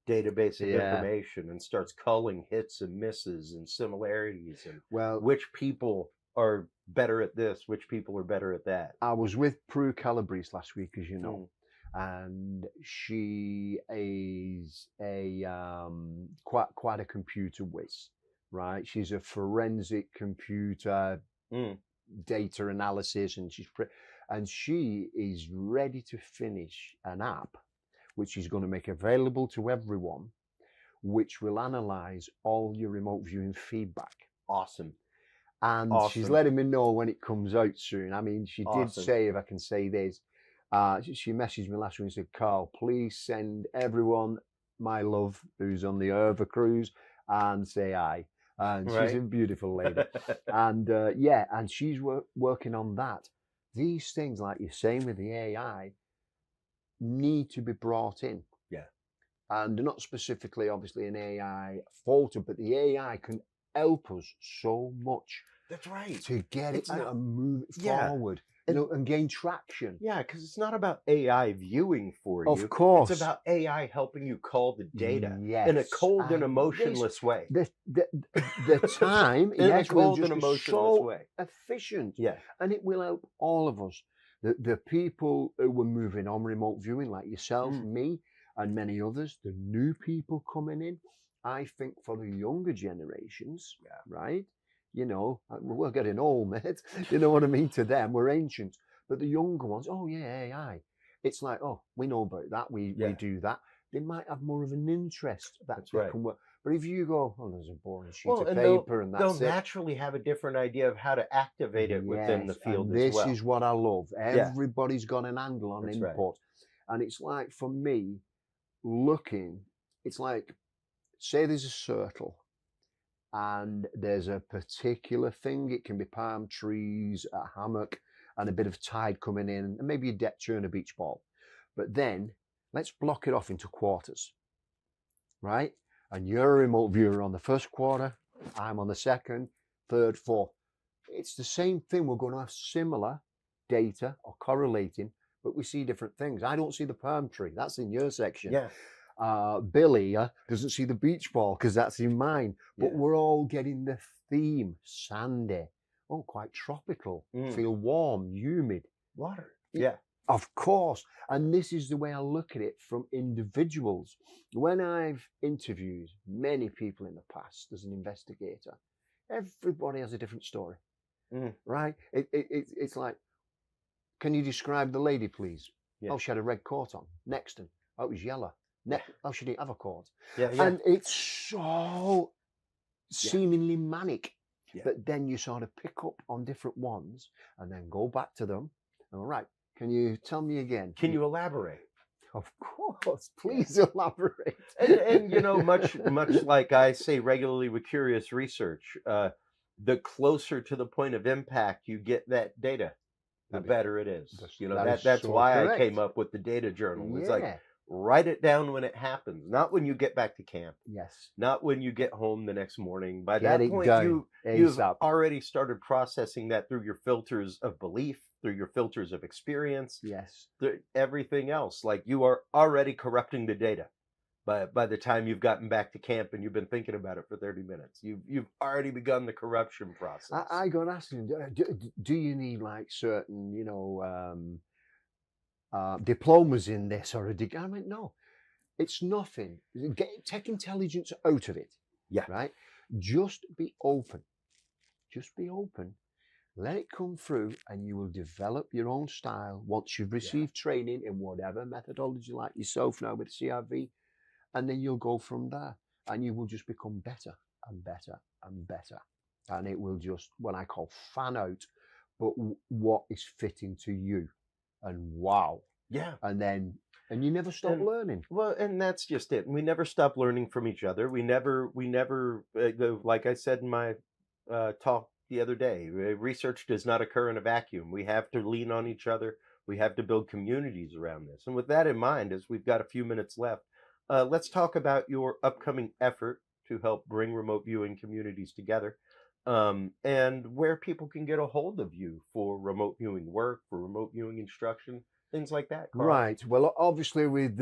Speaker 3: database of information, and starts culling hits and misses and similarities, and which people are better at this, which people are better at that.
Speaker 5: I was with Prue Calabrese last week, as you know, and she is a quite a computer whiz. Right, she's a forensic computer data analysis, and And she is ready to finish an app, which she's going to make available to everyone, which will analyze all your remote viewing feedback.
Speaker 3: Awesome.
Speaker 5: And she's letting me know when it comes out soon. I mean, she did say, if I can say this, she messaged me last week and said, Carl, please send everyone my love who's on the IRVA cruise and say hi. And she's a beautiful lady. And and she's working on that. These things, like you're saying with the AI, need to be brought in.
Speaker 3: Yeah.
Speaker 5: And not specifically, obviously, an AI photo, but the AI can help us so much.
Speaker 3: That's right.
Speaker 5: To get it out and move it forward, and gain traction.
Speaker 3: Yeah, because it's not about AI viewing for you.
Speaker 5: Of course.
Speaker 3: It's about AI helping you call the data
Speaker 5: yes.
Speaker 3: in a cold and emotionless way.
Speaker 5: The time
Speaker 3: in
Speaker 5: yes,
Speaker 3: a cold
Speaker 5: will
Speaker 3: and
Speaker 5: just
Speaker 3: emotionless
Speaker 5: so
Speaker 3: way.
Speaker 5: Efficient.
Speaker 3: Yeah.
Speaker 5: And it will help all of us. The people who were moving on remote viewing, like yourself, me, and many others, the new people coming in, I think for the younger generations, right? You know, we're getting old, mate. You know what I mean? To them, we're ancient. But the younger ones, oh yeah, AI. It's like, oh, we know about that. We do that. They might have more of an interest that they can work. But if you go, oh, there's a boring sheet of paper and that's
Speaker 3: they'll naturally have a different idea of how to activate it within the field
Speaker 5: and
Speaker 3: as well.
Speaker 5: This is what I love. Everybody's got an angle on
Speaker 3: that's
Speaker 5: input. And it's like, for me, looking, it's like, say there's a circle. And there's a particular thing. It can be palm trees, a hammock, and a bit of tide coming in, and maybe a deck chair and a beach ball. But then let's block it off into quarters, right? And you're a remote viewer on the first quarter, I'm on the second, third, fourth. It's the same thing. We're going to have similar data or correlating, but we see different things. I don't see the palm tree. That's in your section.
Speaker 3: Yeah.
Speaker 5: Billy doesn't see the beach ball because that's in mine, but we're all getting the theme. Sandy, quite tropical, feel warm, humid,
Speaker 3: water. Yeah,
Speaker 5: of course. And this is the way I look at it from individuals. When I've interviewed many people in the past as an investigator, everybody has a different story, right? It's like, can you describe the lady, please? Oh, she had a red coat on. Next one, oh, it was yellow. Oh, she didn't have a court. And it's so seemingly manic. But then you sort of pick up on different ones and then go back to them. All right, can you tell me again?
Speaker 3: Can you elaborate?
Speaker 5: Of course, please elaborate.
Speaker 3: And you know, much like I say regularly with Curious Research, the closer to the point of impact you get that data, the better it is. That's so why correct. I came up with the data journal. It's like, write it down when it happens, not when you get back to camp.
Speaker 5: Yes.
Speaker 3: Not when you get home the next morning. By that point, you've already started processing that through your filters of belief, through your filters of experience.
Speaker 5: Yes.
Speaker 3: Everything else. Like, you are already corrupting the data by the time you've gotten back to camp and you've been thinking about it for 30 minutes. You've already begun the corruption process.
Speaker 5: I got asked, do you need like certain, diplomas in this or a degree? I went, no, it's nothing. Take intelligence out of it.
Speaker 3: Yeah.
Speaker 5: Right? Just be open. Just be open. Let it come through and you will develop your own style once you've received training in whatever methodology like yourself now with CRV, and then you'll go from there and you will just become better and better and better. And it will just, what I call fan out, but what is fitting to you. And wow.
Speaker 3: Yeah.
Speaker 5: And you never stop learning.
Speaker 3: Well, and that's just it. We never stop learning from each other. We never, like I said in my talk the other day, research does not occur in a vacuum. We have to lean on each other. We have to build communities around this. And with that in mind, as we've got a few minutes left, let's talk about your upcoming effort to help bring remote viewing communities together. And where people can get a hold of you for remote viewing work, for remote viewing instruction, things like that. Carl.
Speaker 5: Right. Well, obviously with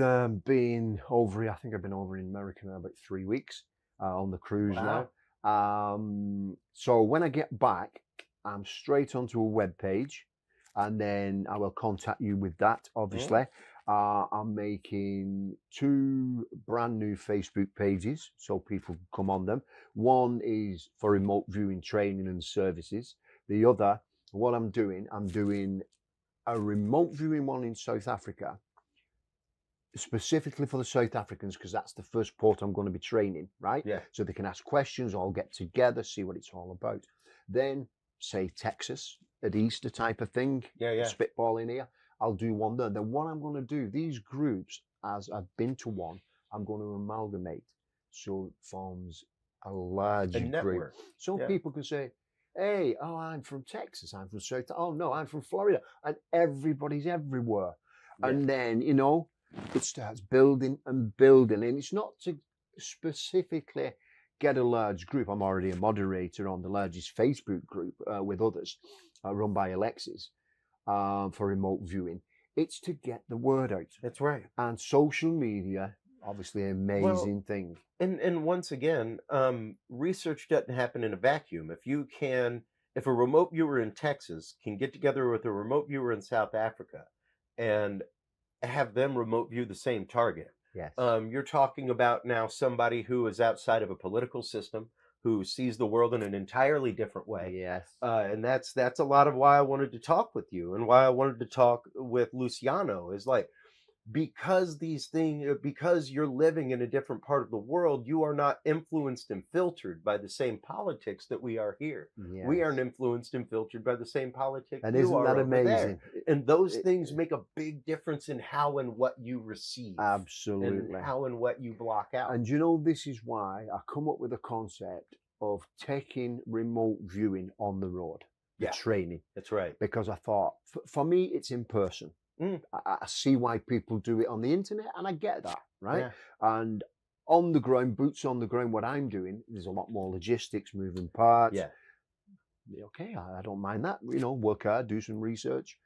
Speaker 5: being over, I think I've been over in America now about 3 weeks on the cruise now. So when I get back, I'm straight onto a web page, and then I will contact you with that, obviously. I'm making 2 brand new Facebook pages so people can come on them. One is for remote viewing training and services. The other, what I'm doing a remote viewing one in South Africa, specifically for the South Africans, because that's the first port I'm going to be training, right?
Speaker 3: Yeah.
Speaker 5: So they can ask questions, all get together, see what it's all about. Then, say, Texas at Easter type of thing, spitball in here, I'll do one there. Then what I'm going to do, these groups, as I've been to one, I'm going to amalgamate. So it forms a large group. So people can say, hey, oh, I'm from Texas, I'm from South, oh no, I'm from Florida, and everybody's everywhere. Yeah. And then, you know, it starts building and building, and it's not to specifically get a large group. I'm already a moderator on the largest Facebook group with others, run by Alexis, for remote viewing. It's to get the word out.
Speaker 3: That's right.
Speaker 5: And social media, obviously, an amazing thing.
Speaker 3: And once again, research doesn't happen in a vacuum. If a remote viewer in Texas can get together with a remote viewer in South Africa and have them remote view the same target.
Speaker 5: Yes.
Speaker 3: You're talking about now somebody who is outside of a political system, who sees the world in an entirely different way.
Speaker 5: Yes.
Speaker 3: And that's a lot of why I wanted to talk with you, and why I wanted to talk with Luciano, is like, because you're living in a different part of the world, you are not influenced and filtered by the same politics that we are here. Yes. We aren't influenced and filtered by the same politics.
Speaker 5: And isn't that amazing?
Speaker 3: And those things make a big difference in how and what you receive.
Speaker 5: Absolutely.
Speaker 3: And how and what you block out.
Speaker 5: And you know, this is why I come up with a concept of taking remote viewing on the road, the training.
Speaker 3: That's right.
Speaker 5: Because I thought, for me, it's in person. I see why people do it on the internet, and I get that, right? Yeah. And on the ground, boots on the ground, what I'm doing, there's a lot more logistics, moving parts.
Speaker 3: Yeah.
Speaker 5: Okay, I don't mind that. You know, work hard, do some research,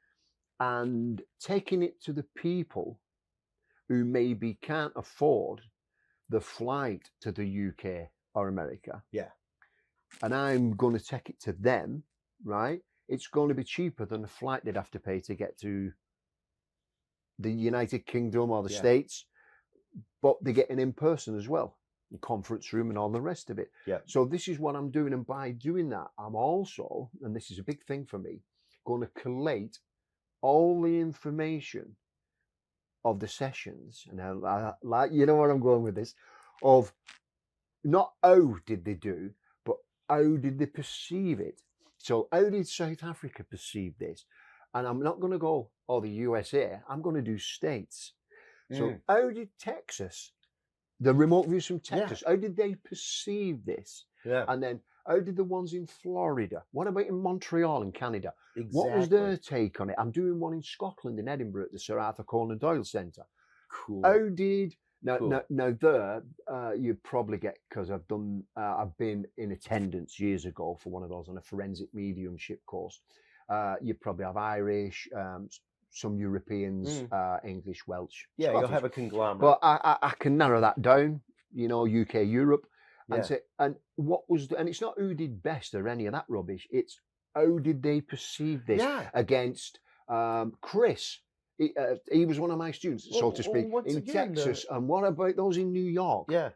Speaker 5: and taking it to the people who maybe can't afford the flight to the UK or America.
Speaker 3: Yeah.
Speaker 5: And I'm going to take it to them, right? It's going to be cheaper than the flight they'd have to pay to get to the United Kingdom or the States, but they get an in-person as well, the conference room and all the rest of it.
Speaker 3: Yeah.
Speaker 5: So this is what I'm doing, and by doing that, I'm also, and this is a big thing for me, going to collate all the information of the sessions, and I like, you know where I'm going with this, of not how did they do, but how did they perceive it. So how did South Africa perceive this? And I'm not going to go, the USA, I'm going to do states. So how did Texas, the remote views from Texas, how did they perceive this?
Speaker 3: Yeah.
Speaker 5: And then how did the ones in Florida? What about in Montreal in Canada?
Speaker 3: Exactly.
Speaker 5: What was their take on it? I'm doing one in Scotland, in Edinburgh, at the Sir Arthur Conan Doyle Centre.
Speaker 3: Cool.
Speaker 5: How did... Now there, you probably get, because I've been in attendance years ago for one of those on a forensic mediumship course. You probably have Irish, some Europeans, English, Welsh.
Speaker 3: Yeah,
Speaker 5: Scottish.
Speaker 3: You'll have a conglomerate.
Speaker 5: But I can narrow that down, you know, UK, Europe, and say, and what was, and it's not who did best or any of that rubbish. It's how did they perceive this against Chris? He was one of my students, so to speak, in Texas. And what about those in New York?
Speaker 3: Yeah.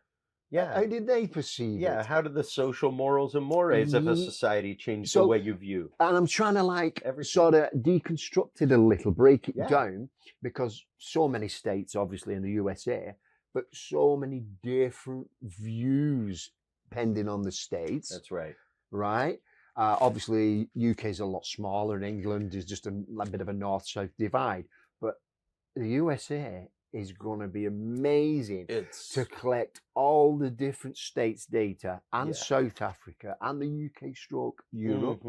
Speaker 3: Yeah.
Speaker 5: How did they perceive it?
Speaker 3: How did the social morals and mores of a society change the way you view?
Speaker 5: And I'm trying to sort of deconstruct it a little, break it down, because so many states, obviously, in the USA, but so many different views depending on the states.
Speaker 3: That's right.
Speaker 5: Right? Obviously, UK is a lot smaller, and England is just a bit of a north-south divide. But the USA is going to be amazing to collect all the different states' data and South Africa and the UK stroke Europe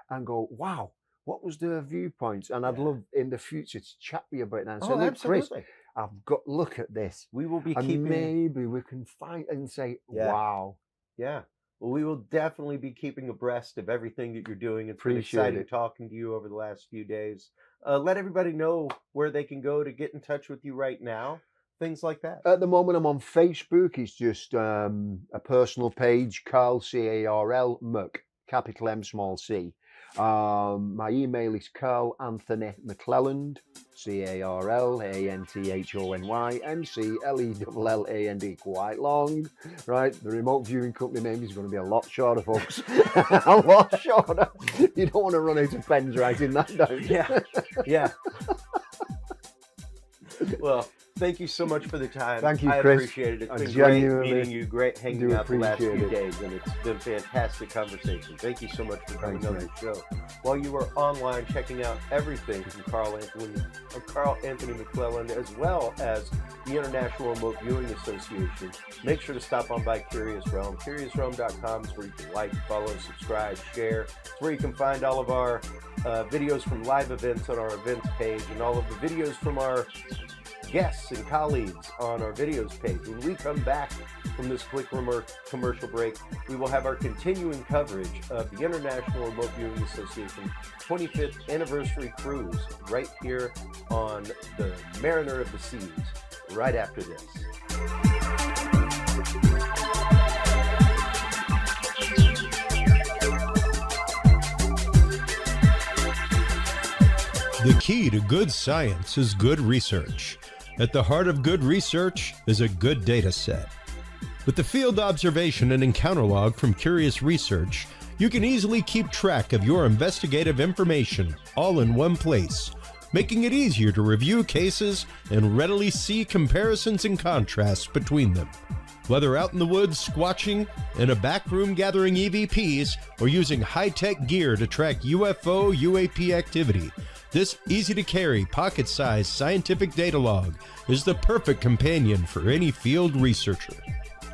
Speaker 5: and go, wow, what was their viewpoints? And I'd love in the future to chat with you about that and say, look, Chris, I've got, look at this.
Speaker 3: We will be
Speaker 5: and maybe we can find and say, wow.
Speaker 3: Yeah. Well, we will definitely be keeping abreast of everything that you're doing. It's been exciting talking to you over the last few days. Let everybody know where they can go to get in touch with you right now. Things like that.
Speaker 5: At the moment, I'm on Facebook. It's just a personal page, Carl, C-A-R-L, Muck, capital M, small c. My email is Carl Anthony McClelland, CarlAnthony, quite long, right? The remote viewing company name is going to be a lot shorter, folks. A lot shorter. You don't want to run out of pens writing that down.
Speaker 3: Yeah, yeah. Well, thank you so much for the time.
Speaker 5: Thank you,
Speaker 3: I
Speaker 5: Chris.
Speaker 3: appreciate it. It's
Speaker 5: I
Speaker 3: been great
Speaker 5: genuinely
Speaker 3: meeting you, great hanging
Speaker 5: do
Speaker 3: out the last few
Speaker 5: appreciate it.
Speaker 3: days, and it's been fantastic conversation. Thank you so much for coming
Speaker 5: Thanks,
Speaker 3: on the show. While you were online checking out everything from Carl Anthony McClelland, as well as the International Remote Viewing Association, make sure to stop on by Curious Realm. CuriousRealm.com is where you can like, follow, subscribe, share. It's where you can find all of our videos from live events on our events page, and all of the videos from our guests and colleagues on our videos page. When we come back from this quick commercial break, we will have our continuing coverage of the International Remote Viewing Association 25th anniversary cruise right here on the Mariner of the Seas, right after this.
Speaker 2: The key to good science is good research. At the heart of good research is a good data set. With the field observation and encounter log from Curious Research, you can easily keep track of your investigative information all in one place, making it easier to review cases and readily see comparisons and contrasts between them. Whether out in the woods squatching, in a back room gathering EVPs, or using high-tech gear to track UFO, UAP activity, this easy-to-carry, pocket-sized scientific data log is the perfect companion for any field researcher.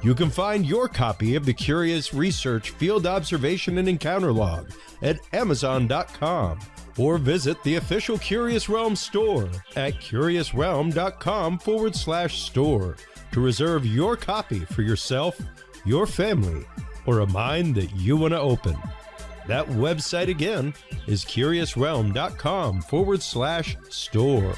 Speaker 2: You can find your copy of the Curious Research Field Observation and Encounter Log at Amazon.com or visit the official Curious Realm store at curiousrealm.com/store to reserve your copy for yourself, your family, or a mind that you want to open. That website again is curiousrealm.com/store.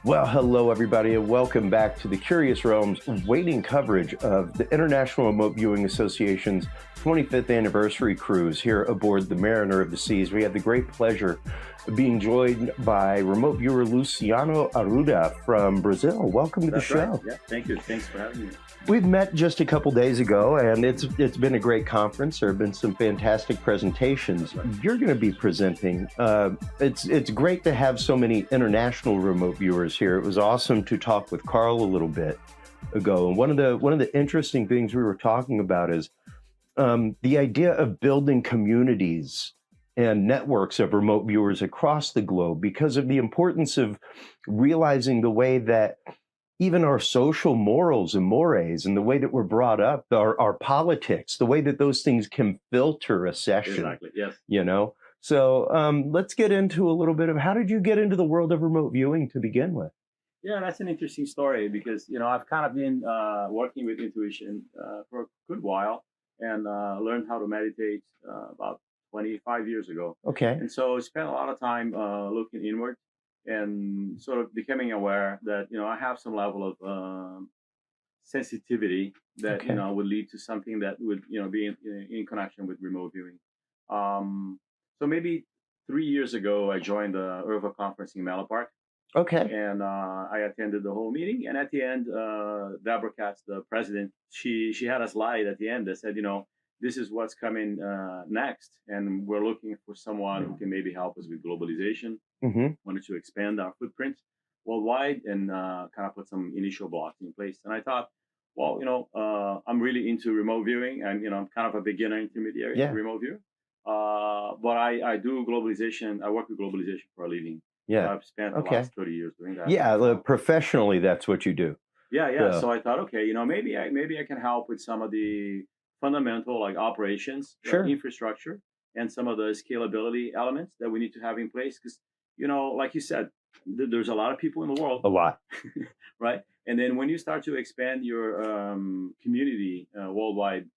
Speaker 3: Well, hello everybody, and welcome back to the Curious Realms waiting coverage of the International Remote Viewing Association's 25th anniversary cruise here aboard the Mariner of the Seas. We have the great pleasure of being joined by remote viewer Luciano Arruda from Brazil. Welcome to the show.
Speaker 6: Right. Yeah, thank you. Thanks for having me.
Speaker 3: We've met just a couple days ago, and it's been a great conference. There have been some fantastic presentations. You're going to be presenting. It's great to have so many international remote viewers here. It was awesome to talk with Carl a little bit ago, and one of the interesting things we were talking about is the idea of building communities and networks of remote viewers across the globe because of the importance of realizing the way that even our social morals and mores and the way that we're brought up, our politics, the way that those things can filter a session.
Speaker 6: Exactly, yes.
Speaker 3: You know? So let's get into a little bit of how did you get into the world of remote viewing to begin with?
Speaker 6: Yeah, that's an interesting story because, I've kind of been working with intuition for a good while and learned how to meditate about 25 years ago.
Speaker 3: Okay.
Speaker 6: And so I spent a lot of time looking inward and sort of becoming aware that, I have some level of sensitivity that,
Speaker 3: Okay.
Speaker 6: Would lead to something that would, be in connection with remote viewing. So maybe 3 years ago, I joined the IRVA conference in Menlo Park.
Speaker 3: Okay.
Speaker 6: And I attended the whole meeting. And at the end, Deborah Katz, the president, she had a slide at the end that said, this is what's coming next. And we're looking for someone who can maybe help us with globalization.
Speaker 3: Mm-hmm.
Speaker 6: Wanted to expand our footprint worldwide and kind of put some initial blocks in place. And I thought, well, I'm really into remote viewing and, I'm kind of a beginner intermediary remote viewer. But I do globalization. I work with globalization for a living.
Speaker 3: Yeah.
Speaker 6: I've spent the last 30 years doing that.
Speaker 3: Yeah, professionally, that's what you do.
Speaker 6: Yeah. So I thought, okay, maybe I can help with some of the fundamental like operations, infrastructure, and some of the scalability elements that we need to have in place. Because, like you said, there's a lot of people in the world.
Speaker 3: A lot.
Speaker 6: Right. And then when you start to expand your community worldwide,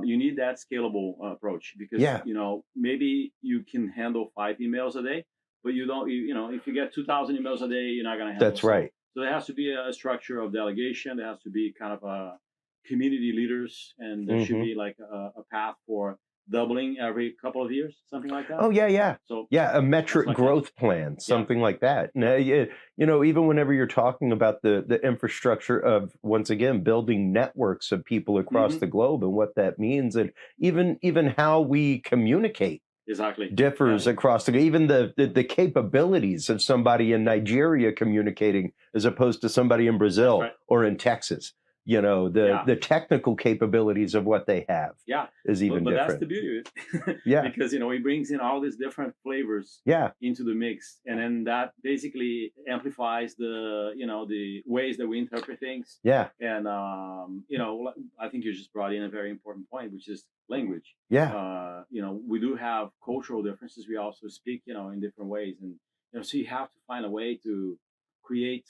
Speaker 6: you need that scalable approach because, maybe you can handle 5 emails a day, but you don't, if you get 2,000 emails a day, you're not going to handle.
Speaker 5: That's right.
Speaker 6: So there has to be a structure of delegation. There has to be kind of a community leaders, and there should be like a path for doubling every couple of years, something like that.
Speaker 5: Oh, yeah.
Speaker 6: So
Speaker 5: a metric growth plan, something like that. Now, even whenever you're talking about the infrastructure of, once again, building networks of people across the globe and what that means, and even how we communicate differs across even the capabilities of somebody in Nigeria communicating as opposed to somebody in Brazil or in Texas. The technical capabilities of what they have is even
Speaker 6: but
Speaker 5: different.
Speaker 6: That's the beauty of it. Because he brings in all these different flavors into the mix, and then that basically amplifies the ways that we interpret things. And I think you just brought in a very important point, which is language. We do have cultural differences. We also speak in different ways, and so you have to find a way to create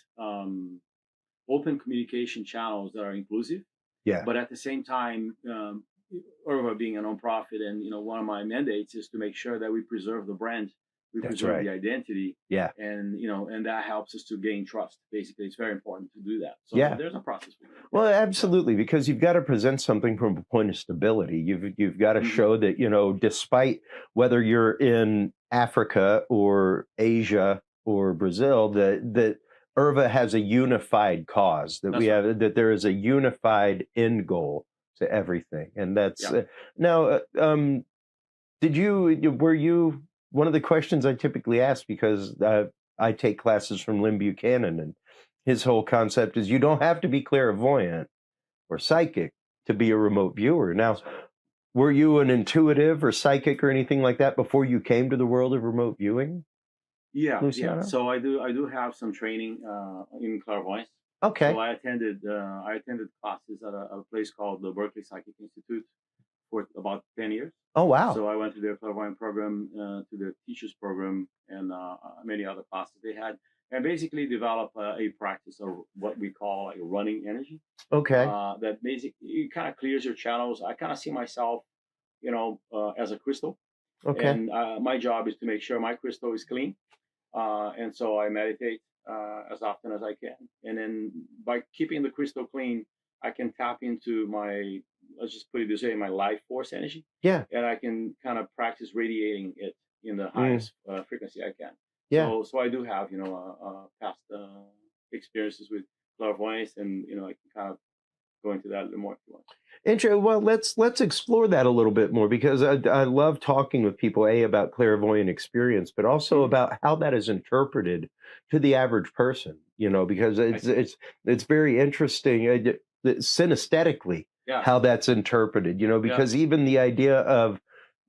Speaker 6: open communication channels that are inclusive. But at the same time, IRVA being a nonprofit, and one of my mandates is to make sure that we preserve the brand, we preserve the identity. And that helps us to gain trust. Basically, it's very important to do that. So there's a process.
Speaker 5: Well, absolutely, because you've got to present something from a point of stability. You've got to show that despite whether you're in Africa or Asia or Brazil, that IRVA has a unified cause, that there is a unified end goal to everything. And that's now, were you, one of the questions I typically ask, because I take classes from Lynn Buchanan, and his whole concept is you don't have to be clairvoyant or psychic to be a remote viewer. Now, were you an intuitive or psychic or anything like that before you came to the world of remote viewing?
Speaker 6: Yeah. So I do have some training in clairvoyance.
Speaker 5: Okay.
Speaker 6: So I attended classes at a place called the Berkeley Psychic Institute for about 10 years.
Speaker 5: Oh, wow.
Speaker 6: So I went to their clairvoyant program, to their teachers program, and many other classes they had, and basically develop a practice of what we call like running energy.
Speaker 5: Okay.
Speaker 6: That basically it kind of clears your channels. I kind of see myself, as a crystal. Okay. And my job is to make sure my crystal is clean. And so I meditate as often as I can. And then by keeping the crystal clean, I can tap into my, let's just put it this way, my life force energy.
Speaker 5: Yeah.
Speaker 6: And I can kind of practice radiating it in the highest frequency I can.
Speaker 5: Yeah.
Speaker 6: So I do have, past experiences with clairvoyance, and, I can kind of go into that a little more if you want.
Speaker 5: Well, let's explore that a little bit more, because I love talking with people, about clairvoyant experience, but also about how that is interpreted to the average person. Because it's very interesting synesthetically how that's interpreted. Because even the idea of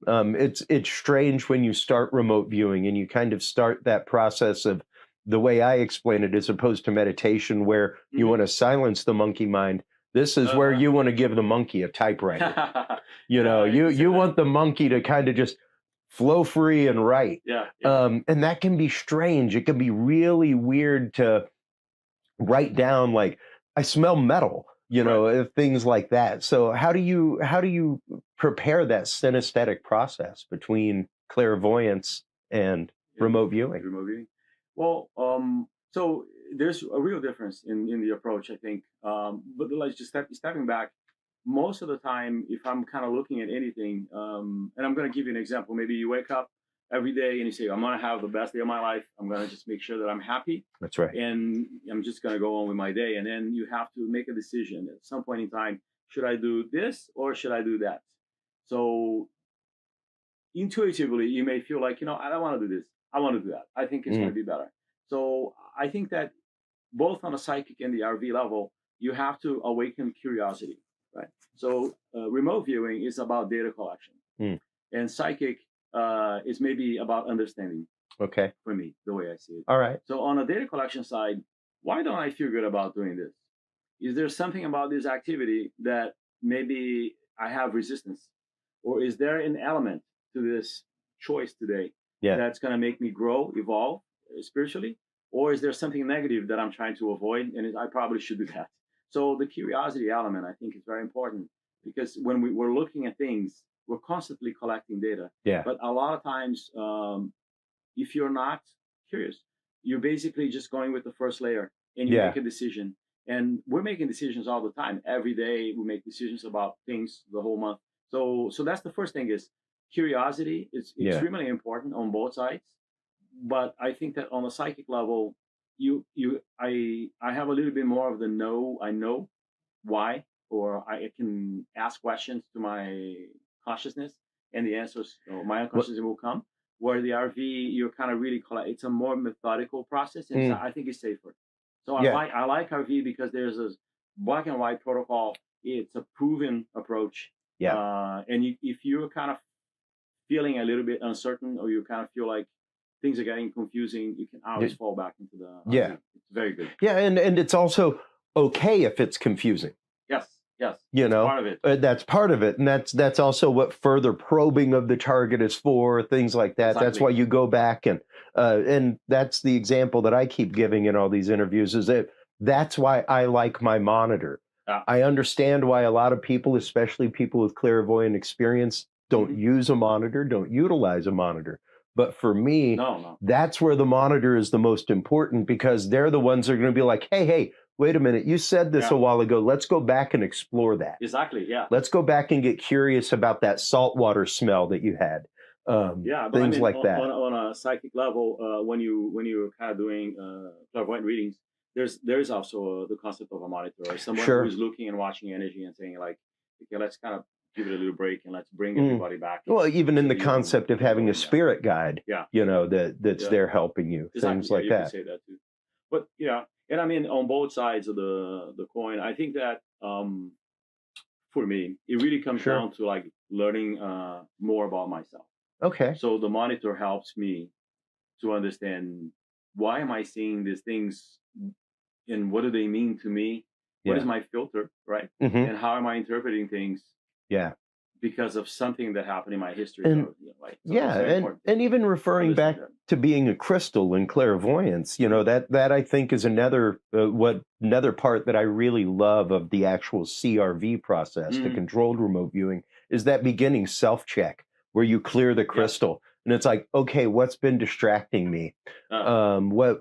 Speaker 5: it's strange when you start remote viewing and you kind of start that process of, the way I explain it, as opposed to meditation, where you want to silence the monkey mind. This is where you want to give the monkey a typewriter. You want the monkey to kind of just flow free and write. And that can be strange. It can be really weird to write down, like, I smell metal, things like that. So how do you prepare that synesthetic process between clairvoyance and remote viewing?
Speaker 6: Well, so there's a real difference in the approach, I think. But like, just stepping back, most of the time, if I'm kind of looking at anything, and I'm going to give you an example. Maybe you wake up every day and you say, I'm going to have the best day of my life. I'm going to just make sure that I'm happy.
Speaker 5: That's right.
Speaker 6: And I'm just going to go on with my day. And then you have to make a decision at some point in time. Should I do this or should I do that? So intuitively, you may feel like, I don't want to do this. I want to do that. I think it's going to be better. So I think that both on a psychic and the IRV level, you have to awaken curiosity, right? So remote viewing is about data collection, and psychic is maybe about understanding.
Speaker 5: Okay.
Speaker 6: For me, the way I see it.
Speaker 5: All right.
Speaker 6: So on a data collection side, why don't I feel good about doing this? Is there something about this activity that maybe I have resistance, or is there an element to this choice today that's going to make me grow, evolve spiritually? Or is there something negative that I'm trying to avoid, and I probably should do that? So the curiosity element, I think, is very important. because when we're looking at things, we're constantly collecting data.
Speaker 2: Yeah.
Speaker 6: But a lot of times, if you're not curious, you're basically just going with the first layer and you make a decision. And we're making decisions all the time. Every day we make decisions about things the whole month. So that's the first thing is curiosity is extremely important on both sides. But I think that on a psychic level, I have a little bit more of the I know why, or I can ask questions to my consciousness and the answers, my unconsciousness will come. Where the RV, you're kind of really it's a more methodical process, and I think it's safer. So I like RV because there's this black and white protocol. It's a proven approach. Yeah. And if you're kind of feeling a little bit uncertain, or you kind of feel like things are getting confusing, you can always fall back into the RV. It's very good.
Speaker 2: Yeah, and it's also okay if it's confusing.
Speaker 6: Yes.
Speaker 2: You know,
Speaker 6: part of it.
Speaker 2: That's part of it, and that's also what further probing of the target is for. Things like that. Exactly. That's why you go back and that's the example that I keep giving in all these interviews. Is that's why I like my monitor. I understand why a lot of people, especially people with clairvoyant experience, don't use a monitor, don't utilize a monitor. But for me, that's where the monitor is the most important, because they're the ones that are going to be like, hey. Wait a minute, you said this a while ago. Let's go back and explore that.
Speaker 6: Exactly, yeah.
Speaker 2: Let's go back and get curious about that saltwater smell that you had. Things like that.
Speaker 6: On a psychic level, when you're kind of doing clairvoyant readings, there's also the concept of a monitor, or someone who's looking and watching energy and saying like, okay, let's kind of give it a little break and let's bring everybody back.
Speaker 2: Well, even in the concept of having a spirit guide, you know, that's there helping you, things like
Speaker 6: you
Speaker 2: that.
Speaker 6: Can say that too. But and I mean, on both sides of the coin, I think that for me, it really comes down to like learning more about myself.
Speaker 2: Okay.
Speaker 6: So the monitor helps me to understand, why am I seeing these things, and what do they mean to me? What is my filter, right? And how am I interpreting things?
Speaker 2: Yeah.
Speaker 6: Because of something that happened in my history.
Speaker 2: And, and even referring back to being a crystal and clairvoyance, you know, that I think is another part that I really love of the actual CRV process, the controlled remote viewing, is that beginning self-check where you clear the crystal. And it's like, okay, what's been distracting me? What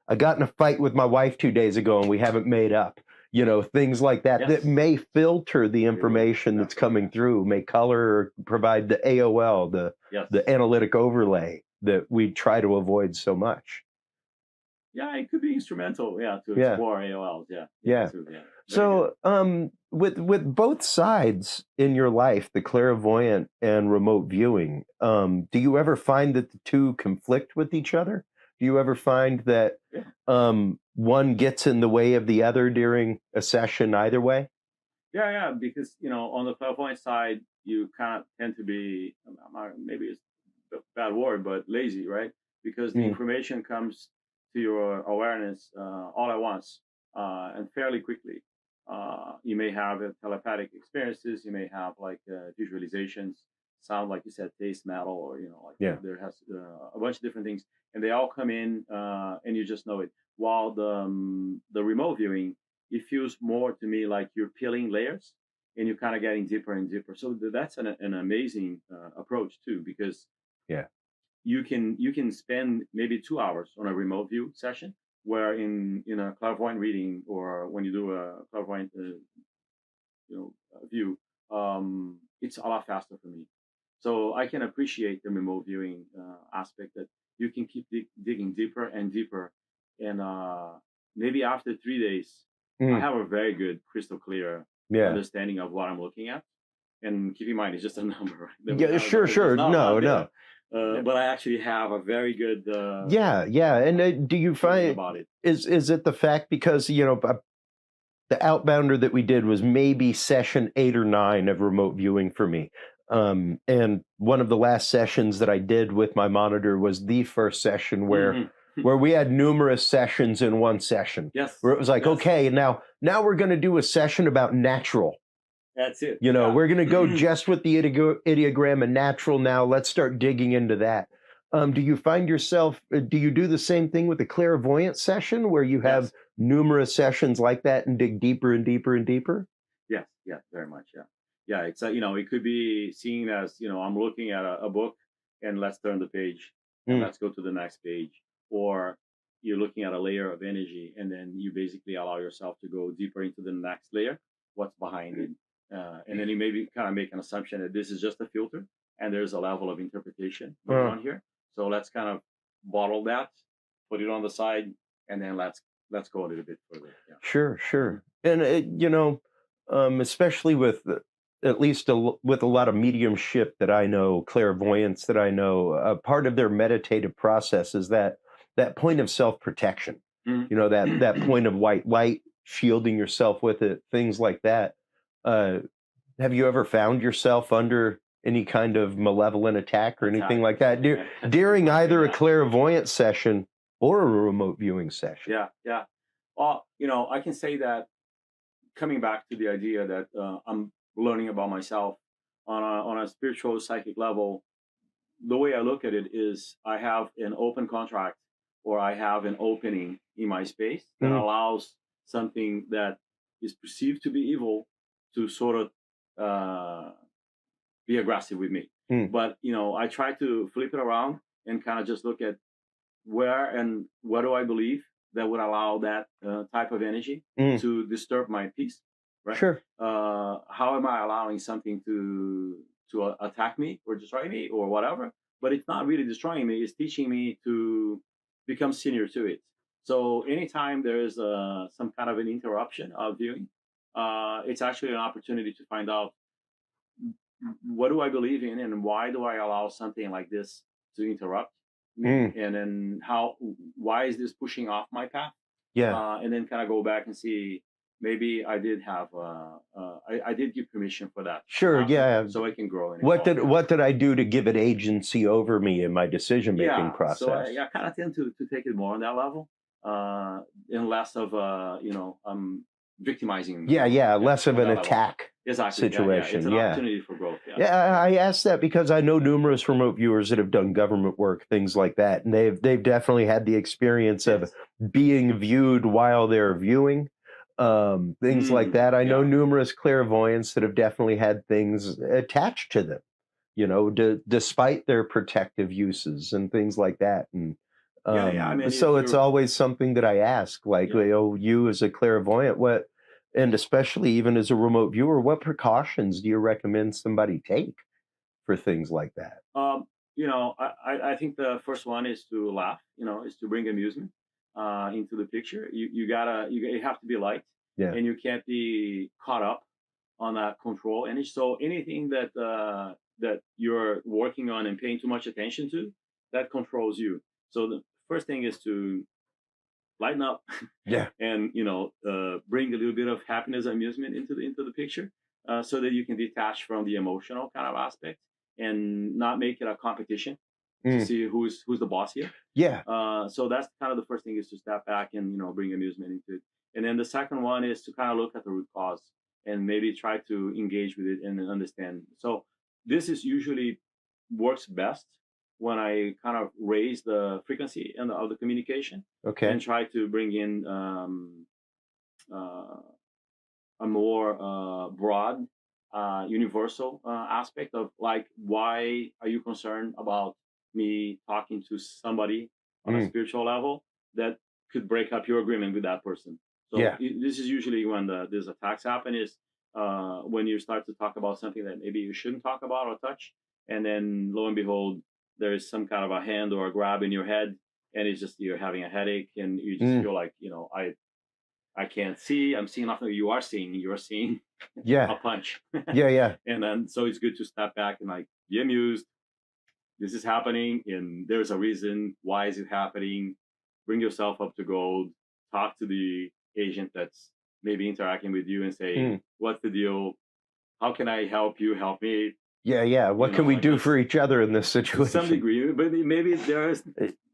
Speaker 2: I got in a fight with my wife 2 days ago and we haven't made up. You know, things like that that may filter the information that's coming through, may color or provide the AOL, the analytic overlay that we try to avoid so much.
Speaker 6: Yeah, it could be instrumental, to explore AOLs.
Speaker 2: Yeah. So, with both sides in your life, the clairvoyant and remote viewing, do you ever find that the two conflict with each other? Do you ever find that one gets in the way of the other during a session either way?
Speaker 6: Yeah, because, on the clairvoyant side, you kind of tend to be, maybe it's a bad word, but lazy, right? Because the information comes to your awareness all at once and fairly quickly. You may have telepathic experiences, you may have like visualizations, sound, like you said, taste, smell, or there has a bunch of different things, and they all come in and you just know it. While the remote viewing, it feels more to me like you're peeling layers and you're kind of getting deeper and deeper. So that's an amazing approach too, because you can spend maybe 2 hours on a remote view session, where in a clairvoyant reading, or when you do a clairvoyant view, it's a lot faster for me. So I can appreciate the remote viewing aspect, that you can keep digging deeper and deeper. And maybe after 3 days, I have a very good crystal clear understanding of what I'm looking at. And keep in mind, it's just a number. Right?
Speaker 2: Yeah, sure. No.
Speaker 6: But I actually have a very good.
Speaker 2: And do you find
Speaker 6: about it?
Speaker 2: Is it the fact, because the Outbounder that we did was maybe session 8 or 9 of remote viewing for me. And one of the last sessions that I did with my monitor was the first session where we had numerous sessions in one session.
Speaker 6: Yes.
Speaker 2: Where it was like, okay, now we're going to do a session about natural.
Speaker 6: That's it.
Speaker 2: We're going to go just with the ideogram and natural now. Let's start digging into that. Do you find yourself, do you do the same thing with the clairvoyant session, where you have numerous sessions like that and dig deeper and deeper and deeper?
Speaker 6: Yes, very much, Yeah, it's it could be seen as I'm looking at a book and let's turn the page and let's go to the next page, or you're looking at a layer of energy and then you basically allow yourself to go deeper into the next layer, what's behind it, and then you maybe kind of make an assumption that this is just a filter and there's a level of interpretation going on here. So let's kind of bottle that, put it on the side, and then let's go a little bit further. Yeah.
Speaker 7: Sure. And especially with at least with a lot of mediumship that I know, clairvoyance that I know, part of their meditative process is that point of self-protection. That point of white light, shielding yourself with it, things like that. Have you ever found yourself under any kind of malevolent attack or anything like that during either a clairvoyant session or a remote viewing session?
Speaker 6: Yeah. Well, I can say that coming back to the idea that I'm learning about myself on a spiritual psychic level, the way I look at it is I have an open contract, or I have an opening in my space that allows something that is perceived to be evil to sort of be aggressive with me. But, I try to flip it around and kind of just look at where and what do I believe that would allow that type of energy to disturb my peace, right?
Speaker 7: Sure.
Speaker 6: How am I allowing something to attack me or destroy me or whatever? But it's not really destroying me. It's teaching me to become senior to it. So anytime there is some kind of an interruption of viewing, it's actually an opportunity to find out what do I believe in and why do I allow something like this to interrupt me, and then why is this pushing off my path? And then kind of go back and see maybe I did have I did give permission for that.
Speaker 7: Sure, yeah.
Speaker 6: So I can grow.
Speaker 7: What did I do to give it agency over me in my decision making process?
Speaker 6: So I kind of tend to take it more on that level, and less of victimizing.
Speaker 7: Less of an attack.
Speaker 6: Exactly.
Speaker 7: Situation.
Speaker 6: It's an opportunity for growth.
Speaker 7: I asked that because I know numerous remote viewers that have done government work, things like that, and they've definitely had the experience of being viewed while they're viewing, things like that. I know numerous clairvoyants that have definitely had things attached to them, despite their protective uses and things like that. And so it's always something that I ask, like, you as a clairvoyant, and especially even as a remote viewer, what precautions do you recommend somebody take for things like that?
Speaker 6: I think the first one is to laugh, is to bring amusement into the picture. You have to be light, and you can't be caught up on that control energy. So anything that you're working on and paying too much attention to, that controls you. So the first thing is to lighten up, and bring a little bit of happiness, amusement into the picture, so that you can detach from the emotional kind of aspect and not make it a competition to see who's the boss here. So that's kind of the first thing, is to step back and bring amusement into it. And then the second one is to kind of look at the root cause and maybe try to engage with it and understand. So this is usually works best when I kind of raise the frequency of the communication, and try to bring in a more broad, universal aspect of, like, why are you concerned about me talking to somebody on a spiritual level that could break up your agreement with that person? So this is usually when these attacks happen, is when you start to talk about something that maybe you shouldn't talk about or touch, and then lo and behold, there's some kind of a hand or a grab in your head, and it's just you're having a headache, and you just feel like, I can't see. I'm seeing nothing. You're seeing a punch. And then so it's good to step back and, like, be amused. This is happening, and there's a reason. Why is it happening? Bring yourself up to gold. Talk to the agent that's maybe interacting with you and say, what's the deal? How can I help you? Help me.
Speaker 7: What can we do for each other in this situation?
Speaker 6: To some degree, but maybe there is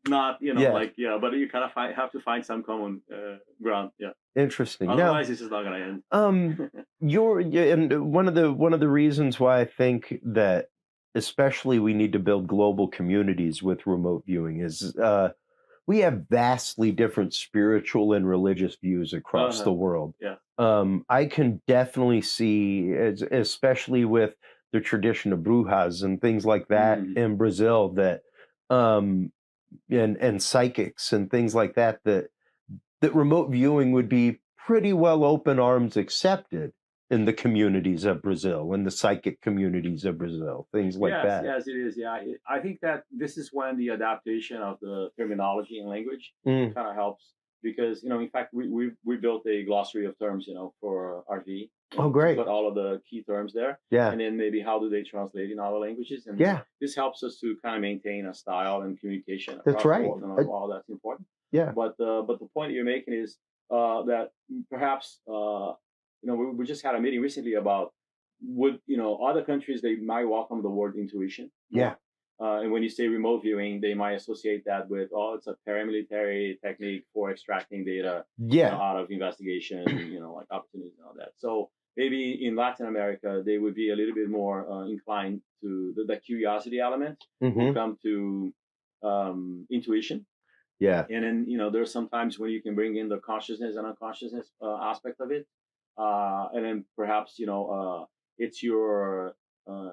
Speaker 6: not, but you kind of have to find some common ground.
Speaker 7: Interesting.
Speaker 6: Otherwise, this is not going to end.
Speaker 7: And one of the reasons why I think that especially we need to build global communities with remote viewing is we have vastly different spiritual and religious views across the world.
Speaker 6: Yeah.
Speaker 7: I can definitely see, especially with the tradition of brujas and things like that in Brazil, that and psychics and things like that, that remote viewing would be pretty well open arms accepted in the communities of Brazil, in the psychic communities of Brazil, things like that.
Speaker 6: Yes, it is. Yeah, I think that this is when the adaptation of the terminology and language kind of helps, because in fact, we built a glossary of terms, for RV.
Speaker 7: Oh, great!
Speaker 6: Put all of the key terms there.
Speaker 7: Yeah.
Speaker 6: And then maybe how do they translate in other languages? And this helps us to kind of maintain a style and communication.
Speaker 7: That's right.
Speaker 6: All that's important.
Speaker 7: Yeah.
Speaker 6: But the point you're making is that perhaps we just had a meeting recently about other countries, they might welcome the word intuition.
Speaker 7: Yeah.
Speaker 6: And when you say remote viewing, they might associate that with, it's a paramilitary technique for extracting data out of investigation, like opportunities and all that. So maybe in Latin America, they would be a little bit more inclined to the curiosity element will come to intuition.
Speaker 7: Yeah.
Speaker 6: And then, there's sometimes when you can bring in the consciousness and unconsciousness aspect of it. And then perhaps, it's your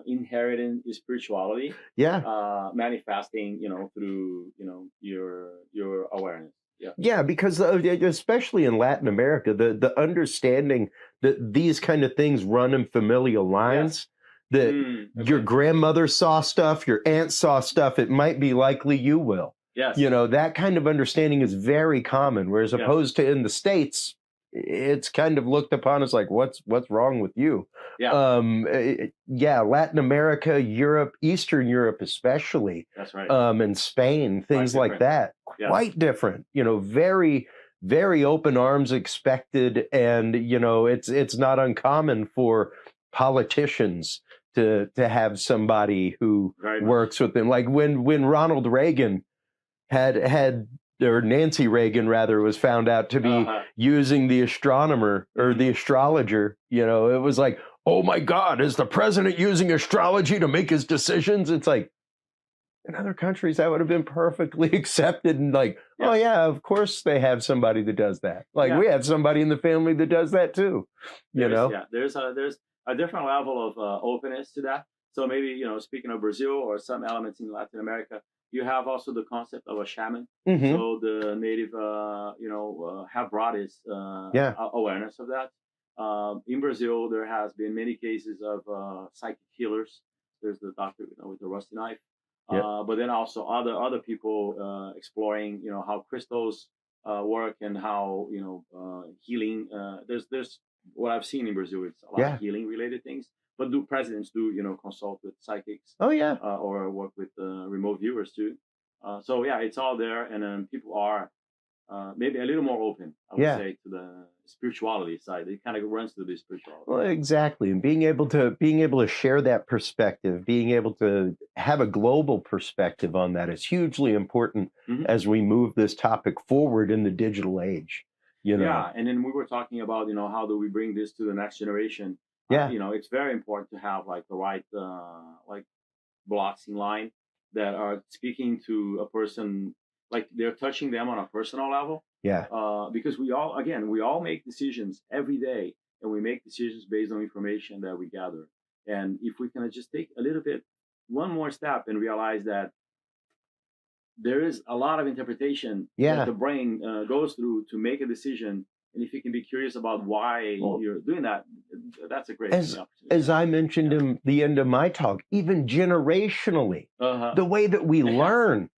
Speaker 6: inherent spirituality manifesting, through, your awareness. Yeah.
Speaker 7: Yeah, because especially in Latin America, the understanding that these kind of things run in familial lines, that your grandmother saw stuff, your aunt saw stuff, it might be likely you will.
Speaker 6: Yes.
Speaker 7: That kind of understanding is very common, whereas opposed to in the States, it's kind of looked upon as like, what's wrong with you?
Speaker 6: Yeah.
Speaker 7: Latin America, Europe, Eastern Europe especially.
Speaker 6: That's right.
Speaker 7: And Spain, things like that. Quite different. Very, very open arms expected, and it's not uncommon for politicians to have somebody who works with them. Like when Ronald Reagan or Nancy Reagan rather, was found out to be using the astronomer or the astrologer, it was like, oh my God, is the president using astrology to make his decisions? It's like, in other countries that would have been perfectly accepted, and like, oh yeah, of course they have somebody that does that. Like we have somebody in the family that does that too.
Speaker 6: There's a different level of openness to that. So maybe, speaking of Brazil or some elements in Latin America, you have also the concept of a shaman. So the native, have brought this awareness of that. In Brazil, there has been many cases of psychic healers. There's the doctor, with the rusty knife. But then also other people exploring, how crystals work and how, healing. There's what I've seen in Brazil. It's a lot of healing related things. But presidents do, consult with psychics?
Speaker 7: Oh, yeah.
Speaker 6: Or work with remote viewers too. So it's all there, and then people are maybe a little more open, I would say, to the spirituality side. It kind of runs to the spirituality.
Speaker 7: Well, exactly, and being able to share that perspective, being able to have a global perspective on that is hugely important as we move this topic forward in the digital age.
Speaker 6: Yeah, and then we were talking about, how do we bring this to the next generation? It's very important to have like the right blocks in line that are speaking to a person, like they're touching them on a personal level.
Speaker 7: Yeah.
Speaker 6: Because we all make decisions every day, and we make decisions based on information that we gather. And if we can just take one more step and realize that there is a lot of interpretation that the brain goes through to make a decision. And if you can be curious about why you're doing that, that's a great opportunity.
Speaker 7: As I mentioned in the end of my talk, even generationally, the way that we learn,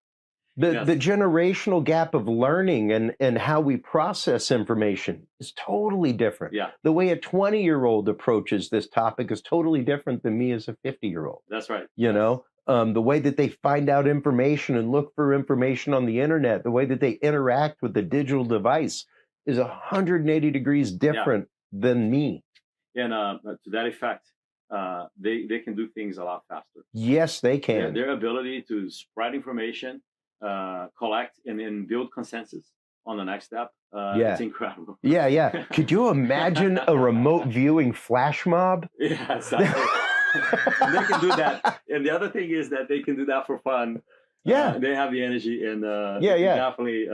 Speaker 7: the generational gap of learning and how we process information is totally different.
Speaker 6: Yeah.
Speaker 7: The way a 20-year-old approaches this topic is totally different than me as a 50-year-old.
Speaker 6: That's right.
Speaker 7: The way that they find out information and look for information on the internet, the way that they interact with the digital device is 180 degrees different than me.
Speaker 6: And to that effect, they can do things a lot faster.
Speaker 7: Yes, they can.
Speaker 6: Their ability to spread information, collect, and then build consensus on the next step, it's incredible.
Speaker 7: Yeah. Could you imagine a remote viewing flash mob?
Speaker 6: Yeah, exactly. And they can do that. And the other thing is that they can do that for fun.
Speaker 7: Yeah.
Speaker 6: They have the energy, and definitely.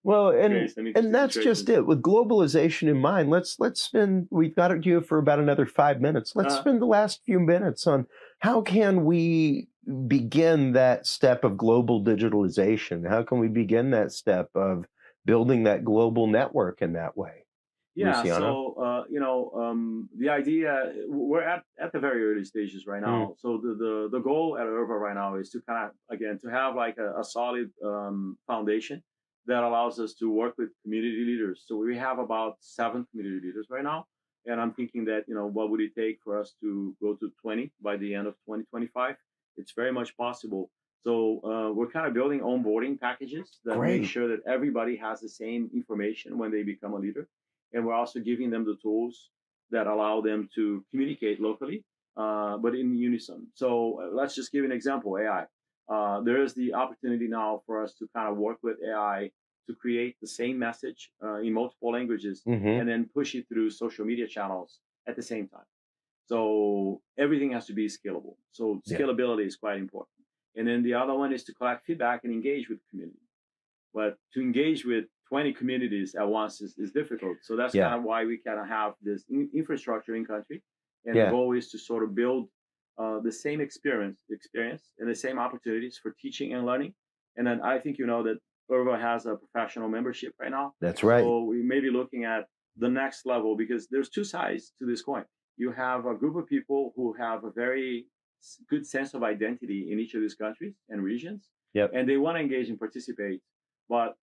Speaker 7: Well, and that's just it. With globalization in mind, let's spend. We've got it here for about another 5 minutes. Let's spend the last few minutes on how can we begin that step of global digitalization. How can we begin that step of building that global network in that way?
Speaker 6: Yeah,
Speaker 7: Luciano?
Speaker 6: so the idea, we're at the very early stages right now. So the goal at IRVA right now is to kind of, again, to have like a solid foundation that allows us to work with community leaders. So we have about 7 community leaders right now, and I'm thinking that, what would it take for us to go to 20 by the end of 2025? It's very much possible. So we're kind of building onboarding packages that make sure that everybody has the same information when they become a leader. And we're also giving them the tools that allow them to communicate locally, but in unison. So let's just give an example, AI. There is the opportunity now for us to kind of work with AI to create the same message in multiple languages and then push it through social media channels at the same time. So everything has to be scalable. So scalability is quite important. And then the other one is to collect feedback and engage with the community. But to engage with 20 communities at once is difficult. So that's kind of why we kind of have this infrastructure in country. And the goal is to sort of build the same experience and the same opportunities for teaching and learning. And then I think that IRVA has a professional membership right now.
Speaker 7: That's right.
Speaker 6: So we may be looking at the next level, because there's 2 sides to this coin. You have a group of people who have a very good sense of identity in each of these countries and regions. And they want to engage and participate. But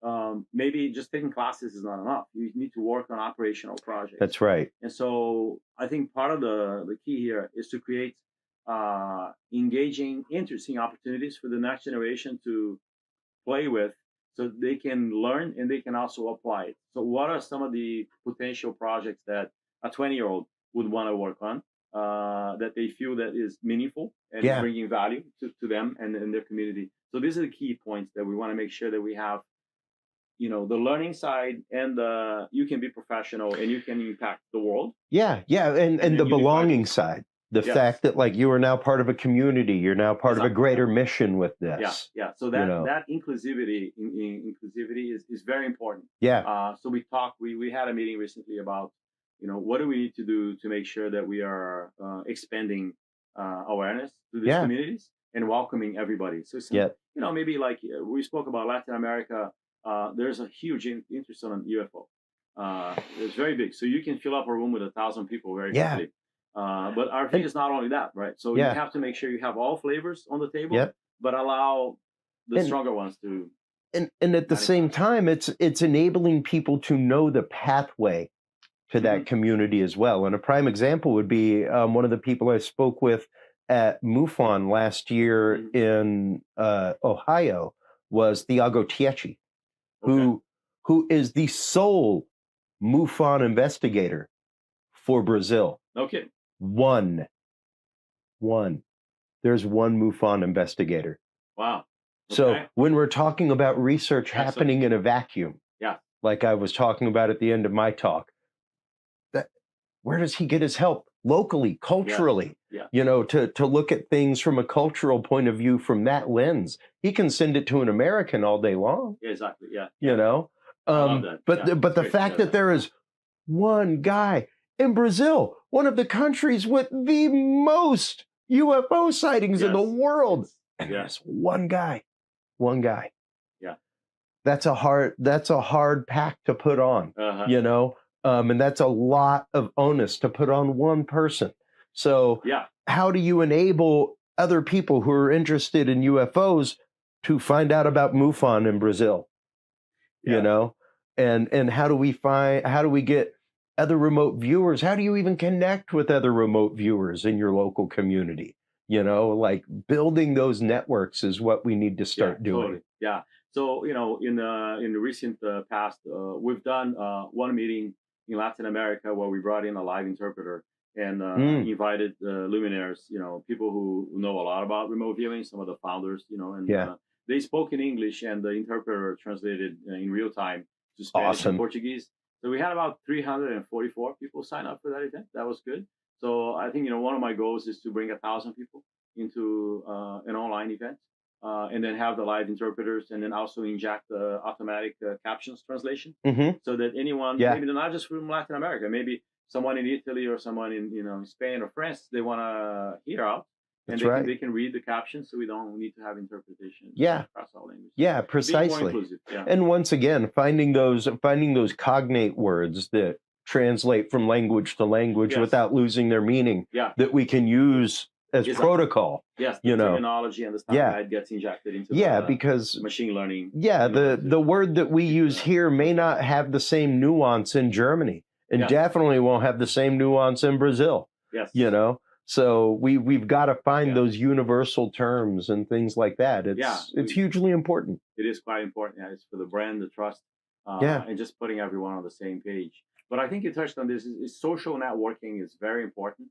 Speaker 6: maybe just taking classes is not enough. You need to work on operational projects.
Speaker 7: That's right.
Speaker 6: And so I think part of the key here is to create engaging, interesting opportunities for the next generation to play with, so they can learn and they can also apply it. So what are some of the potential projects that a 20-year-old would want to work on that they feel that is meaningful and is bringing value to them and their community? So these are the key points that we want to make sure that we have, the learning side, and you can be professional and you can impact the world.
Speaker 7: And the belonging side. The fact that, like, you are now part of a community, you're now part of a greater mission with this.
Speaker 6: So that inclusivity is very important. So we had a meeting recently about, what do we need to do to make sure that we are expanding awareness to these communities and welcoming everybody. So maybe like we spoke about Latin America, there's a huge interest on UFO. It's very big. So you can fill up a room with 1,000 people very quickly. But our thing is not only that, right? So you have to make sure you have all flavors on the table, but allow the stronger ones to.
Speaker 7: And at the same time, it's enabling people to know the pathway to that community as well. And a prime example would be one of the people I spoke with at MUFON last year in Ohio was Thiago Tieci, who is the sole MUFON investigator for Brazil.
Speaker 6: Okay.
Speaker 7: One. There's one MUFON investigator.
Speaker 6: Wow. Okay.
Speaker 7: So when we're talking about research happening in a vacuum, like I was talking about at the end of my talk, where does he get his help? Locally, culturally, to look at things from a cultural point of view from that lens. He can send it to an American all day long.
Speaker 6: Exactly. Yeah.
Speaker 7: But the fact that there is one guy in Brazil, one of the countries with the most UFO sightings in the world, and there's one guy.
Speaker 6: Yeah.
Speaker 7: That's a hard pack to put on, and that's a lot of onus to put on one person. So how do you enable other people who are interested in UFOs to find out about MUFON in Brazil? And how do we get other remote viewers? How do you even connect with other remote viewers in your local community? Like building those networks is what we need to start doing.
Speaker 6: Totally. Yeah. So, in the recent past, we've done one meeting in Latin America where we brought in a live interpreter and invited luminaires, people who know a lot about remote viewing, some of the founders, and they spoke in English and the interpreter translated in real time to Spanish and Portuguese. So we had about 344 people sign up for that event. That was good. So I think, one of my goals is to bring 1,000 people into an online event. and then have the live interpreters, and then also inject the automatic captions translation, so that anyone, maybe not just from Latin America, maybe someone in Italy or someone in Spain or France, they want to hear out, and they can read the captions, so we don't need to have interpretation across all languages.
Speaker 7: Yeah, precisely. And once again, finding those cognate words that translate from language to language without losing their meaning, that we can use as protocol.
Speaker 6: Yes, the terminology and the stuff that gets injected into
Speaker 7: because
Speaker 6: machine learning.
Speaker 7: The word that we use here may not have the same nuance in Germany, and definitely won't have the same nuance in Brazil.
Speaker 6: Yes.
Speaker 7: So we've got to find those universal terms and things like that. It's hugely important.
Speaker 6: It is quite important. Yeah, it's for the brand, the trust, and just putting everyone on the same page. But I think you touched on this. Is social networking is very important.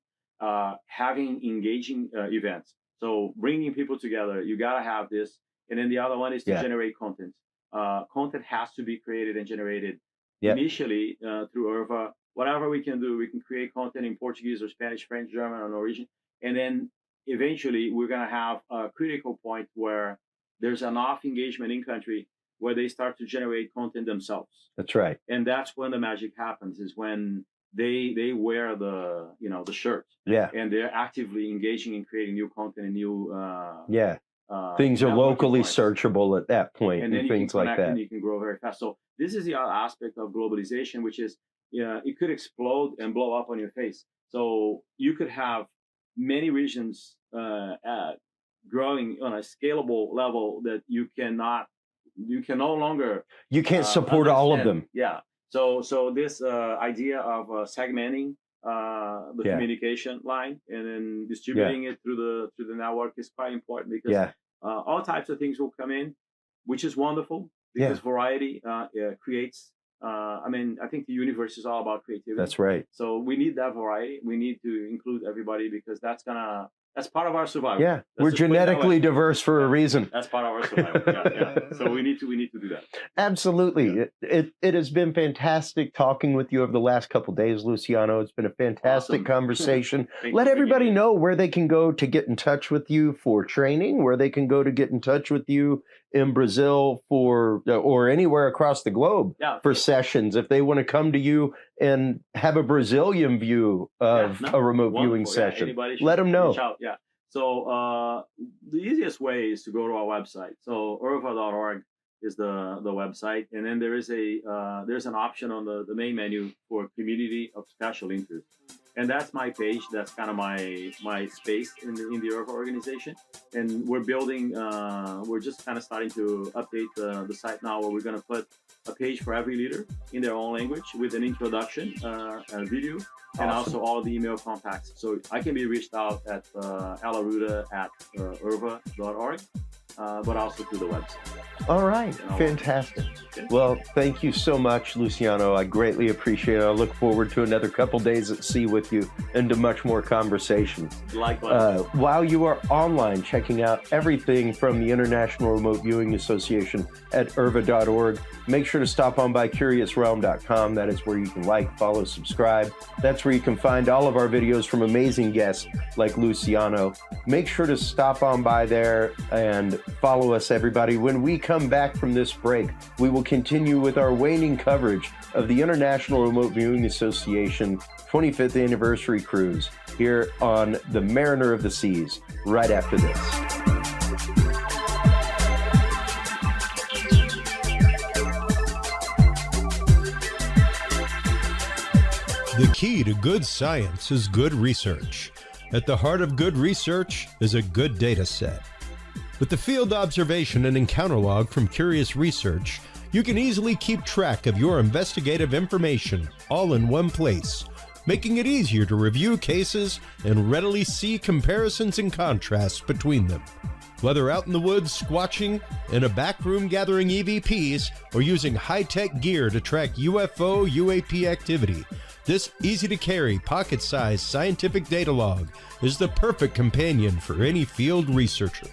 Speaker 6: Having engaging events. So bringing people together, you got to have this. And then the other one is to generate content. Content has to be created and generated initially through IRVA. Whatever we can do, we can create content in Portuguese or Spanish, French, German, or Norwegian. And then eventually we're going to have a critical point where there's enough engagement in country where they start to generate content themselves.
Speaker 7: That's right.
Speaker 6: And that's when the magic happens, is when they wear the shirt, and they're actively engaging in creating new content and new
Speaker 7: things are locally searchable at that point, and things like that.
Speaker 6: And you can grow very fast. So this is the other aspect of globalization, which is it could explode and blow up on your face. So you could have many regions growing on a scalable level that you can no longer
Speaker 7: support all of them.
Speaker 6: Yeah. So this idea of segmenting the communication line and then distributing it through the network is quite important, because all types of things will come in, which is wonderful, because variety creates. I think the universe is all about creativity.
Speaker 7: That's right.
Speaker 6: So we need that variety. We need to include everybody, because that's part of our survival.
Speaker 7: Yeah, we're genetically diverse for a reason.
Speaker 6: That's part of our survival. So we need to do that.
Speaker 7: Absolutely. It has been fantastic talking with you over the last couple of days, Luciano. It's been a fantastic conversation. Let everybody know where they can go to get in touch with you for training, where they can go to get in touch with you in Brazil or anywhere across the globe for sessions, if they want to come to you and have a Brazilian view of a remote viewing session. Let them know.
Speaker 6: Yeah. So the easiest way is to go to our website. So IRVA.org is the website, and then there's an option on the main menu for community of special interest, and that's my page. That's kind of my space in the IRVA organization, and we're building. We're just kind of starting to update the site now, where we're going to put a page for every leader in their own language with an introduction, a video, and also all the email contacts. So I can be reached out at alaruda@irva.org, but also through the website.
Speaker 7: All right. Fantastic. Okay. Well, thank you so much, Luciano. I greatly appreciate it. I look forward to another couple days at sea with you and to much more conversation.
Speaker 6: Likewise.
Speaker 7: While you are online checking out everything from the International Remote Viewing Association at IRVA.org, make sure to stop on by CuriousRealm.com. That is where you can like, follow, subscribe. That's where you can find all of our videos from amazing guests like Luciano. Make sure to stop on by there and follow us, everybody. When we come back from this break, we will continue with our waning coverage of the International Remote Viewing Association 25th Anniversary Cruise here on the Mariner of the Seas, right after this.
Speaker 2: The key to good science is good research. At the heart of good research is a good data set. With the field observation and encounter log from Curious Research, you can easily keep track of your investigative information all in one place, making it easier to review cases and readily see comparisons and contrasts between them. Whether out in the woods squatching, in a back room gathering EVPs, or using high-tech gear to track UFO, UAP activity, this easy-to-carry, pocket-sized scientific data log is the perfect companion for any field researcher.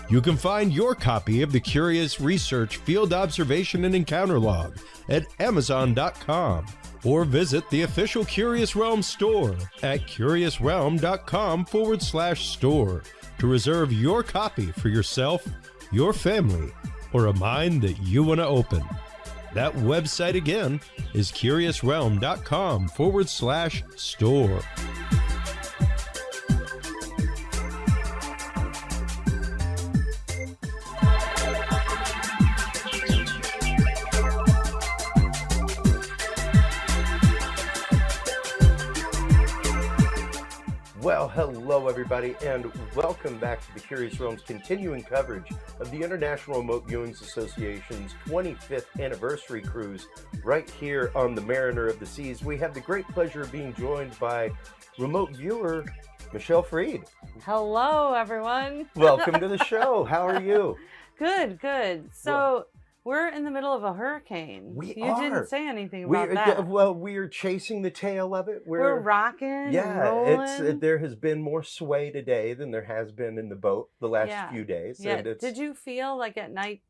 Speaker 2: You can find your copy of the Curious Research Field Observation and Encounter Log at Amazon.com or visit the official Curious Realm store at CuriousRealm.com/store to reserve your copy for yourself your family, or a mind that you want to open. That website again is curiousrealm.com/store.
Speaker 3: Well, hello everybody, and welcome back to the Curious Realms continuing coverage of the International Remote Viewings Association's 25th anniversary cruise right here on the Mariner of the Seas. We have the great pleasure of being joined by remote viewer Michelle Freed.
Speaker 8: Hello, everyone.
Speaker 3: Welcome to the show. How are you?
Speaker 8: Good, good. So we're in the middle of a hurricane.
Speaker 3: We
Speaker 8: you
Speaker 3: are.
Speaker 8: Didn't say anything about that.
Speaker 3: Well, we're chasing the tail of it.
Speaker 8: We're rocking and rolling.
Speaker 3: There has been more sway today than there has been in the boat the last few days.
Speaker 8: Yeah.
Speaker 3: And
Speaker 8: Did you feel like at night?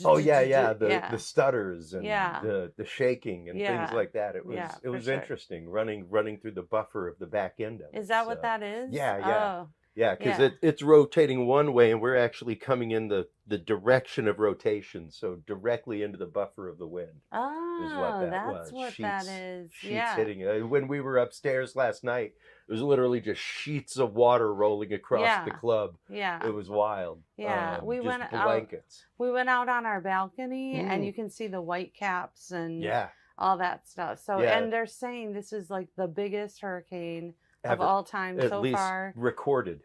Speaker 3: Oh yeah. The stutters and the shaking and things like that. It was interesting running through the buffer of the back end of it.
Speaker 8: Is that what that is?
Speaker 3: Yeah.
Speaker 8: Oh.
Speaker 3: Yeah, because it's rotating one way, and we're actually coming in the direction of rotation, so directly into the buffer of the wind.
Speaker 8: Oh,
Speaker 3: is what that
Speaker 8: that's
Speaker 3: was.
Speaker 8: what that is.
Speaker 3: Sheets hitting. When we were upstairs last night, it was literally just sheets of water rolling across the club.
Speaker 8: Yeah,
Speaker 3: it was wild.
Speaker 8: Yeah, we went
Speaker 3: blankets.
Speaker 8: We went out on our balcony, and you can see the white caps and all that stuff. So, and they're saying this is like the biggest hurricane of all time so far.
Speaker 3: Recorded.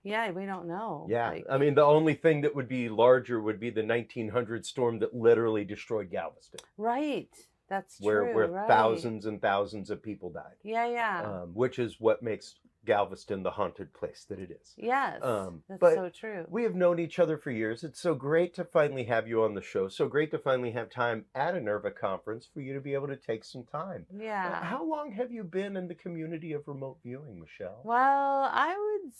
Speaker 8: Yeah, we don't know.
Speaker 3: Yeah, I mean, the only thing that would be larger would be the 1900 storm that literally destroyed Galveston.
Speaker 8: Right, that's true.
Speaker 3: Where thousands and thousands of people died.
Speaker 8: Yeah.
Speaker 3: Which is what makes Galveston the haunted place that it is.
Speaker 8: Yes, that's so true.
Speaker 3: We have known each other for years. It's so great to finally have you on the show. So great to finally have time at an IRVA conference for you to be able to take some time.
Speaker 8: Yeah.
Speaker 3: How long have you been in the community of remote viewing, Michelle?
Speaker 8: Well, I would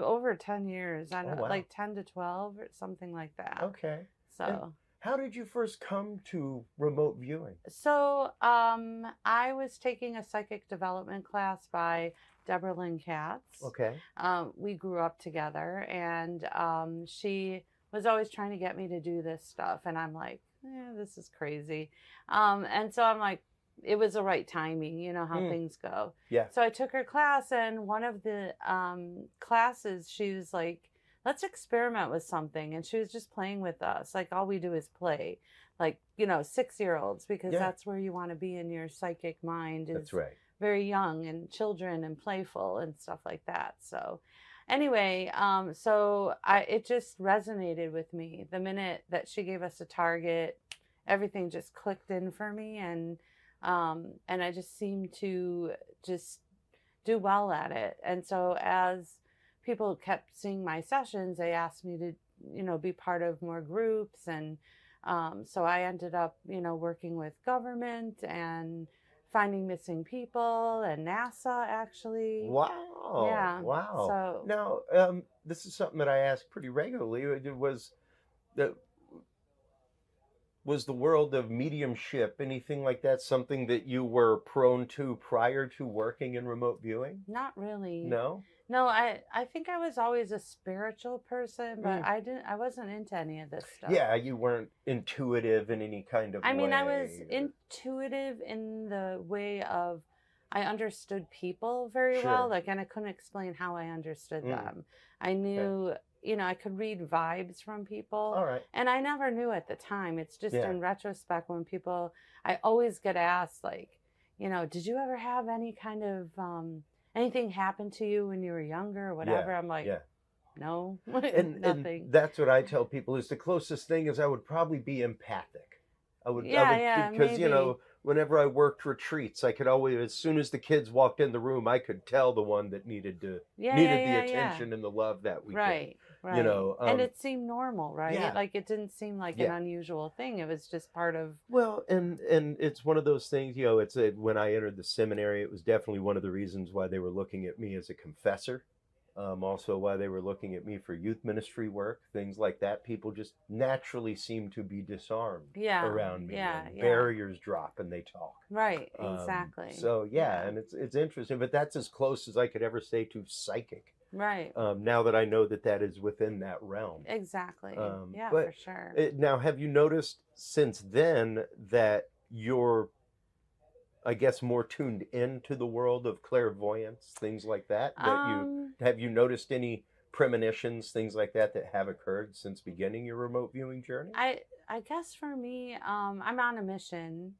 Speaker 8: over 10 years. I don't like 10 to 12 or something like that.
Speaker 3: Okay.
Speaker 8: So.
Speaker 3: And how did you first come to remote viewing?
Speaker 8: So I was taking a psychic development class by Deborah Lynn Katz.
Speaker 3: Okay.
Speaker 8: We grew up together, and she was always trying to get me to do this stuff, and I'm like, this is crazy. And so I'm like, it was the right timing, you know how things go.
Speaker 3: Yeah.
Speaker 8: So I took her class, and one of the classes, she was like, let's experiment with something. And she was just playing with us. Like, all we do is play. Like, 6-year-olds, because that's where you want to be in your psychic mind.
Speaker 3: That's right.
Speaker 8: Very young and children and playful and stuff like that. So anyway, it just resonated with me. The minute that she gave us a target, everything just clicked in for me. And I just seemed to just do well at it. And so as people kept seeing my sessions, they asked me to, be part of more groups. And so I ended up, working with government and finding missing people and NASA, actually.
Speaker 3: Wow.
Speaker 8: Yeah.
Speaker 3: Wow.
Speaker 8: So
Speaker 3: now, this is something that I ask pretty regularly. Was the world of mediumship, anything like that, something that you were prone to prior to working in remote viewing?
Speaker 8: Not really.
Speaker 3: No?
Speaker 8: No, I think I was always a spiritual person, but I wasn't into any of this stuff.
Speaker 3: Yeah, you weren't intuitive in any kind of way.
Speaker 8: I mean, I was intuitive in the way of I understood people very well, and I couldn't explain how I understood them. I knew, I could read vibes from people.
Speaker 3: All right.
Speaker 8: And I never knew at the time. It's just in retrospect when people, I always get asked, like, did you ever have any kind of anything happened to you when you were younger or whatever? I'm like, no,
Speaker 3: nothing. And that's what I tell people is the closest thing is I would probably be empathic. I would because
Speaker 8: maybe.
Speaker 3: Whenever I worked retreats, I could always, as soon as the kids walked in the room, I could tell the one that needed the attention and the love that we
Speaker 8: right. And it seemed normal, right?
Speaker 3: Yeah.
Speaker 8: Like it didn't seem like an unusual thing. It was just part of.
Speaker 3: Well, and it's one of those things, when I entered the seminary, it was definitely one of the reasons why they were looking at me as a confessor. Also why they were looking at me for youth ministry work, things like that. People just naturally seem to be disarmed around me. Barriers drop and they talk.
Speaker 8: Right, exactly.
Speaker 3: And it's interesting, but that's as close as I could ever say to psychic
Speaker 8: Right.
Speaker 7: Now that I know that that is within that realm.
Speaker 8: Exactly. Yeah,
Speaker 7: but
Speaker 8: for sure.
Speaker 7: Now, have you noticed since then that you're, I guess, more tuned into the world of clairvoyance, things like that? Have you noticed any premonitions, things like that, that have occurred since beginning your remote viewing journey?
Speaker 8: I guess for me, I'm on a mission,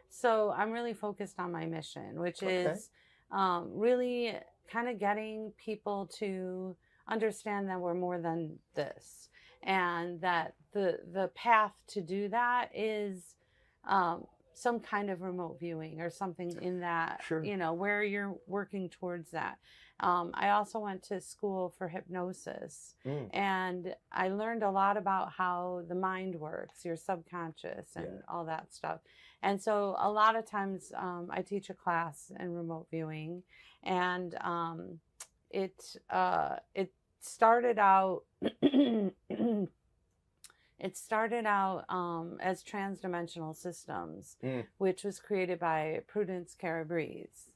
Speaker 8: so I'm really focused on my mission, which is really kind of getting people to understand that we're more than this, and that the path to do that is some kind of remote viewing or something in that,
Speaker 7: Sure.
Speaker 8: where you're working towards that. I also went to school for hypnosis, and I learned a lot about how the mind works, your subconscious, and all that stuff. And so a lot of times I teach a class in remote viewing, and it started out as transdimensional systems, which was created by Prudence Calabrese,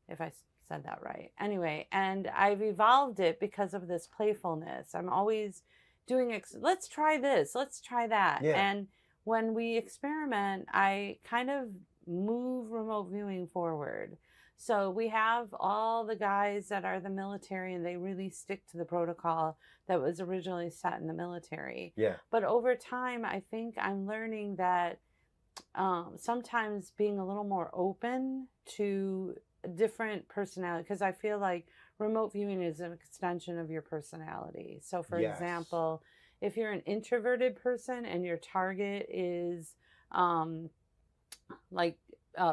Speaker 8: if I said that right. Anyway, and I've evolved it because of this playfulness. I'm always doing, let's try this, let's try that.
Speaker 7: Yeah.
Speaker 8: And when we experiment, I kind of move remote viewing forward. So we have all the guys that are the military, and they really stick to the protocol that was originally set in the military.
Speaker 7: Yeah.
Speaker 8: But over time, I think I'm learning that sometimes being a little more open to different personality, because I feel like remote viewing is an extension of your personality. So for example, if you're an introverted person and your target is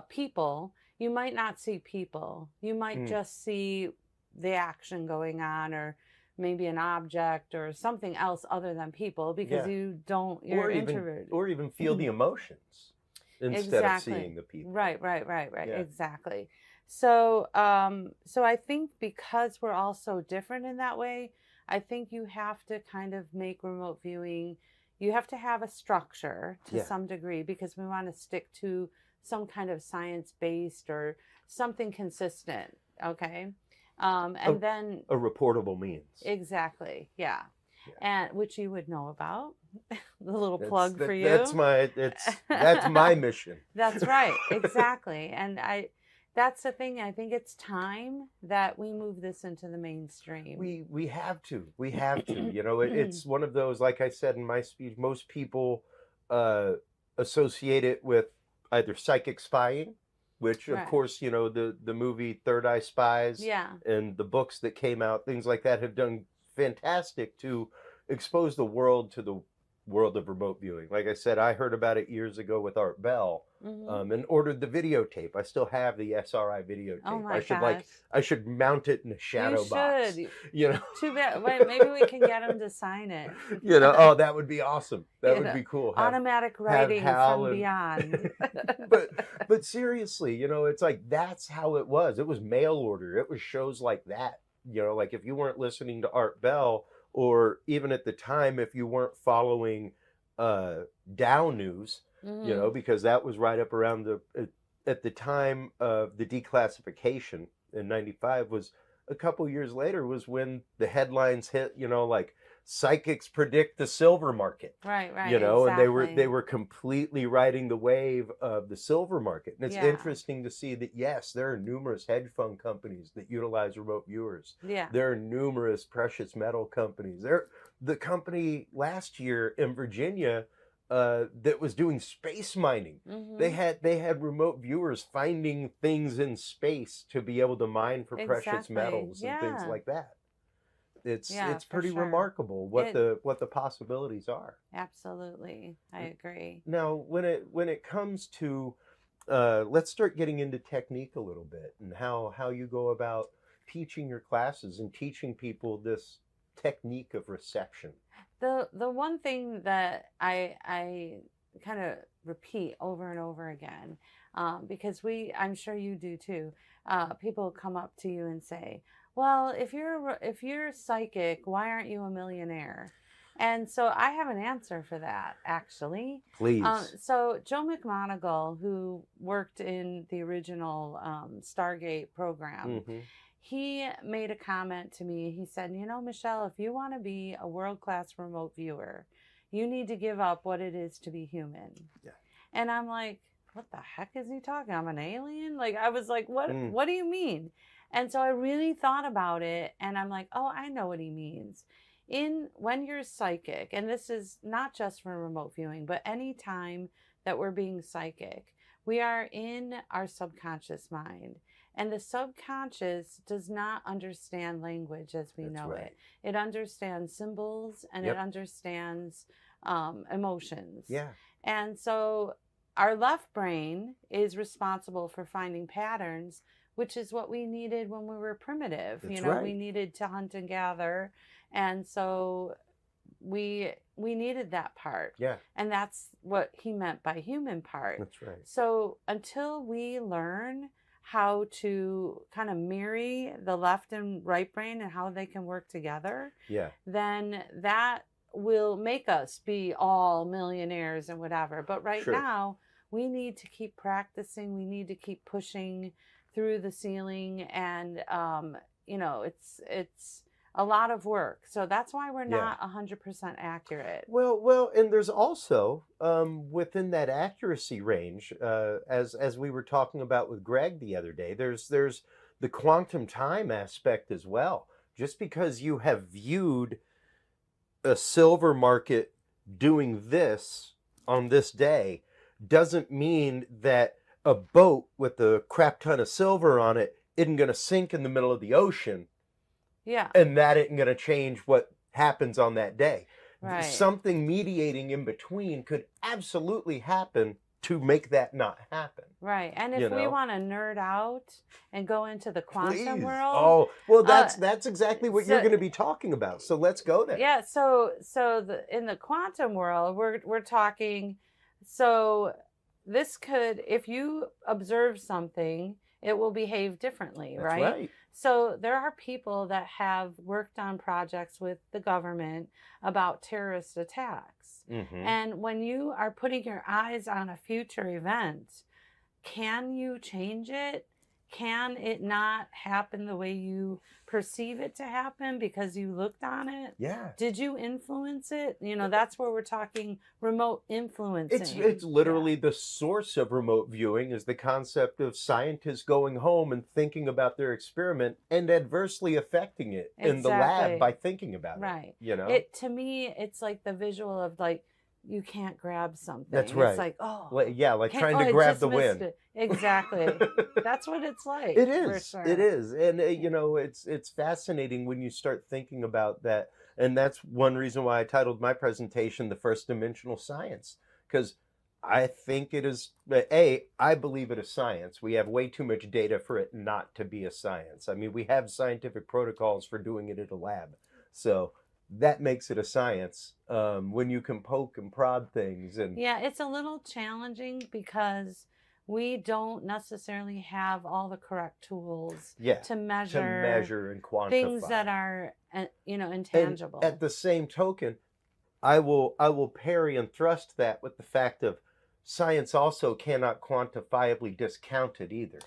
Speaker 8: people, you might not see people. You might just see the action going on, or maybe an object or something else other than people, because you're introverted.
Speaker 7: Or even feel the emotions instead of seeing the people.
Speaker 8: Right. Yeah. Exactly. So I think because we're all so different in that way, I think you have to kind of make remote viewing, you have to have a structure to some degree, because we want to stick to some kind of science-based or something consistent. Okay. And then
Speaker 7: a reportable means.
Speaker 8: Exactly. Yeah. And which you would know about. The little plug for you.
Speaker 7: That's my mission.
Speaker 8: That's right. Exactly. And that's the thing. I think it's time that we move this into the mainstream.
Speaker 7: We have to. It's one of those, like I said in my speech, most people associate it with either psychic spying, which of course, the movie Third Eye Spies and the books that came out, things like that, have done fantastic to expose the world to the world of remote viewing. Like I said, I heard about it years ago with Art Bell, and ordered the videotape. I still have the SRI videotape.
Speaker 8: Oh my gosh.
Speaker 7: I should mount it in a shadow box.
Speaker 8: Too bad. Wait, maybe we can get him to sign it.
Speaker 7: Oh, that would be awesome. That would be cool.
Speaker 8: Automatic writing from beyond.
Speaker 7: but seriously, it's like, that's how it was. It was mail order. It was shows like that. Like if you weren't listening to Art Bell, or even at the time, if you weren't following Dow News, because that was right up around at the time of the declassification in '95, was a couple years later, was when the headlines hit, like psychics predict the silver market.
Speaker 8: Right.
Speaker 7: And
Speaker 8: Exactly.
Speaker 7: they were completely riding the wave of the silver market. And it's interesting to see that, yes, there are numerous hedge fund companies that utilize remote viewers.
Speaker 8: Yeah.
Speaker 7: There are numerous precious metal companies. The company last year in Virginia that was doing space mining, they had remote viewers finding things in space to be able to mine for precious metals and things like that. It's pretty remarkable what the possibilities are.
Speaker 8: Absolutely, I agree.
Speaker 7: Now, when it comes to let's start getting into technique a little bit, and how you go about teaching your classes and teaching people this technique of reception.
Speaker 8: The one thing that I kind of repeat over and over again, because I'm sure you do too. People come up to you and say, well, if you're psychic, why aren't you a millionaire? And so I have an answer for that, actually.
Speaker 7: Please.
Speaker 8: So Joe McMoneagle, who worked in the original Stargate program, he made a comment to me. He said, you know, Michelle, if you want to be a world-class remote viewer, you need to give up what it is to be human.
Speaker 3: Yeah.
Speaker 8: And I'm like, what the heck is he talking? I'm an alien? Like, I was like, what do you mean? And so I really thought about it, and I'm like, oh, I know what he means. When you're psychic, and this is not just for remote viewing, but any time that we're being psychic, we are in our subconscious mind. And the subconscious does not understand language as we know it. It understands symbols, and it understands emotions.
Speaker 3: Yeah.
Speaker 8: And so our left brain is responsible for finding patterns, which is what we needed when we were primitive.
Speaker 3: That's
Speaker 8: you know,
Speaker 3: right.
Speaker 8: we needed to hunt and gather. And so we needed that part.
Speaker 3: Yeah.
Speaker 8: And that's what he meant by human part.
Speaker 3: That's right.
Speaker 8: So until we learn how to kind of marry the left and right brain and how they can work together, then that will make us be all millionaires and whatever. But right now, we need to keep practicing. We need to keep pushing through the ceiling, and you know, it's a lot of work. So that's why we're not 100% accurate.
Speaker 3: Well, and there's also within that accuracy range, as we were talking about with Greg the other day, there's the quantum time aspect as well. Just because you have viewed a silver market doing this on this day doesn't mean that a boat with a crap ton of silver on it isn't going to sink in the middle of the ocean.
Speaker 8: Yeah.
Speaker 3: And that isn't going to change what happens on that day.
Speaker 8: Right.
Speaker 3: Something mediating in between could absolutely happen to make that not happen.
Speaker 8: Right. And if we want to nerd out and go into the quantum world.
Speaker 3: Oh, well, that's exactly what you're going to be talking about. So let's go there.
Speaker 8: Yeah. So in the quantum world, we're talking. So this could, if you observe something, it will behave differently,
Speaker 3: That's
Speaker 8: right?
Speaker 3: Right.
Speaker 8: So there are people that have worked on projects with the government about terrorist attacks.
Speaker 3: Mm-hmm.
Speaker 8: And when you are putting your eyes on a future event, can you change it? Can it not happen the way you perceive it to happen because you looked on it?
Speaker 3: Yeah.
Speaker 8: Did you influence it? You know, that's where we're talking remote influencing.
Speaker 3: It's literally the source of remote viewing is the concept of scientists going home and thinking about their experiment and adversely affecting it in the lab by thinking about it.
Speaker 8: Right.
Speaker 3: You know?
Speaker 8: To me, it's like the visual of like, you can't grab something.
Speaker 3: That's right.
Speaker 8: It's like, oh.
Speaker 3: Like trying to grab the wind.
Speaker 8: Exactly. That's what it's like.
Speaker 3: It is.
Speaker 8: For sure.
Speaker 3: It is. And, you know, it's fascinating when you start thinking about that. And that's one reason why I titled my presentation, The First Dimensional Science. Because I think it is, I believe it is science. We have way too much data for it not to be a science. I mean, we have scientific protocols for doing it at a lab. So that makes it a science when you can poke and prod things. And
Speaker 8: yeah, it's a little challenging because we don't necessarily have all the correct tools to measure and quantify things that are, you know, intangible.
Speaker 3: And at the same token, I will parry and thrust that with the fact of science also cannot quantifiably discount it either.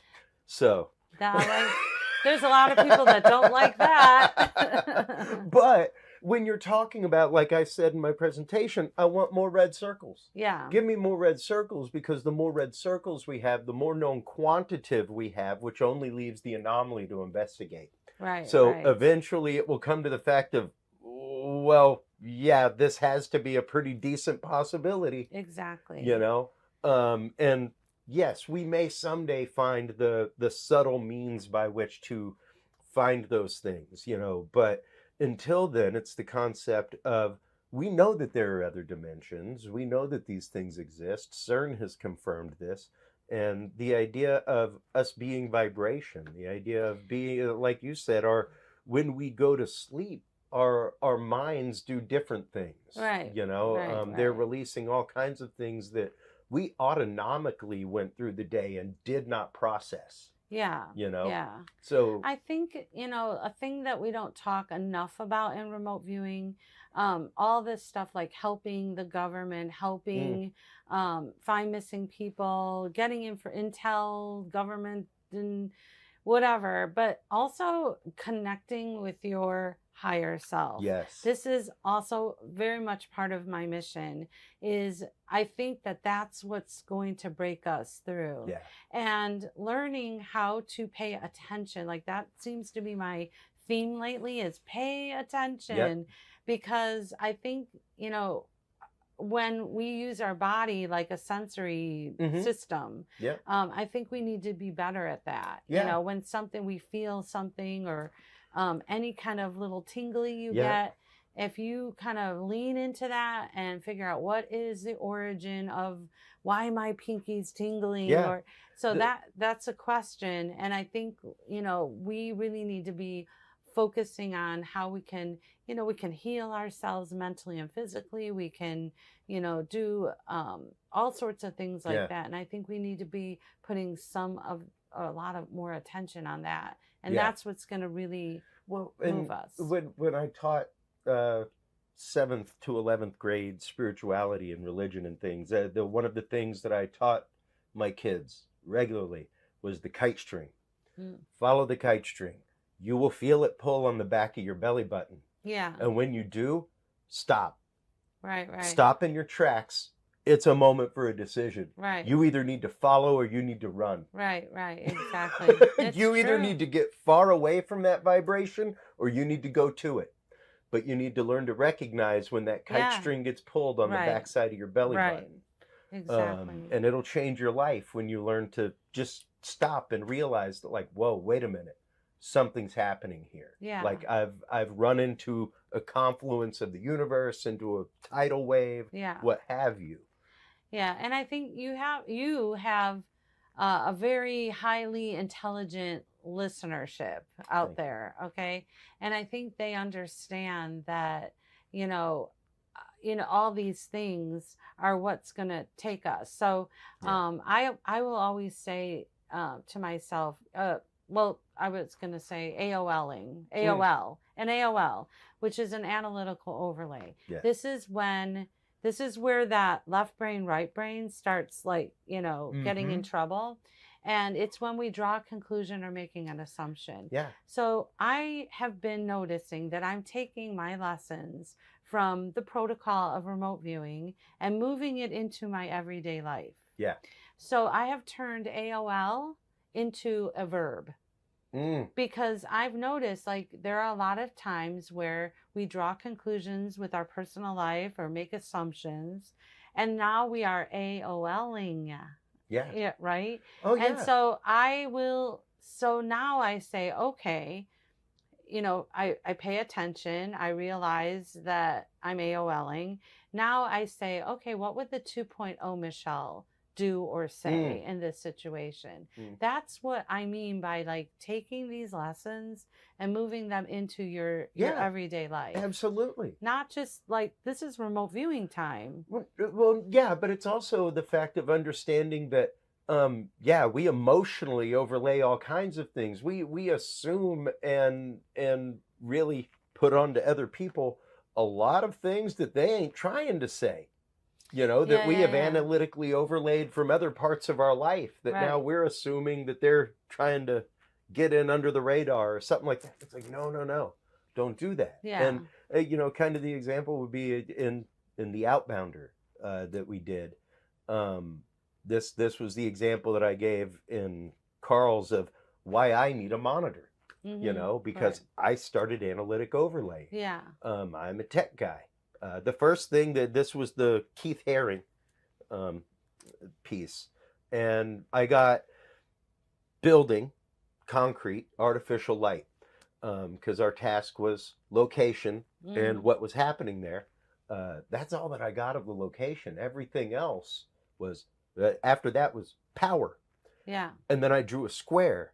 Speaker 3: So
Speaker 8: there's a lot of people that don't like that.
Speaker 3: But when you're talking about, like I said in my presentation, I want more red circles.
Speaker 8: Yeah.
Speaker 3: Give me more red circles, because the more red circles we have, the more known quantitative we have, which only leaves the anomaly to investigate.
Speaker 8: Right.
Speaker 3: So eventually it will come to the fact of, well, yeah, this has to be a pretty decent possibility.
Speaker 8: Exactly.
Speaker 3: You know? And yes, we may someday find the subtle means by which to find those things, you know, but until then, it's the concept of, we know that there are other dimensions. We know that these things exist. CERN has confirmed this. And the idea of us being vibration, the idea of being, like you said, when we go to sleep, our minds do different things.
Speaker 8: Right.
Speaker 3: You know, they're releasing all kinds of things that we autonomically went through the day and did not process.
Speaker 8: Yeah.
Speaker 3: You know?
Speaker 8: Yeah.
Speaker 3: So
Speaker 8: I think, you know, a thing that we don't talk enough about in remote viewing, all this stuff like helping the government, helping find missing people, getting in for intel, government, and whatever, but also connecting with your higher self.
Speaker 7: Yes.
Speaker 8: This is also very much part of my mission. Is I think that that's what's going to break us through.
Speaker 7: Yeah.
Speaker 8: And learning how to pay attention, like that seems to be my theme lately, is pay attention. Because I think, you know, when we use our body like a sensory system, I think we need to be better at that. You know, when we feel something, or any kind of little tingly you get, if you kind of lean into that and figure out what is the origin of why my pinky's tingling, or so that's a question. And I think, you know, we really need to be focusing on how we can, you know, we can heal ourselves mentally and physically. We can, you know, do all sorts of things like that. And I think we need to be putting a lot of more attention on that. And that's what's going to really move us.
Speaker 7: When I taught 7th to 11th grade spirituality and religion and things, one of the things that I taught my kids regularly was the kite string. Follow the kite string. You will feel it pull on the back of your belly button.
Speaker 8: Yeah.
Speaker 7: And when you do, stop.
Speaker 8: Right.
Speaker 7: Stop in your tracks. It's a moment for a decision.
Speaker 8: Right.
Speaker 7: You either need to follow or you need to run.
Speaker 8: Right. Exactly.
Speaker 7: You either need to get far away from that vibration or you need to go to it. But you need to learn to recognize when that kite string gets pulled on the backside of your belly button.
Speaker 8: Exactly.
Speaker 7: And it'll change your life when you learn to just stop and realize that, like, whoa, wait a minute. Something's happening here.
Speaker 8: Yeah.
Speaker 7: Like I've run into a confluence of the universe, into a tidal wave, what have you.
Speaker 8: Yeah, and I think you have a very highly intelligent listenership out there, okay? And I think they understand that, you know, all these things are what's going to take us. So I will always say to myself, well, I was going to say AOL, which is an analytical overlay.
Speaker 7: Yeah.
Speaker 8: This is where that left brain, right brain starts, like, you know, getting in trouble. And it's when we draw a conclusion or making an assumption.
Speaker 7: Yeah.
Speaker 8: So I have been noticing that I'm taking my lessons from the protocol of remote viewing and moving it into my everyday life.
Speaker 7: Yeah.
Speaker 8: So I have turned AOL into a verb. Because I've noticed, like, there are a lot of times where we draw conclusions with our personal life or make assumptions, and now we are AOLing. Yeah, right?
Speaker 7: Oh, yeah.
Speaker 8: And so now I say, okay, you know, I pay attention. I realize that I'm AOLing. Now I say, okay, what would the 2.0 Michelle do or say in this situation? That's what I mean by, like, taking these lessons and moving them into your everyday life.
Speaker 7: Absolutely.
Speaker 8: Not just like, this is remote viewing time.
Speaker 7: Well, yeah, but it's also the fact of understanding that we emotionally overlay all kinds of things. We assume and really put onto other people a lot of things that they ain't trying to say. You know, that we have analytically overlaid from other parts of our life that now we're assuming that they're trying to get in under the radar or something like that. It's like, no, don't do that.
Speaker 8: Yeah.
Speaker 7: And, you know, kind of the example would be in the Outbounder that we did. This was the example that I gave in Carl's of why I need a monitor, you know, because I started analytic overlay.
Speaker 8: Yeah.
Speaker 7: I'm a tech guy. The first thing this was the Keith Haring piece, and I got building, concrete, artificial light, because our task was location and what was happening there. That's all that I got of the location. Everything else was, after that was power.
Speaker 8: Yeah.
Speaker 7: And then I drew a square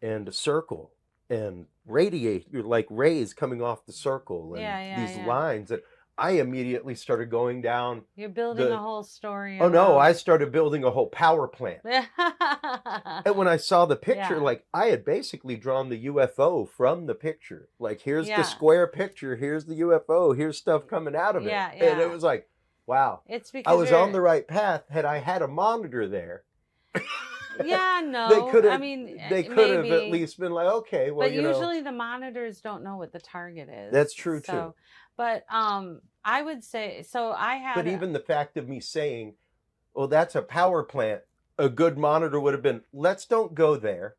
Speaker 7: and a circle and like rays coming off the circle and these lines that I immediately started going down.
Speaker 8: You're building a whole story.
Speaker 7: Oh, no, I started building a whole power plant. And when I saw the picture, like, I had basically drawn the UFO from the picture. Like, here's the square picture, here's the UFO, here's stuff coming out of it. And it was like, wow,
Speaker 8: it's because
Speaker 7: I was on the right path had I had a monitor there.
Speaker 8: Yeah, no.
Speaker 3: They could have.
Speaker 8: I mean,
Speaker 3: They could have
Speaker 8: maybe.
Speaker 3: at least been like, okay, well,
Speaker 8: But usually the monitors don't know what the target is.
Speaker 3: That's true
Speaker 8: so,
Speaker 3: too.
Speaker 8: But I would say so. I had.
Speaker 3: But even the fact of me saying, "Oh, that's a power plant," a good monitor would have been, "Let's don't go there.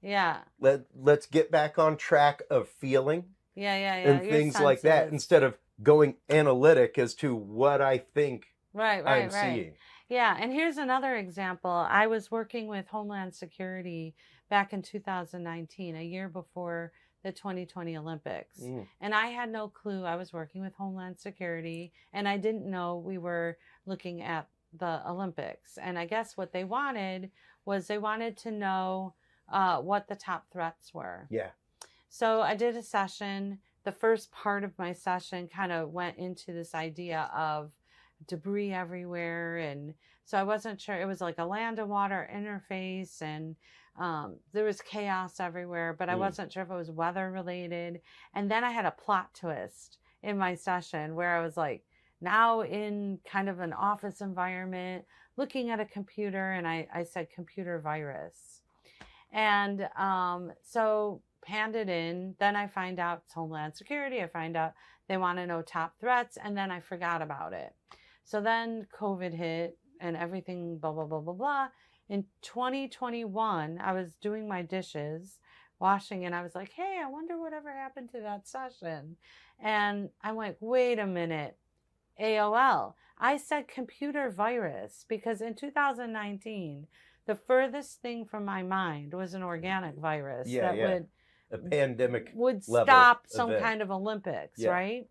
Speaker 8: Yeah.
Speaker 3: Let's get back on track of feeling."
Speaker 8: Yeah.
Speaker 3: And things like that, instead of going analytic as to what I think I'm seeing.
Speaker 8: Yeah, and here's another example. I was working with Homeland Security back in 2019, a year before the 2020 Olympics. And I had no clue I was working with Homeland Security, and I didn't know we were looking at the Olympics. And I guess what they wanted was they wanted to know what the top threats were.
Speaker 3: Yeah.
Speaker 8: So I did a session. The first part of my session kind of went into this idea of debris everywhere. And so I wasn't sure. It was like a land and water interface, and there was chaos everywhere, but I wasn't sure if it was weather related. And then I had a plot twist in my session where I was like, now in kind of an office environment, looking at a computer, and I said computer virus. And so panned it in. Then I find out it's Homeland Security. I find out they want to know top threats, and then I forgot about it. So then COVID hit and everything, blah, blah, blah, blah, blah. In 2021, I was doing my dishes, washing, and I was like, hey, I wonder whatever happened to that session. And I went, wait a minute, AOL. I said computer virus because in 2019, the furthest thing from my mind was an organic virus would a pandemic would stop some event. Kind of Olympics, right?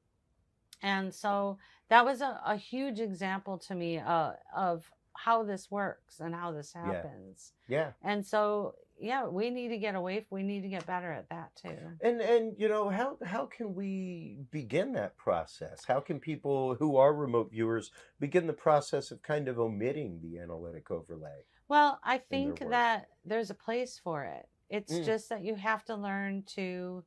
Speaker 8: And so that was a huge example to me of how this works and how this happens.
Speaker 3: Yeah.
Speaker 8: And so, we need to get away. We need to get better at that too.
Speaker 3: And you know, how can we begin that process? How can people who are remote viewers begin the process of kind of omitting the analytic overlay?
Speaker 8: Well, I think that there's a place for it. It's just that you have to learn to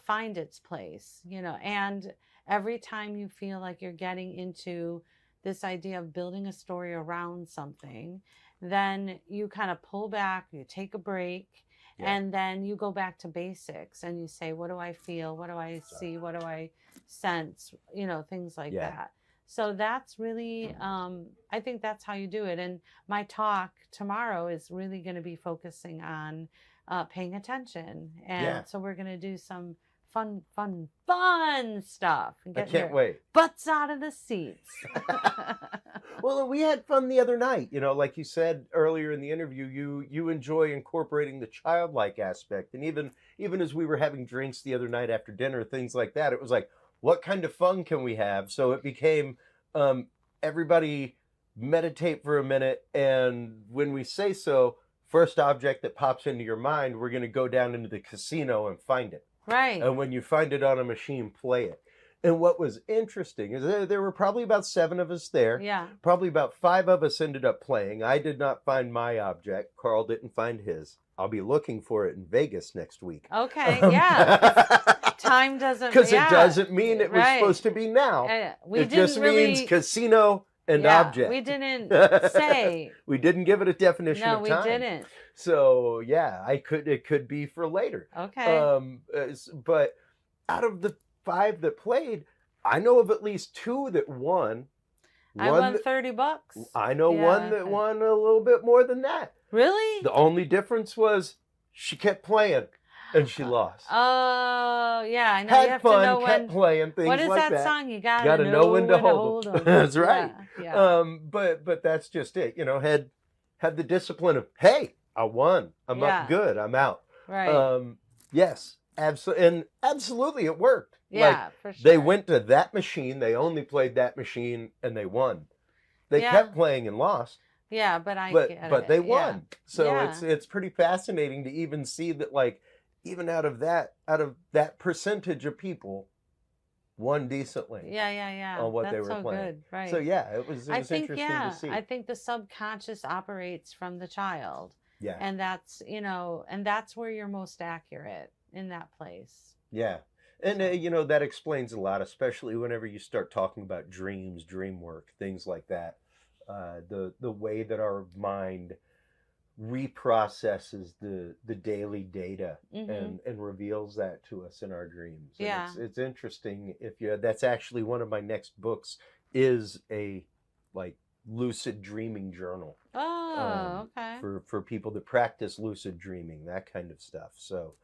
Speaker 8: find its place, and every time you feel like you're getting into this idea of building a story around something, then you kind of pull back, you take a break, and then you go back to basics and you say, what do I feel? What do I see? What do I sense? Things like that. So that's really, I think that's how you do it. And my talk tomorrow is really going to be focusing on paying attention. And so we're going to do some fun stuff. And
Speaker 3: I can't wait.
Speaker 8: Butts out of the seats.
Speaker 3: Well, we had fun the other night. Like you said earlier in the interview, you enjoy incorporating the childlike aspect. And even as we were having drinks the other night after dinner, things like that, it was like, what kind of fun can we have? So it became everybody meditate for a minute. And when we say so, first object that pops into your mind, we're going to go down into the casino and find it.
Speaker 8: Right.
Speaker 3: And when you find it on a machine, play it. And what was interesting is there were probably about 7 of us there.
Speaker 8: Yeah.
Speaker 3: Probably about 5 of us ended up playing. I did not find my object. Carl didn't find his. I'll be looking for it in Vegas next week.
Speaker 8: Okay, time doesn't...
Speaker 3: Because it doesn't mean it was supposed to be now. It just means casino and object.
Speaker 8: We didn't say.
Speaker 3: We didn't give it a definition of time.
Speaker 8: No, we didn't.
Speaker 3: So, it could be for later.
Speaker 8: Okay.
Speaker 3: But out of the 5 that played, I know of at least 2 that won.
Speaker 8: I won $30.
Speaker 3: I know one that won a little bit more than that.
Speaker 8: Really?
Speaker 3: The only difference was she kept playing and she lost.
Speaker 8: Oh, yeah. I know.
Speaker 3: Had
Speaker 8: you have
Speaker 3: fun,
Speaker 8: to know
Speaker 3: kept playing, things like that.
Speaker 8: What is that song? You gotta
Speaker 3: know when to hold them. That's right.
Speaker 8: Yeah.
Speaker 3: But that's just it. Had the discipline of, hey, I won. I'm up good. I'm out.
Speaker 8: Right.
Speaker 3: Yes, absolutely, it worked.
Speaker 8: Yeah, for sure.
Speaker 3: They went to that machine. They only played that machine, and they won. They kept playing and lost.
Speaker 8: Yeah, but
Speaker 3: they won.
Speaker 8: Yeah.
Speaker 3: So it's pretty fascinating to even see that, like, even out of that percentage of people, won decently.
Speaker 8: Yeah.
Speaker 3: On what
Speaker 8: That's
Speaker 3: they were
Speaker 8: so
Speaker 3: playing.
Speaker 8: Good. Right.
Speaker 3: So it was interesting to see.
Speaker 8: I think the subconscious operates from the child.
Speaker 3: Yeah.
Speaker 8: And that's that's where you're most accurate, in that place.
Speaker 3: Yeah. And that explains a lot, especially whenever you start talking about dreams, dream work, things like that. The way that our mind
Speaker 7: reprocesses the daily data and reveals that to us in our dreams. And
Speaker 8: Yeah.
Speaker 7: it's interesting that's actually one of my next books is a like lucid dreaming journal.
Speaker 8: Oh, okay.
Speaker 7: For people that practice lucid dreaming, that kind of stuff. So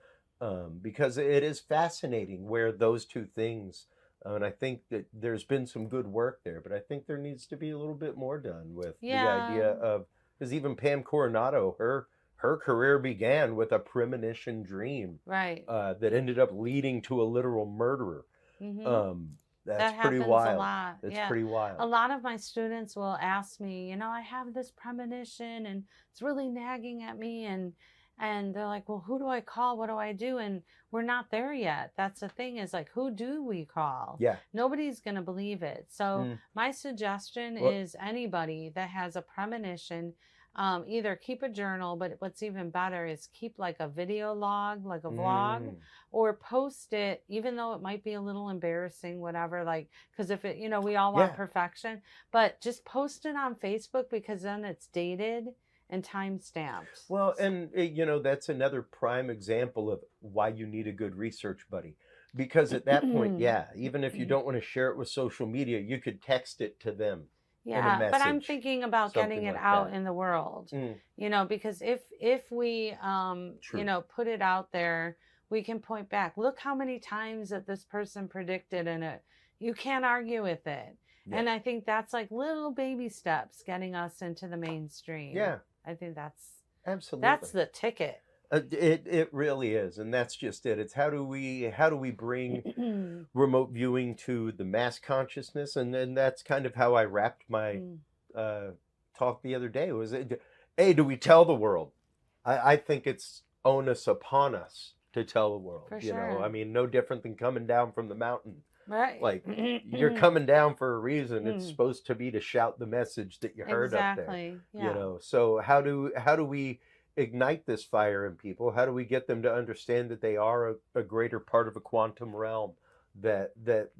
Speaker 7: because it is fascinating where those two things, and I think that there's been some good work there, but I think there needs to be a little bit more done with the idea of, because even Pam Coronado, her career began with a premonition dream,
Speaker 8: Right.
Speaker 7: that ended up leading to a literal murderer. That's
Speaker 8: That
Speaker 7: pretty
Speaker 8: happens
Speaker 7: wild.
Speaker 8: a lot.
Speaker 7: That's
Speaker 8: Yeah.
Speaker 7: pretty wild.
Speaker 8: A lot of my students will ask me, I have this premonition and it's really nagging at me, and they're like, well, who do I call? What do I do? And we're not there yet. That's the thing, is like, who do we call?
Speaker 7: Yeah.
Speaker 8: Nobody's going to believe it. So my suggestion is anybody that has a premonition, either keep a journal, but what's even better is keep like a video log, like a vlog, or post it, even though it might be a little embarrassing, whatever, like, because if it, we all want perfection, but just post it on Facebook, because then it's dated and time stamped.
Speaker 7: Well, and that's another prime example of why you need a good research buddy. Because at that point, even if you don't want to share it with social media, you could text it to them.
Speaker 8: Yeah, but I'm thinking about getting it
Speaker 7: like
Speaker 8: out
Speaker 7: that.
Speaker 8: in the world, because if we, put it out there, we can point back. Look how many times that this person predicted, and you can't argue with it. Yeah. And I think that's like little baby steps getting us into the mainstream.
Speaker 7: Yeah.
Speaker 8: I think that's the ticket.
Speaker 7: It really is, and that's just it. It's how do we bring remote viewing to the mass consciousness, and then that's kind of how I wrapped my talk the other day. Was do we tell the world? I think it's onus upon us to tell the world.
Speaker 8: For sure.
Speaker 7: I mean, no different than coming down from the mountain.
Speaker 8: Right.
Speaker 7: Like, you're coming down for a reason. It's supposed to be to shout the message that you heard up there.
Speaker 8: Yeah.
Speaker 7: So how do we ignite this fire in people? How do we get them to understand that they are a greater part of a quantum realm, that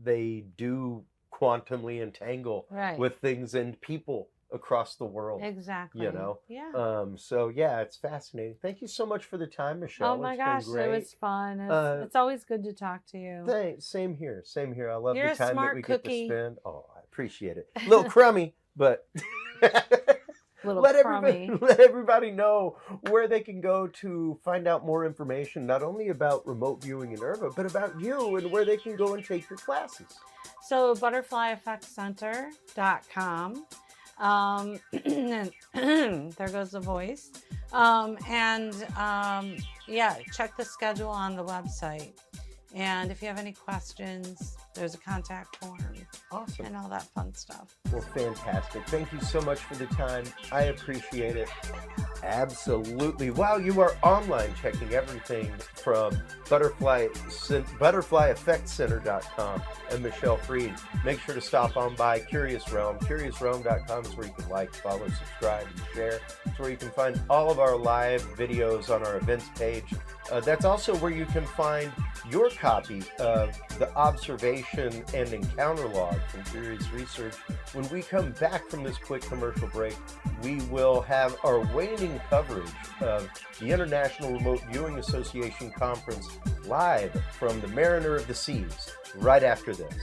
Speaker 7: they do quantumly entangle with things and people across the world?
Speaker 8: Exactly.
Speaker 7: Yeah. So it's fascinating. Thank you so much for the time, Michelle.
Speaker 8: Oh my gosh, it was fun. It's always good to talk to you.
Speaker 7: Thanks. Same here. I love
Speaker 8: You're
Speaker 7: the time
Speaker 8: a smart
Speaker 7: that we
Speaker 8: cookie.
Speaker 7: get to spend. Oh, I appreciate it. A little crummy, but let everybody know where they can go to find out more information, not only about remote viewing in IRVA, but about you, and where they can go and take your classes.
Speaker 8: So butterflyeffectcenter.com. There goes the voice. Check the schedule on the website. And if you have any questions, there's a contact form.
Speaker 7: Awesome.
Speaker 8: And all that fun stuff.
Speaker 7: Well, fantastic. Thank you so much for the time. I appreciate it. Absolutely. Wow, you are online checking everything from butterflyeffectcenter.com and Michelle Freed. Make sure to stop on by Curious Realm. CuriousRealm.com is where you can like, follow, subscribe, and share. It's where you can find all of our live videos on our events page. That's also where you can find your copy of the observation and encounter log from Curious Research. When we come back from this quick commercial break, we will have our waning coverage of the International Remote Viewing Association Conference live from the Mariner of the Seas right after this.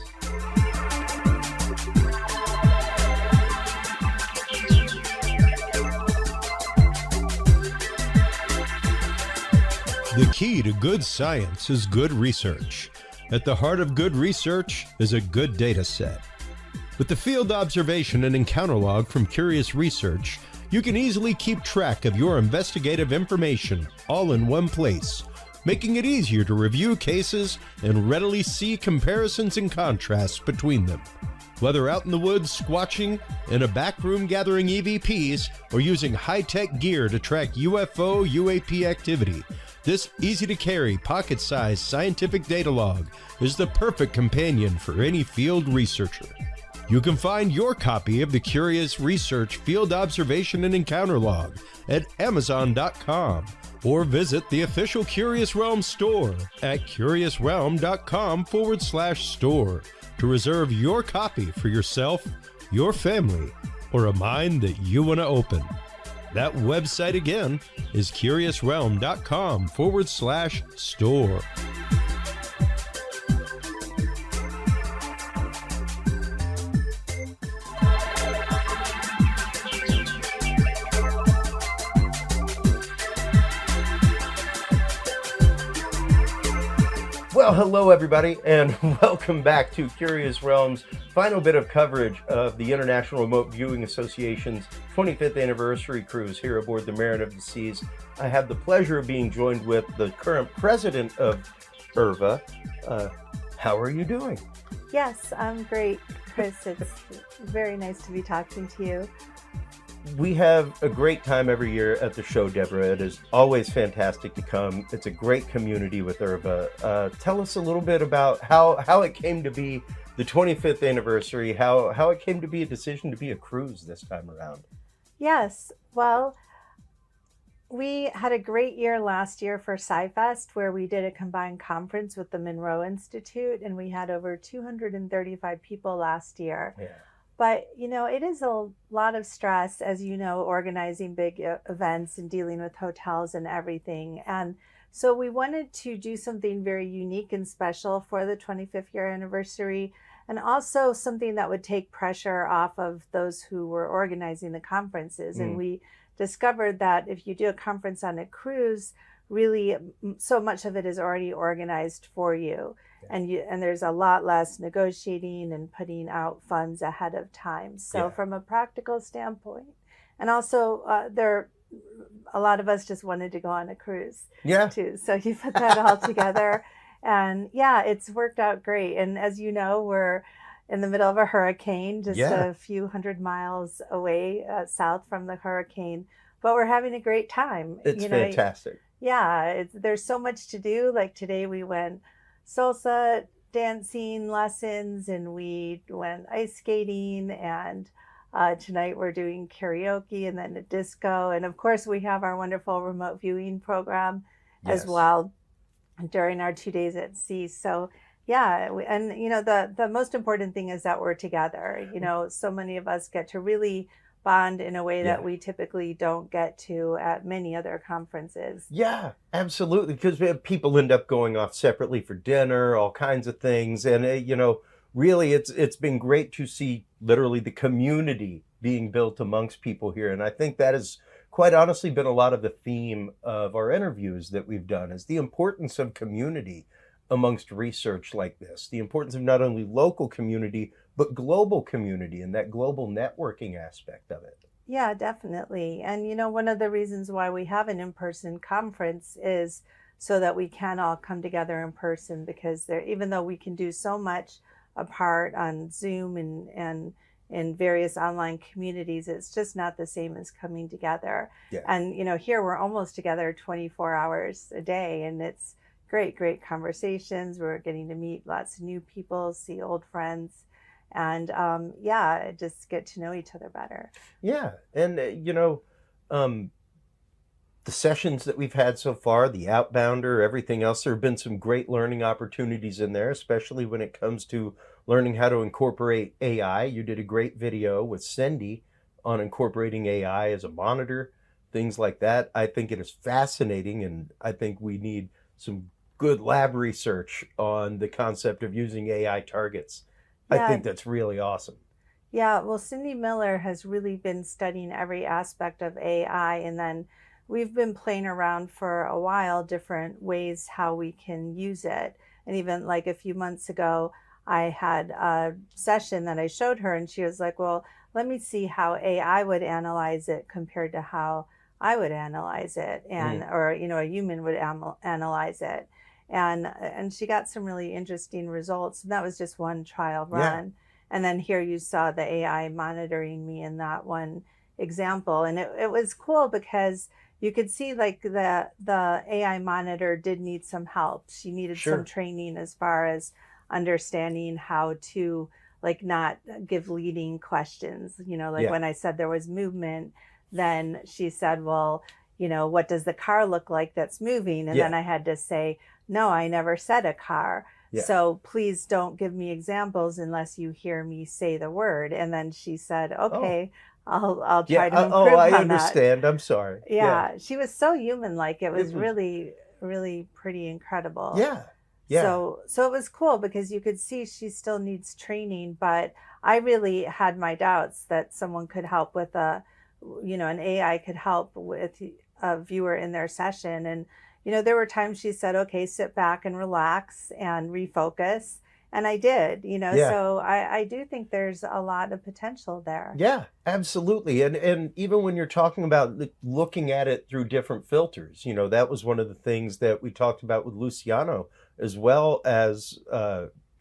Speaker 2: The key to good science is good research. At the heart of good research is a good data set. With the field observation and encounter log from Curious Research, you can easily keep track of your investigative information all in one place, making it easier to review cases and readily see comparisons and contrasts between them. Whether out in the woods squatching, in a back room gathering EVPs, or using high-tech gear to track UFO, UAP activity, this easy-to-carry, pocket-sized scientific data log is the perfect companion for any field researcher. You can find your copy of the Curious Research Field Observation and Encounter Log at Amazon.com or visit the official Curious Realm store at curiousrealm.com/store to reserve your copy for yourself, your family, or a mind that you want to open. That website again is curiousrealm.com/store.
Speaker 3: Well, hello everybody, and welcome back to Curious Realms' final bit of coverage of the International Remote Viewing Association's 25th anniversary cruise here aboard the Mayan of the Seas. I have the pleasure of being joined with the current president of IRVA. How are you doing?
Speaker 9: Yes, I'm great, Chris. It's very nice to be talking to you.
Speaker 3: We have a great time every year at the show, Deborah. It is always fantastic to come. It's a great community with IRVA. Tell us a little bit about how it came to be the 25th anniversary, how it came to be a decision to be a cruise this time around.
Speaker 9: Yes, well, we had a great year last year for SciFest, where we did a combined conference with the Monroe Institute, and we had over 235 people last year.
Speaker 3: Yeah.
Speaker 9: But, you know, it is a lot of stress, as you know, organizing big events and dealing with hotels and everything. And so we wanted to do something very unique and special for the 25th year anniversary, and also something that would take pressure off of those who were organizing the conferences. And we discovered that if you do a conference on a cruise, really so much of it is already organized for you. And there's a lot less negotiating and putting out funds ahead of time. So from a practical standpoint, and also a lot of us just wanted to go on a cruise too. So you put that all together, and it's worked out great. And as you know, we're in the middle of a hurricane, just a few hundred miles away south from the hurricane, but we're having a great time.
Speaker 3: It's fantastic.
Speaker 9: There's so much to do. Like today we went salsa dancing lessons, and we went ice skating, and tonight we're doing karaoke and then a disco, and of course we have our wonderful remote viewing program as well during our 2 days at sea. So and you know, the most important thing is that we're together. You know, so many of us get to really bond in a way that we typically don't get to at many other conferences.
Speaker 3: Yeah, absolutely. Because people end up going off separately for dinner, all kinds of things. And, you know, really it's been great to see literally the community being built amongst people here. And I think that has quite honestly been a lot of the theme of our interviews that we've done, is the importance of community amongst research like this, the importance of not only local community, but global community and that global networking aspect of it.
Speaker 9: Yeah, definitely. And, you know, one of the reasons why we have an in-person conference is so that we can all come together in person, because even though we can do so much apart on Zoom and in various online communities, it's just not the same as coming together. And, you know, here we're almost together 24 hours a day, and it's great conversations. We're getting to meet lots of new people, see old friends, and just get to know each other better.
Speaker 3: And you know, the sessions that we've had so far, the Outbounder, everything else, there have been some great learning opportunities in there, especially when it comes to learning how to incorporate AI. You did a great video with Cindy on incorporating AI as a monitor, things like that. I think it is fascinating, and I think we need some good lab research on the concept of using AI targets. I think that's really awesome.
Speaker 9: Yeah, well, Cindy Miller has really been studying every aspect of AI, and then we've been playing around for a while, different ways how we can use it. And even like a few months ago, I had a session that I showed her, and she was like, well, let me see how AI would analyze it compared to how I would analyze it, and or, you know, a human would analyze it. And she got some really interesting results. And that was just one trial run. And then here you saw the AI monitoring me in that one example. And it was cool because you could see like the AI monitor did need some help. She needed some training as far as understanding how to like not give leading questions. You know, like when I said there was movement, then she said, well, you know, what does the car look like that's moving? And then I had to say, no, I never said a car. So please don't give me examples unless you hear me say the word. And then she said, okay, I'll try to improve
Speaker 7: I
Speaker 9: on that.
Speaker 7: understand. I'm sorry.
Speaker 9: Yeah, she was so human-like. It was
Speaker 7: was-
Speaker 9: really, really pretty incredible.
Speaker 7: Yeah.
Speaker 9: So it was cool because you could see she still needs training, but I really had my doubts that someone could help with an AI could help with a viewer in their session. And, there were times she said, okay, sit back and relax and refocus. And I did, so I do think there's a lot of potential there.
Speaker 7: Yeah, absolutely. And even when you're talking about looking at it through different filters, that was one of the things that we talked about with Luciano, as well as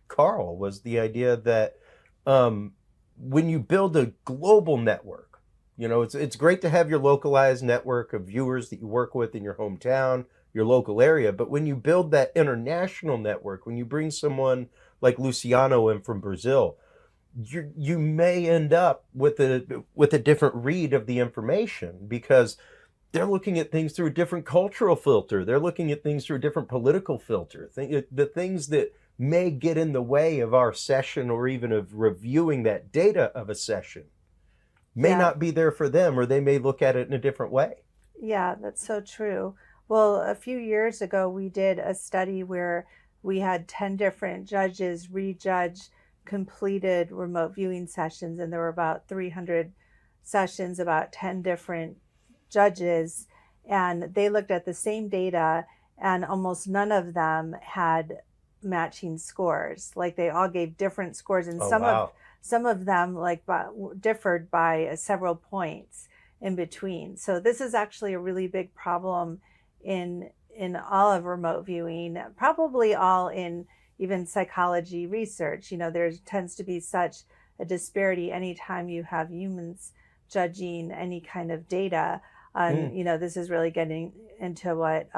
Speaker 7: Carl, was the idea that when you build a global network, it's great to have your localized network of viewers that you work with in your hometown, your local area. But when you build that international network, when you bring someone like Luciano in from Brazil, you may end up with a different read of the information, because they're looking at things through a different cultural filter. They're looking at things through a different political filter. The things that may get in the way of our session, or even of reviewing that data of a session, may not be there for them, or they may look at it in a different way.
Speaker 9: Yeah, that's so true. Well, a few years ago, we did a study where we had 10 different judges rejudge completed remote viewing sessions, and there were about 300 sessions, about 10 different judges, and they looked at the same data, and almost none of them had matching scores. Like, they all gave different scores, and some of them differed by several points in between. So this is actually a really big problem in all of remote viewing, probably all in even psychology research. There tends to be such a disparity anytime you have humans judging any kind of data. This is really getting into what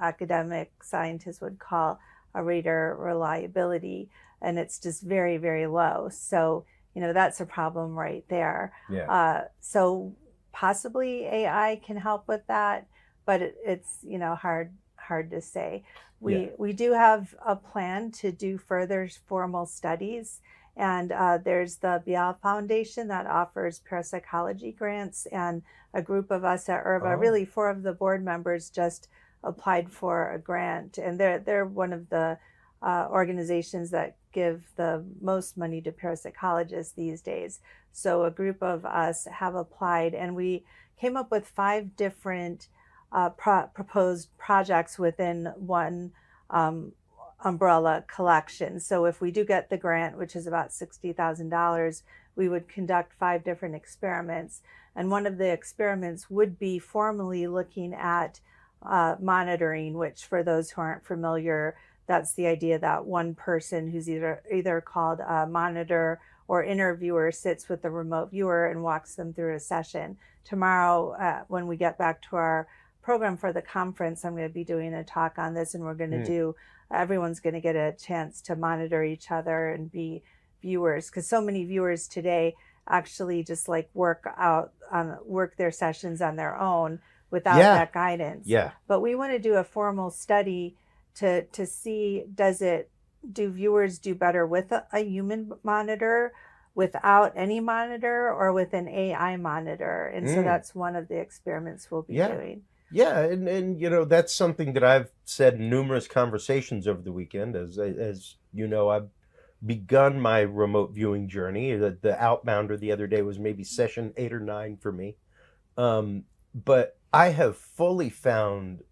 Speaker 9: academic scientists would call a reader reliability, and it's just very, very low. So, that's a problem right there.
Speaker 7: Yeah.
Speaker 9: So possibly AI can help with that, but it's hard to say. We do have a plan to do further formal studies, and there's the Bial Foundation that offers parapsychology grants, and a group of us at IRVA, really 4 of the board members, just applied for a grant, and they're one of the organizations that give the most money to parapsychologists these days. So a group of us have applied, and we came up with 5 different proposed projects within one umbrella collection. So if we do get the grant, which is about $60,000, we would conduct 5 different experiments. And one of the experiments would be formally looking at monitoring, which, for those who aren't familiar, that's the idea that one person who's either called a monitor or interviewer sits with the remote viewer and walks them through a session. Tomorrow, when we get back to our program for the conference, I'm going to be doing a talk on this, and we're going to everyone's going to get a chance to monitor each other and be viewers, because so many viewers today actually just work their sessions on their own without that guidance.
Speaker 7: Yeah.
Speaker 9: But we want to do a formal study to see, do viewers do better with a human monitor, without any monitor, or with an AI monitor? And so that's one of the experiments we'll be doing.
Speaker 7: Yeah, and that's something that I've said in numerous conversations over the weekend. As I've begun my remote viewing journey. The Outbounder the other day was maybe session 8 or 9 for me. But I have fully found,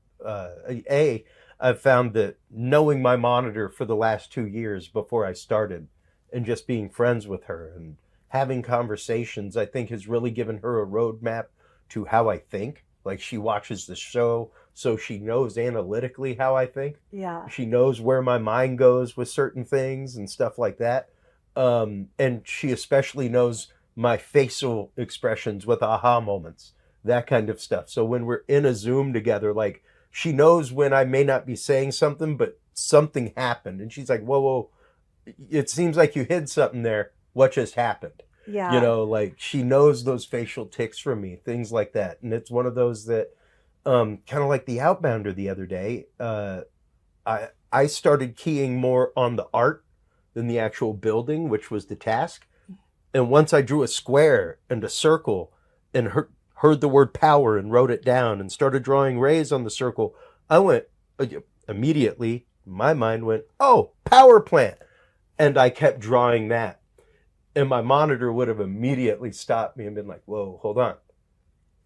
Speaker 7: I've found that knowing my monitor for the last 2 years before I started, and just being friends with her and having conversations, I think has really given her a roadmap to how I think. Like, she watches the show, so she knows analytically how I think.
Speaker 9: Yeah.
Speaker 7: She knows where my mind goes with certain things and stuff like that. And she especially knows my facial expressions with aha moments, that kind of stuff. So when we're in a Zoom together, she knows when I may not be saying something, but something happened. And she's like, whoa, it seems like you hid something there. What just happened?
Speaker 9: Yeah.
Speaker 7: She knows those facial tics from me, things like that. And it's one of those that, kind of like the Outbounder the other day, I started keying more on the art than the actual building, which was the task. And once I drew a square and a circle and heard the word power and wrote it down and started drawing rays on the circle, I went immediately, my mind went, oh, power plant. And I kept drawing that. And my monitor would have immediately stopped me and been like, whoa, hold on.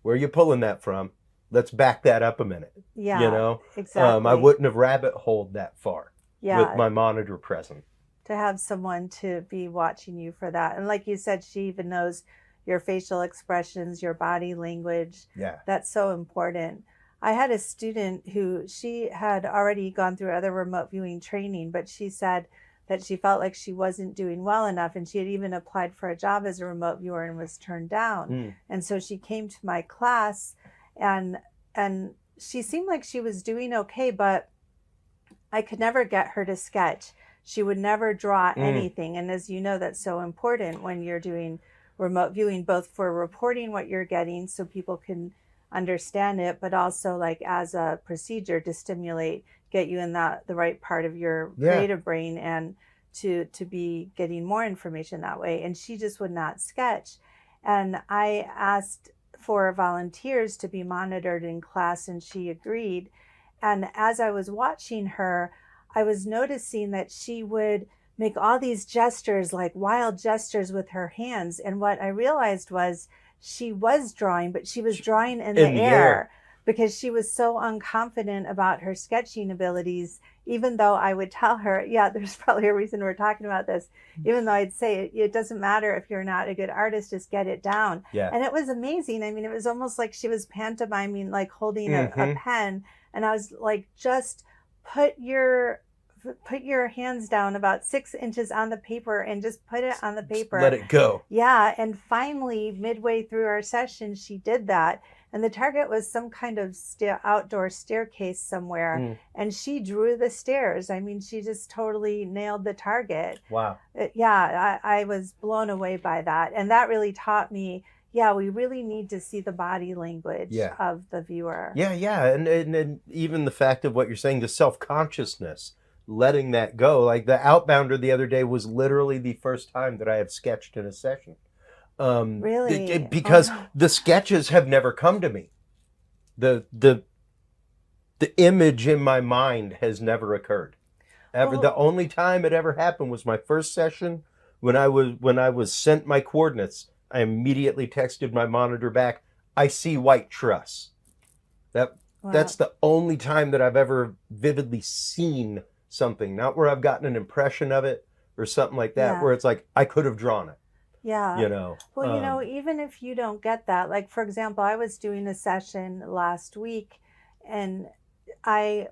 Speaker 7: Where are you pulling that from? Let's back that up a minute.
Speaker 9: Yeah,
Speaker 7: you know,
Speaker 9: exactly.
Speaker 7: I wouldn't have rabbit holed that far with my monitor present.
Speaker 9: To have someone to be watching you for that. And like you said, she even knows your facial expressions, your body language.
Speaker 7: Yeah.
Speaker 9: That's so important. I had a student who she had already gone through other remote viewing training, but she said that she felt like she wasn't doing well enough, and she had even applied for a job as a remote viewer and was turned down. And so she came to my class, and she seemed like she was doing okay, but I could never get her to sketch. She would never draw anything. And as you know, that's so important when you're doing remote viewing, both for reporting what you're getting so people can understand it, but also like as a procedure to stimulate, get you in the right part of your creative brain and to be getting more information that way. And she just would not sketch. And I asked for volunteers to be monitored in class, and she agreed. And as I was watching her, I was noticing that she would make all these gestures, like wild gestures with her hands. And what I realized was she was drawing, but she was drawing in the air because she was so unconfident about her sketching abilities, even though I would tell her, yeah, there's probably a reason we're talking about this, even though I'd say it doesn't matter if you're not a good artist, just get it down.
Speaker 7: Yeah.
Speaker 9: And it was amazing. I mean, it was almost like she was pantomiming, like holding a pen. And I was like, just put your hands down about 6 inches on the paper and just put it on the paper.
Speaker 7: Let it go.
Speaker 9: Yeah. And finally, midway through our session, she did that. And the target was some kind of outdoor staircase somewhere. And she drew the stairs. I mean, she just totally nailed the target.
Speaker 7: Wow.
Speaker 9: I was blown away by that. And that really taught me, we really need to see the body language of the viewer.
Speaker 7: Yeah. And even the fact of what you're saying, the self-consciousness, letting that go. Like the Outbounder the other day was literally the first time that I have sketched in a session.
Speaker 9: Really?
Speaker 7: Because the sketches have never come to me. The image in my mind has never occurred. The only time it ever happened was my first session when I was sent my coordinates. I immediately texted my monitor back, I see white truss. That's the only time that I've ever vividly seen something, not where I've gotten an impression of it or something like that, where it's like, I could have drawn it.
Speaker 9: Yeah.
Speaker 7: You know.
Speaker 9: Well, even if you don't get that, like, for example, I was doing a session last week and I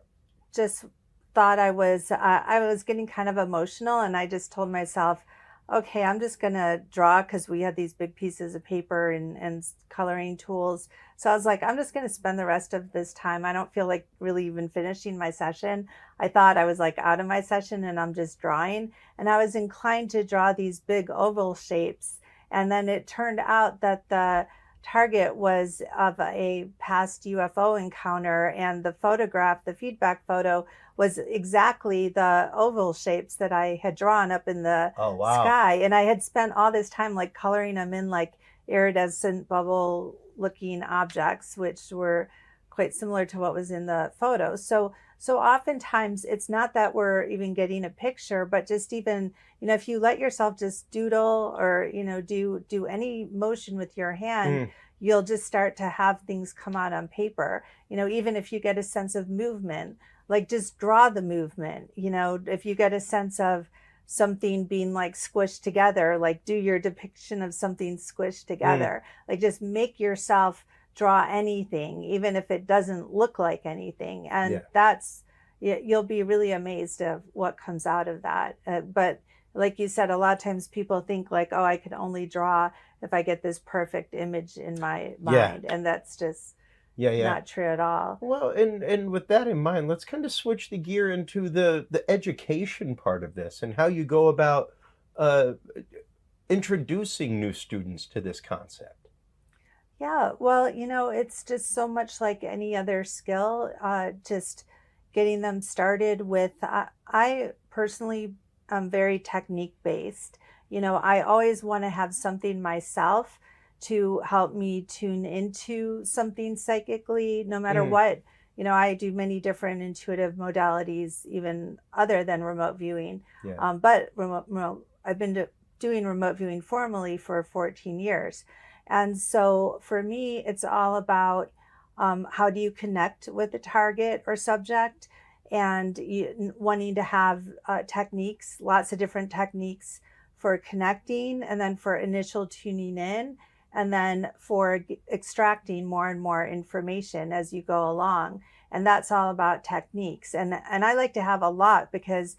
Speaker 9: just thought I was getting kind of emotional, and I just told myself, okay, I'm just going to draw, because we had these big pieces of paper and coloring tools. So I was like, I'm just going to spend the rest of this time. I don't feel like really even finishing my session. I thought I was like out of my session and I'm just drawing. And I was inclined to draw these big oval shapes. And then it turned out that the target was of a past UFO encounter, and the photograph, the feedback photo, was exactly the oval shapes that I had drawn up in the sky. And I had spent all this time like coloring them in like iridescent bubble looking objects, which were quite similar to what was in the photo. So oftentimes it's not that we're even getting a picture, but just even, if you let yourself just doodle or, do any motion with your hand, you'll just start to have things come out on paper. Even if you get a sense of movement, like just draw the movement. If you get a sense of something being like squished together, like do your depiction of something squished together. Like just make yourself draw anything, even if it doesn't look like anything. And you'll be really amazed of what comes out of that. But like you said, a lot of times people think like, oh, I can only draw if I get this perfect image in my mind. And that's just not true at all.
Speaker 7: Well, and with that in mind, let's kind of switch the gear into the education part of this and how you go about introducing new students to this concept.
Speaker 9: Yeah, well, it's just so much like any other skill, just getting them started with, I personally am very technique based. I always want to have something myself to help me tune into something psychically, no matter what. I do many different intuitive modalities, even other than remote viewing.
Speaker 7: Yeah.
Speaker 9: But I've been doing remote viewing formally for 14 years. And so for me, it's all about how do you connect with the target or subject, and wanting to have techniques, lots of different techniques for connecting, and then for initial tuning in, and then for extracting more and more information as you go along. And that's all about techniques. And I like to have a lot, because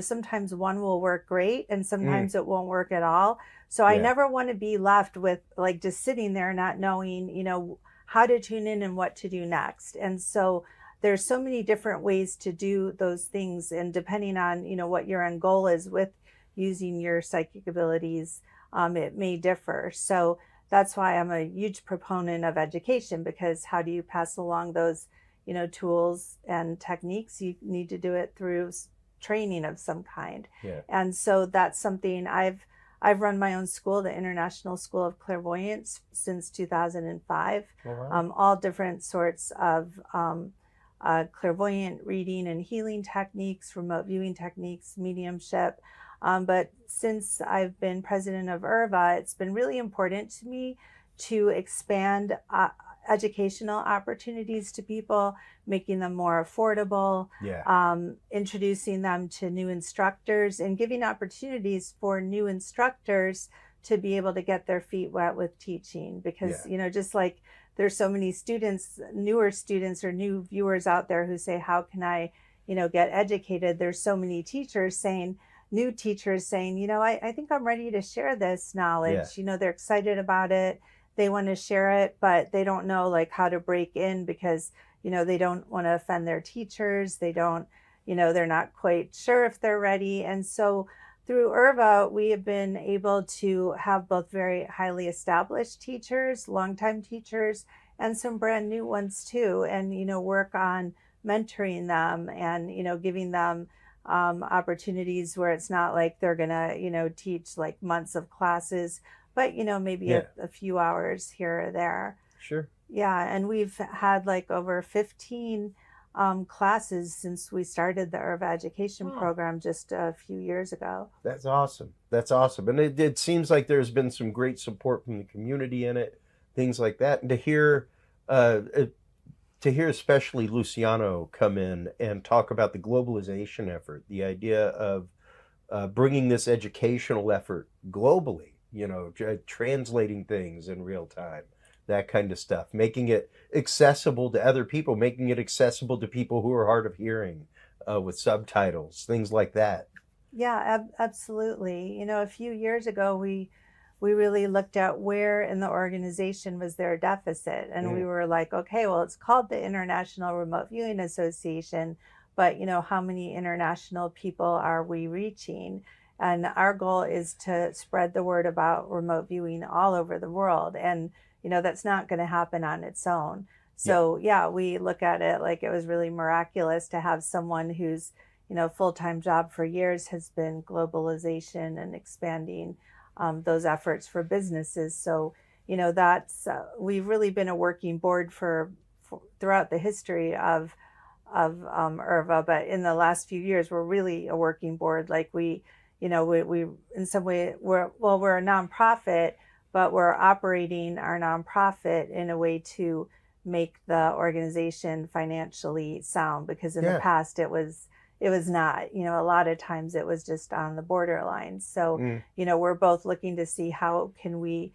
Speaker 9: sometimes one will work great and sometimes it won't work at all. So I never want to be left with like just sitting there not knowing how to tune in and what to do next. And so there's so many different ways to do those things, and depending on what your end goal is with using your psychic abilities, it may differ. So that's why I'm a huge proponent of education, because how do you pass along those tools and techniques? You need to do it through training of some kind. And so that's something I've run my own school, the International School of Clairvoyance, since 2005. All different sorts of clairvoyant reading and healing techniques, remote viewing techniques, mediumship. But since I've been president of IRVA, it's been really important to me to expand educational opportunities to people, making them more affordable, introducing them to new instructors, and giving opportunities for new instructors to be able to get their feet wet with teaching. Because, just like there's so many students, newer students or new viewers out there who say, how can I, get educated? There's so many new teachers saying, I think I'm ready to share this knowledge. They're excited about it. They want to share it, but they don't know like how to break in, because, they don't want to offend their teachers. They don't, they're not quite sure if they're ready. And so through IRVA, we have been able to have both very highly established teachers, longtime teachers, and some brand new ones too, and, work on mentoring them and, giving them opportunities where it's not like they're going to, teach like months of classes, but, maybe a few hours here or there.
Speaker 7: Sure.
Speaker 9: Yeah. And we've had like over 15 classes since we started the IRVA education program just a few years ago.
Speaker 7: That's awesome. That's awesome. And it seems like there's been some great support from the community in it, things like that. And to hear especially Luciano come in and talk about the globalization effort, the idea of bringing this educational effort globally, translating things in real time, that kind of stuff, making it accessible to other people, making it accessible to people who are hard of hearing with subtitles, things like that.
Speaker 9: Yeah, absolutely. A few years ago, we really looked at where in the organization was there a deficit. And we were like, okay, well, it's called the International Remote Viewing Association, but how many international people are we reaching? And our goal is to spread the word about remote viewing all over the world. And, that's not going to happen on its own. So we look at it like it was really miraculous to have someone whose, full-time job for years has been globalization and expanding those efforts for businesses. So, that's, we've really been a working board for throughout the history of IRVA, but in the last few years, we're really a working board. Like we in some way, we're a nonprofit, but we're operating our nonprofit in a way to make the organization financially sound, because in the past it was not, a lot of times it was just on the borderline. So, we're both looking to see how can we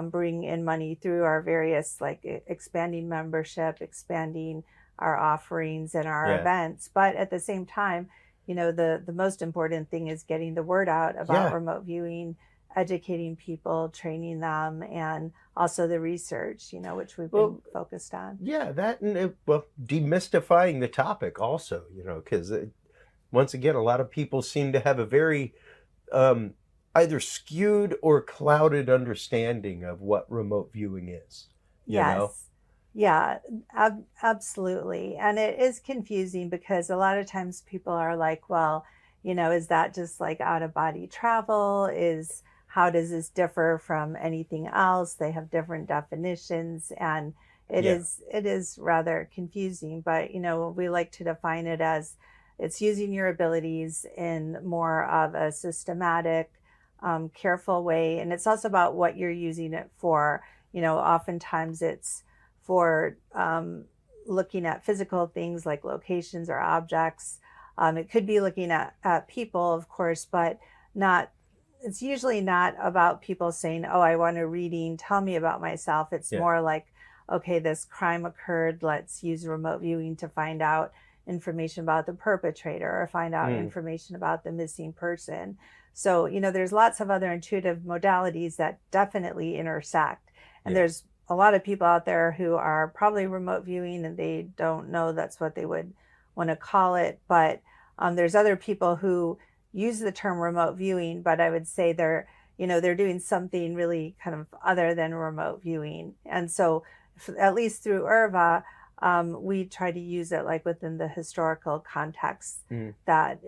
Speaker 9: bring in money through our various, like expanding membership, expanding our offerings and our events. But at the same time, the most important thing is getting the word out about remote viewing, educating people, training them, and also the research, which we've been focused on.
Speaker 7: Yeah, that and demystifying the topic also, because once again, a lot of people seem to have a very either skewed or clouded understanding of what remote viewing is. You know?
Speaker 9: Yeah, absolutely. And it is confusing because a lot of times people are like, well, is that just like out of body travel? How does this differ from anything else? They have different definitions, and it is rather confusing, but we like to define it as it's using your abilities in more of a systematic, careful way. And it's also about what you're using it for. Oftentimes it's for looking at physical things like locations or objects. It could be looking at people, of course, but it's usually not about people saying, oh, I want a reading, tell me about myself. It's more like, okay, this crime occurred, let's use remote viewing to find out information about the perpetrator or find out information about the missing person. So, there's lots of other intuitive modalities that definitely intersect. And there's a lot of people out there who are probably remote viewing and they don't know that's what they would want to call it. But there's other people who use the term remote viewing, but I would say they're doing something really kind of other than remote viewing. And so at least through IRVA, we try to use it like within the historical context that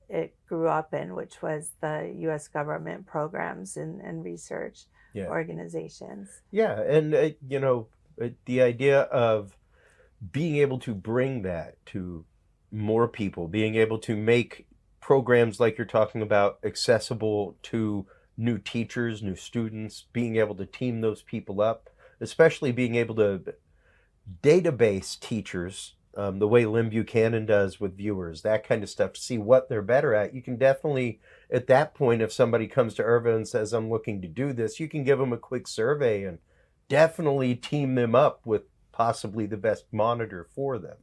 Speaker 9: it grew up in, which was the U.S. government programs and research organizations.
Speaker 7: Yeah, and the idea of being able to bring that to more people, being able to make programs like you're talking about accessible to new teachers, new students, being able to team those people up, especially being able to database teachers the way Lynn Buchanan does with viewers, that kind of stuff, to see what they're better at. You can definitely, at that point, if somebody comes to IRVA and says, I'm looking to do this, you can give them a quick survey and definitely team them up with possibly the best monitor for them.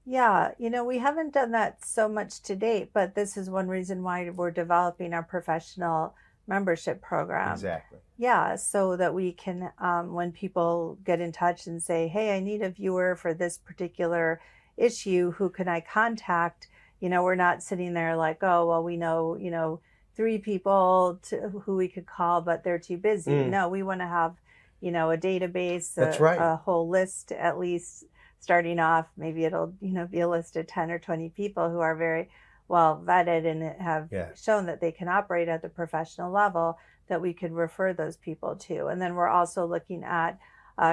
Speaker 9: Yeah, we haven't done that so much to date, but this is one reason why we're developing our professional membership program.
Speaker 7: Exactly.
Speaker 9: Yeah, so that we can, when people get in touch and say, hey, I need a viewer for this particular issue, who can I contact? We're not sitting there like, oh, well, we know, 3 people who we could call, but they're too busy. No, we want to have, a database, a whole list, at least starting off. Maybe it'll, be a list of 10 or 20 people who are very well vetted and have shown that they can operate at the professional level, that we could refer those people to. And then we're also looking at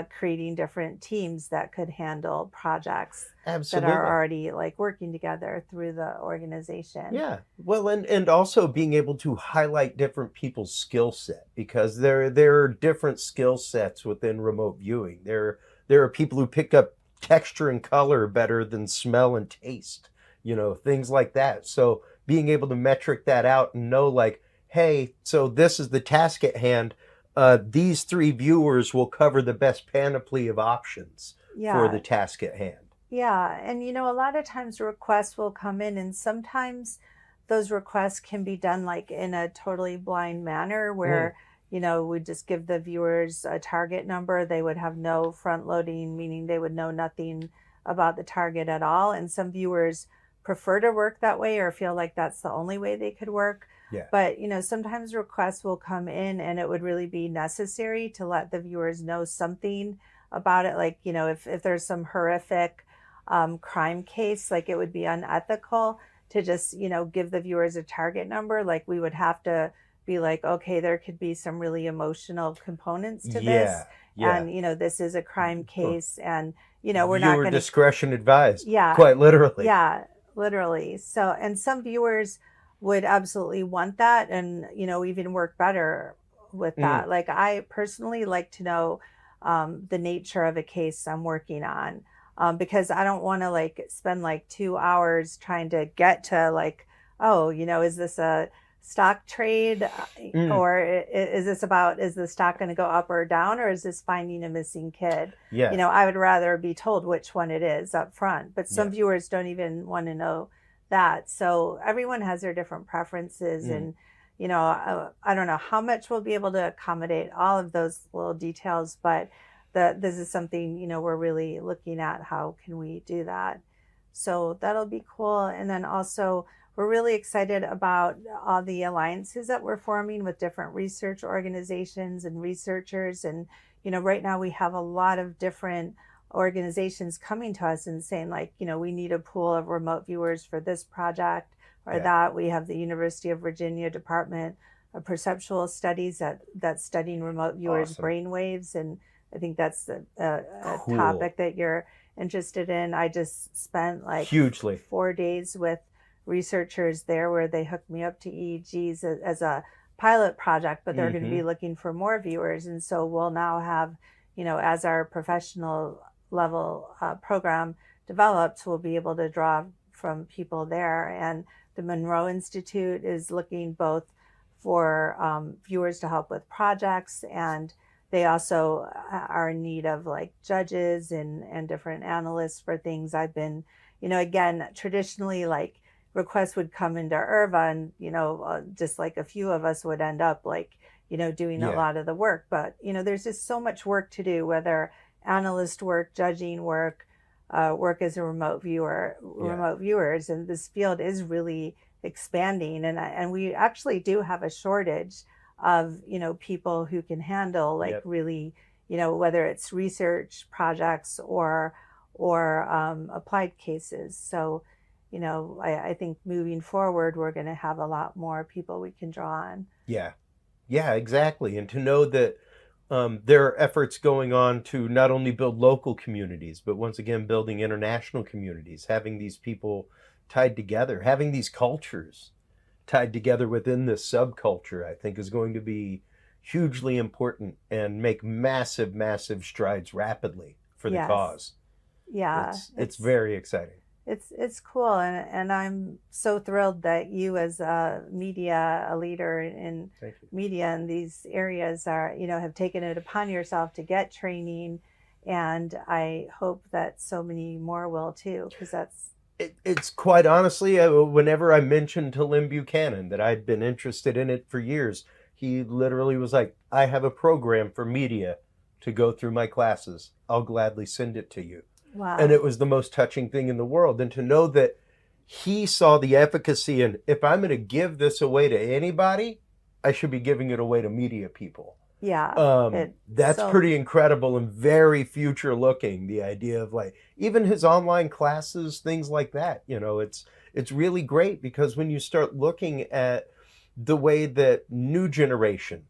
Speaker 9: creating different teams that could handle projects that are already like working together through the organization. Yeah,
Speaker 7: well, and also being able to highlight different people's skill set, because there are different skill sets within remote viewing. There are people who pick up texture and color better than smell and taste, things like that. So being able to metric that out and know, like, hey, so this is the task at hand. These 3 viewers will cover the best panoply of options for the task at hand.
Speaker 9: Yeah, and a lot of times requests will come in, and sometimes those requests can be done like in a totally blind manner where we just give the viewers a target number. They would have no front loading, meaning they would know nothing about the target at all. And some viewers prefer to work that way or feel like that's the only way they could work.
Speaker 7: Yeah.
Speaker 9: But, sometimes requests will come in and it would really be necessary to let the viewers know something about it. Like, if there's some horrific crime case, like it would be unethical to just, give the viewers a target number. Like we would have to be like, okay, there could be some really emotional components to this. Yeah. And, this is a crime case and, we're not going to...
Speaker 7: discretion advised. Yeah. Quite literally.
Speaker 9: Yeah, literally. So, and some viewers would absolutely want that and, even work better with that. Like I personally like to know the nature of a case I'm working on because I don't want to like spend like 2 hours trying to get to like, oh, is this a stock trade or is the stock going to go up or down, or is this finding a missing kid?
Speaker 7: Yeah.
Speaker 9: I would rather be told which one it is up front, but some viewers don't even want to know that. So everyone has their different preferences and, I don't know how much we'll be able to accommodate all of those little details, but this is something, we're really looking at how can we do that. So that'll be cool. And then also we're really excited about all the alliances that we're forming with different research organizations and researchers. And, right now we have a lot of different organizations coming to us and saying like, we need a pool of remote viewers for this project or that. We have the University of Virginia Department of Perceptual Studies that's studying remote viewers' brain waves, and I think that's a topic that you're interested in. I just spent like
Speaker 7: hugely
Speaker 9: 4 days with researchers there where they hooked me up to EEGs as a pilot project, but they're going to be looking for more viewers. And so we'll now have, as our professional level program develops, we'll be able to draw from people there. And the Monroe Institute is looking both for viewers to help with projects, and they also are in need of like judges and different analysts for things. I've been, again, traditionally, like requests would come into IRVA, and, just like a few of us would end up like, doing a lot of the work. But, there's just so much work to do, whether analyst work, judging work, work as a remote viewers. And this field is really expanding. And we actually do have a shortage of, people who can handle like really, whether it's research projects or applied cases. So, I think moving forward, we're going to have a lot more people we can draw on.
Speaker 7: Yeah, exactly. And to know that there are efforts going on to not only build local communities, but once again, building international communities, having these people tied together, having these cultures tied together within this subculture, I think is going to be hugely important and make massive, massive strides rapidly for the cause.
Speaker 9: Yeah.
Speaker 7: It's very exciting.
Speaker 9: It's cool, and I'm so thrilled that you, as a leader in media in these areas, are have taken it upon yourself to get training, and I hope that so many more will too, because
Speaker 7: it's quite honestly, whenever I mentioned to Lynn Buchanan that I'd been interested in it for years, he literally was like, "I have a program for media to go through my classes. I'll gladly send it to you."
Speaker 9: Wow.
Speaker 7: And it was the most touching thing in the world. And to know that he saw the efficacy in, if I'm going to give this away to anybody, I should be giving it away to media people.
Speaker 9: Yeah.
Speaker 7: That's pretty incredible and very future looking. The idea of like, even his online classes, things like that, it's really great, because when you start looking at the way that new generation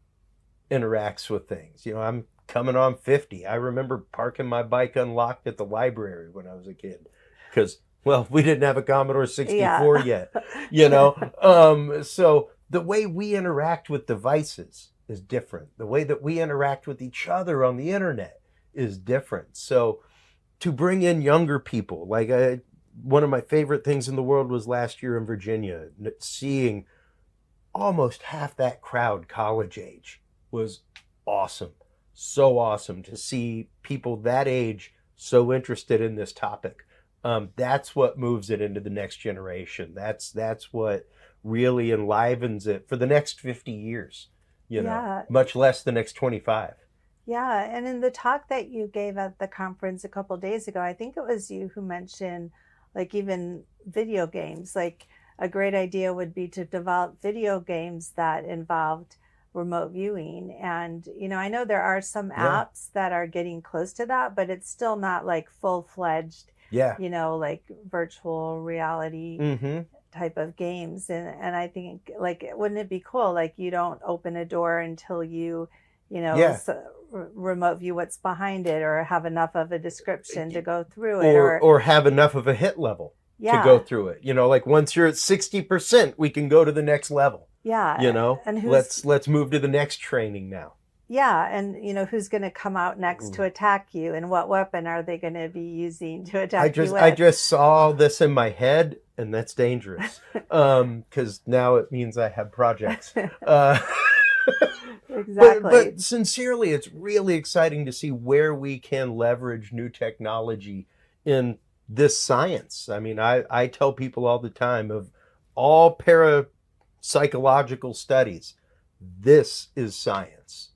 Speaker 7: interacts with things, I'm coming on 50. I remember parking my bike unlocked at the library when I was a kid, because, well, we didn't have a Commodore 64 yet, so the way we interact with devices is different. The way that we interact with each other on the internet is different. So to bring in younger people, like one of my favorite things in the world was last year in Virginia, seeing almost half that crowd college age was awesome. So awesome to see people that age so interested in this topic. That's what moves it into the next generation. That's what really enlivens it for the next 50 years, much less the next 25.
Speaker 9: Yeah. And in the talk that you gave at the conference a couple of days ago, I think it was you who mentioned like even video games. Like a great idea would be to develop video games that involved remote viewing. And I know there are some apps that are getting close to that, but it's still not like full-fledged like virtual reality type of games. And I think, like, wouldn't it be cool, like you don't open a door until you remote view what's behind it, or have enough of a description to go through it,
Speaker 7: or have enough of a hit level to go through it. Like once you're at 60%, we can go to the next level.
Speaker 9: And
Speaker 7: let's move to the next training now.
Speaker 9: And who's going to come out next to attack you, and what weapon are they going to be using to attack you with?
Speaker 7: I just saw this in my head, and that's dangerous, because now it means I have projects.
Speaker 9: Exactly.
Speaker 7: But sincerely, it's really exciting to see where we can leverage new technology in this science. I mean, I tell people all the time, of all parapsychological studies, this is science.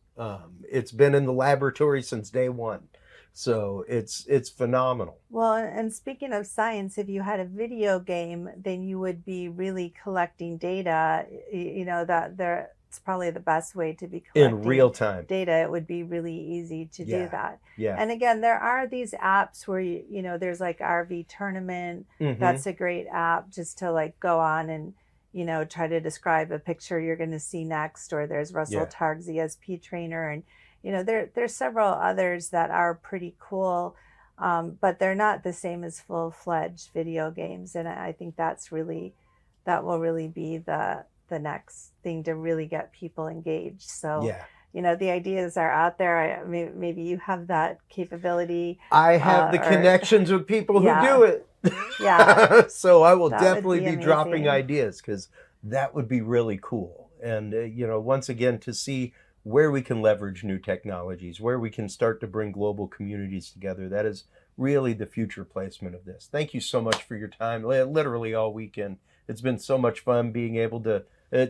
Speaker 7: It's been in the laboratory since day one. So it's phenomenal.
Speaker 9: Well, and speaking of science, if you had a video game, then you would be really collecting data. It's probably the best way to be collecting
Speaker 7: in real time
Speaker 9: data. It would be really easy to do that.
Speaker 7: Yeah.
Speaker 9: And again, there are these apps where there's like IRVA Tournament.
Speaker 7: Mm-hmm.
Speaker 9: That's a great app just to like go on and you know, try to describe a picture you're going to see next, or there's Russell Targ's ESP trainer, and you know, there's several others that are pretty cool, but they're not the same as full-fledged video games, and I think that will really be the next thing to really get people engaged. So you know, the ideas are out there. Maybe you have that capability.
Speaker 7: I have the connections with people who do it.
Speaker 9: Yeah.
Speaker 7: So I will definitely be dropping ideas, because that would be really cool. And, you know, once again, to see where we can leverage new technologies, where we can start to bring global communities together. That is really the future placement of this. Thank you so much for your time, literally all weekend. It's been so much fun being able to,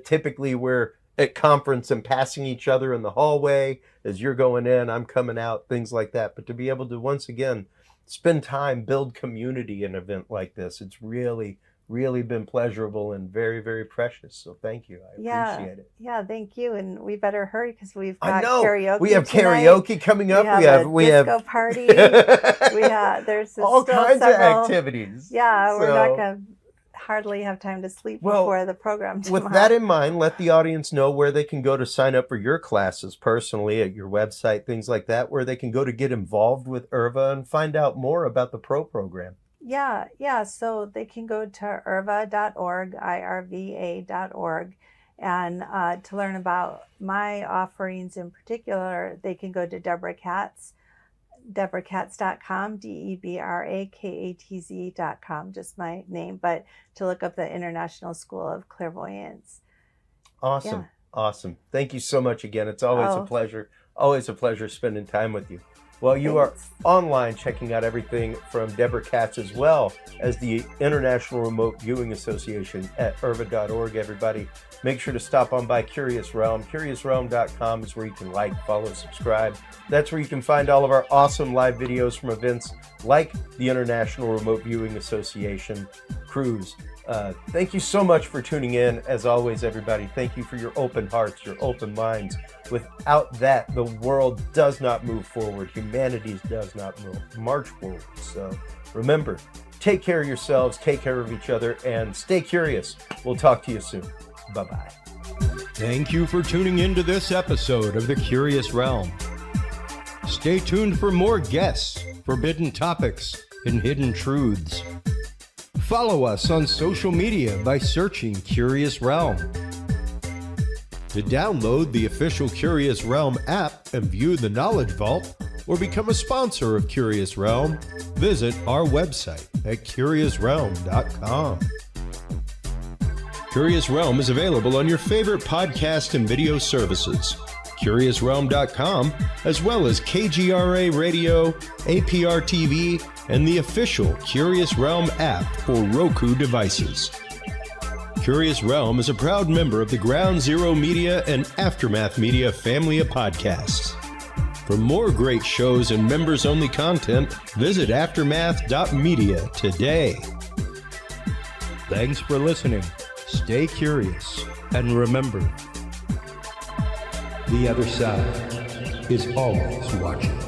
Speaker 7: typically we're at conference and passing each other in the hallway as you're going in, I'm coming out, things like that. But to be able to, once again, spend time, build community in an event like this, it's really been pleasurable and very, very precious. So thank you. I appreciate it.
Speaker 9: Yeah, thank you. And we better hurry, because we've got karaoke.
Speaker 7: We have
Speaker 9: tonight.
Speaker 7: karaoke coming up.
Speaker 9: We have disco party. There's
Speaker 7: all kinds of activities.
Speaker 9: Yeah, we're not going to hardly have time to sleep before the program tomorrow.
Speaker 7: With that in mind, let the audience know where they can go to sign up for your classes personally at your website, things like that, where they can go to get involved with IRVA and find out more about the PRO program.
Speaker 9: Yeah. So they can go to IRVA.org, IRVA.org, and to learn about my offerings in particular, they can go to DeborahKatz.com, DebraKatz.com, just my name, but to look up the International School of Clairvoyance.
Speaker 7: Awesome. Awesome. Thank you so much again. It's always a pleasure. Always a pleasure spending time with you. Well, you are online checking out everything from Deborah Katz, as well as the International Remote Viewing Association at IRVA.org, everybody. Make sure to stop on by Curious Realm. CuriousRealm.com is where you can like, follow, subscribe. That's where you can find all of our awesome live videos from events like the International Remote Viewing Association cruise. Thank you so much for tuning in. As always, everybody, thank you for your open hearts, your open minds. Without that, the world does not move forward. Humanity does not march forward. So remember, take care of yourselves, take care of each other, and stay curious. We'll talk to you soon. Bye-bye.
Speaker 2: Thank you for tuning into this episode of The Curious Realm. Stay tuned for more guests, forbidden topics, and hidden truths. Follow us on social media by searching Curious Realm. To download the official Curious Realm app and view the Knowledge Vault, or become a sponsor of Curious Realm, visit our website at curiousrealm.com. Curious Realm is available on your favorite podcast and video services, curiousrealm.com, as well as KGRA Radio, APR TV, and the official Curious Realm app for Roku devices. Curious Realm is a proud member of the Ground Zero Media and Aftermath Media family of podcasts. For more great shows and members-only content, visit aftermath.media today. Thanks for listening. Stay curious, and remember, the other side is always watching.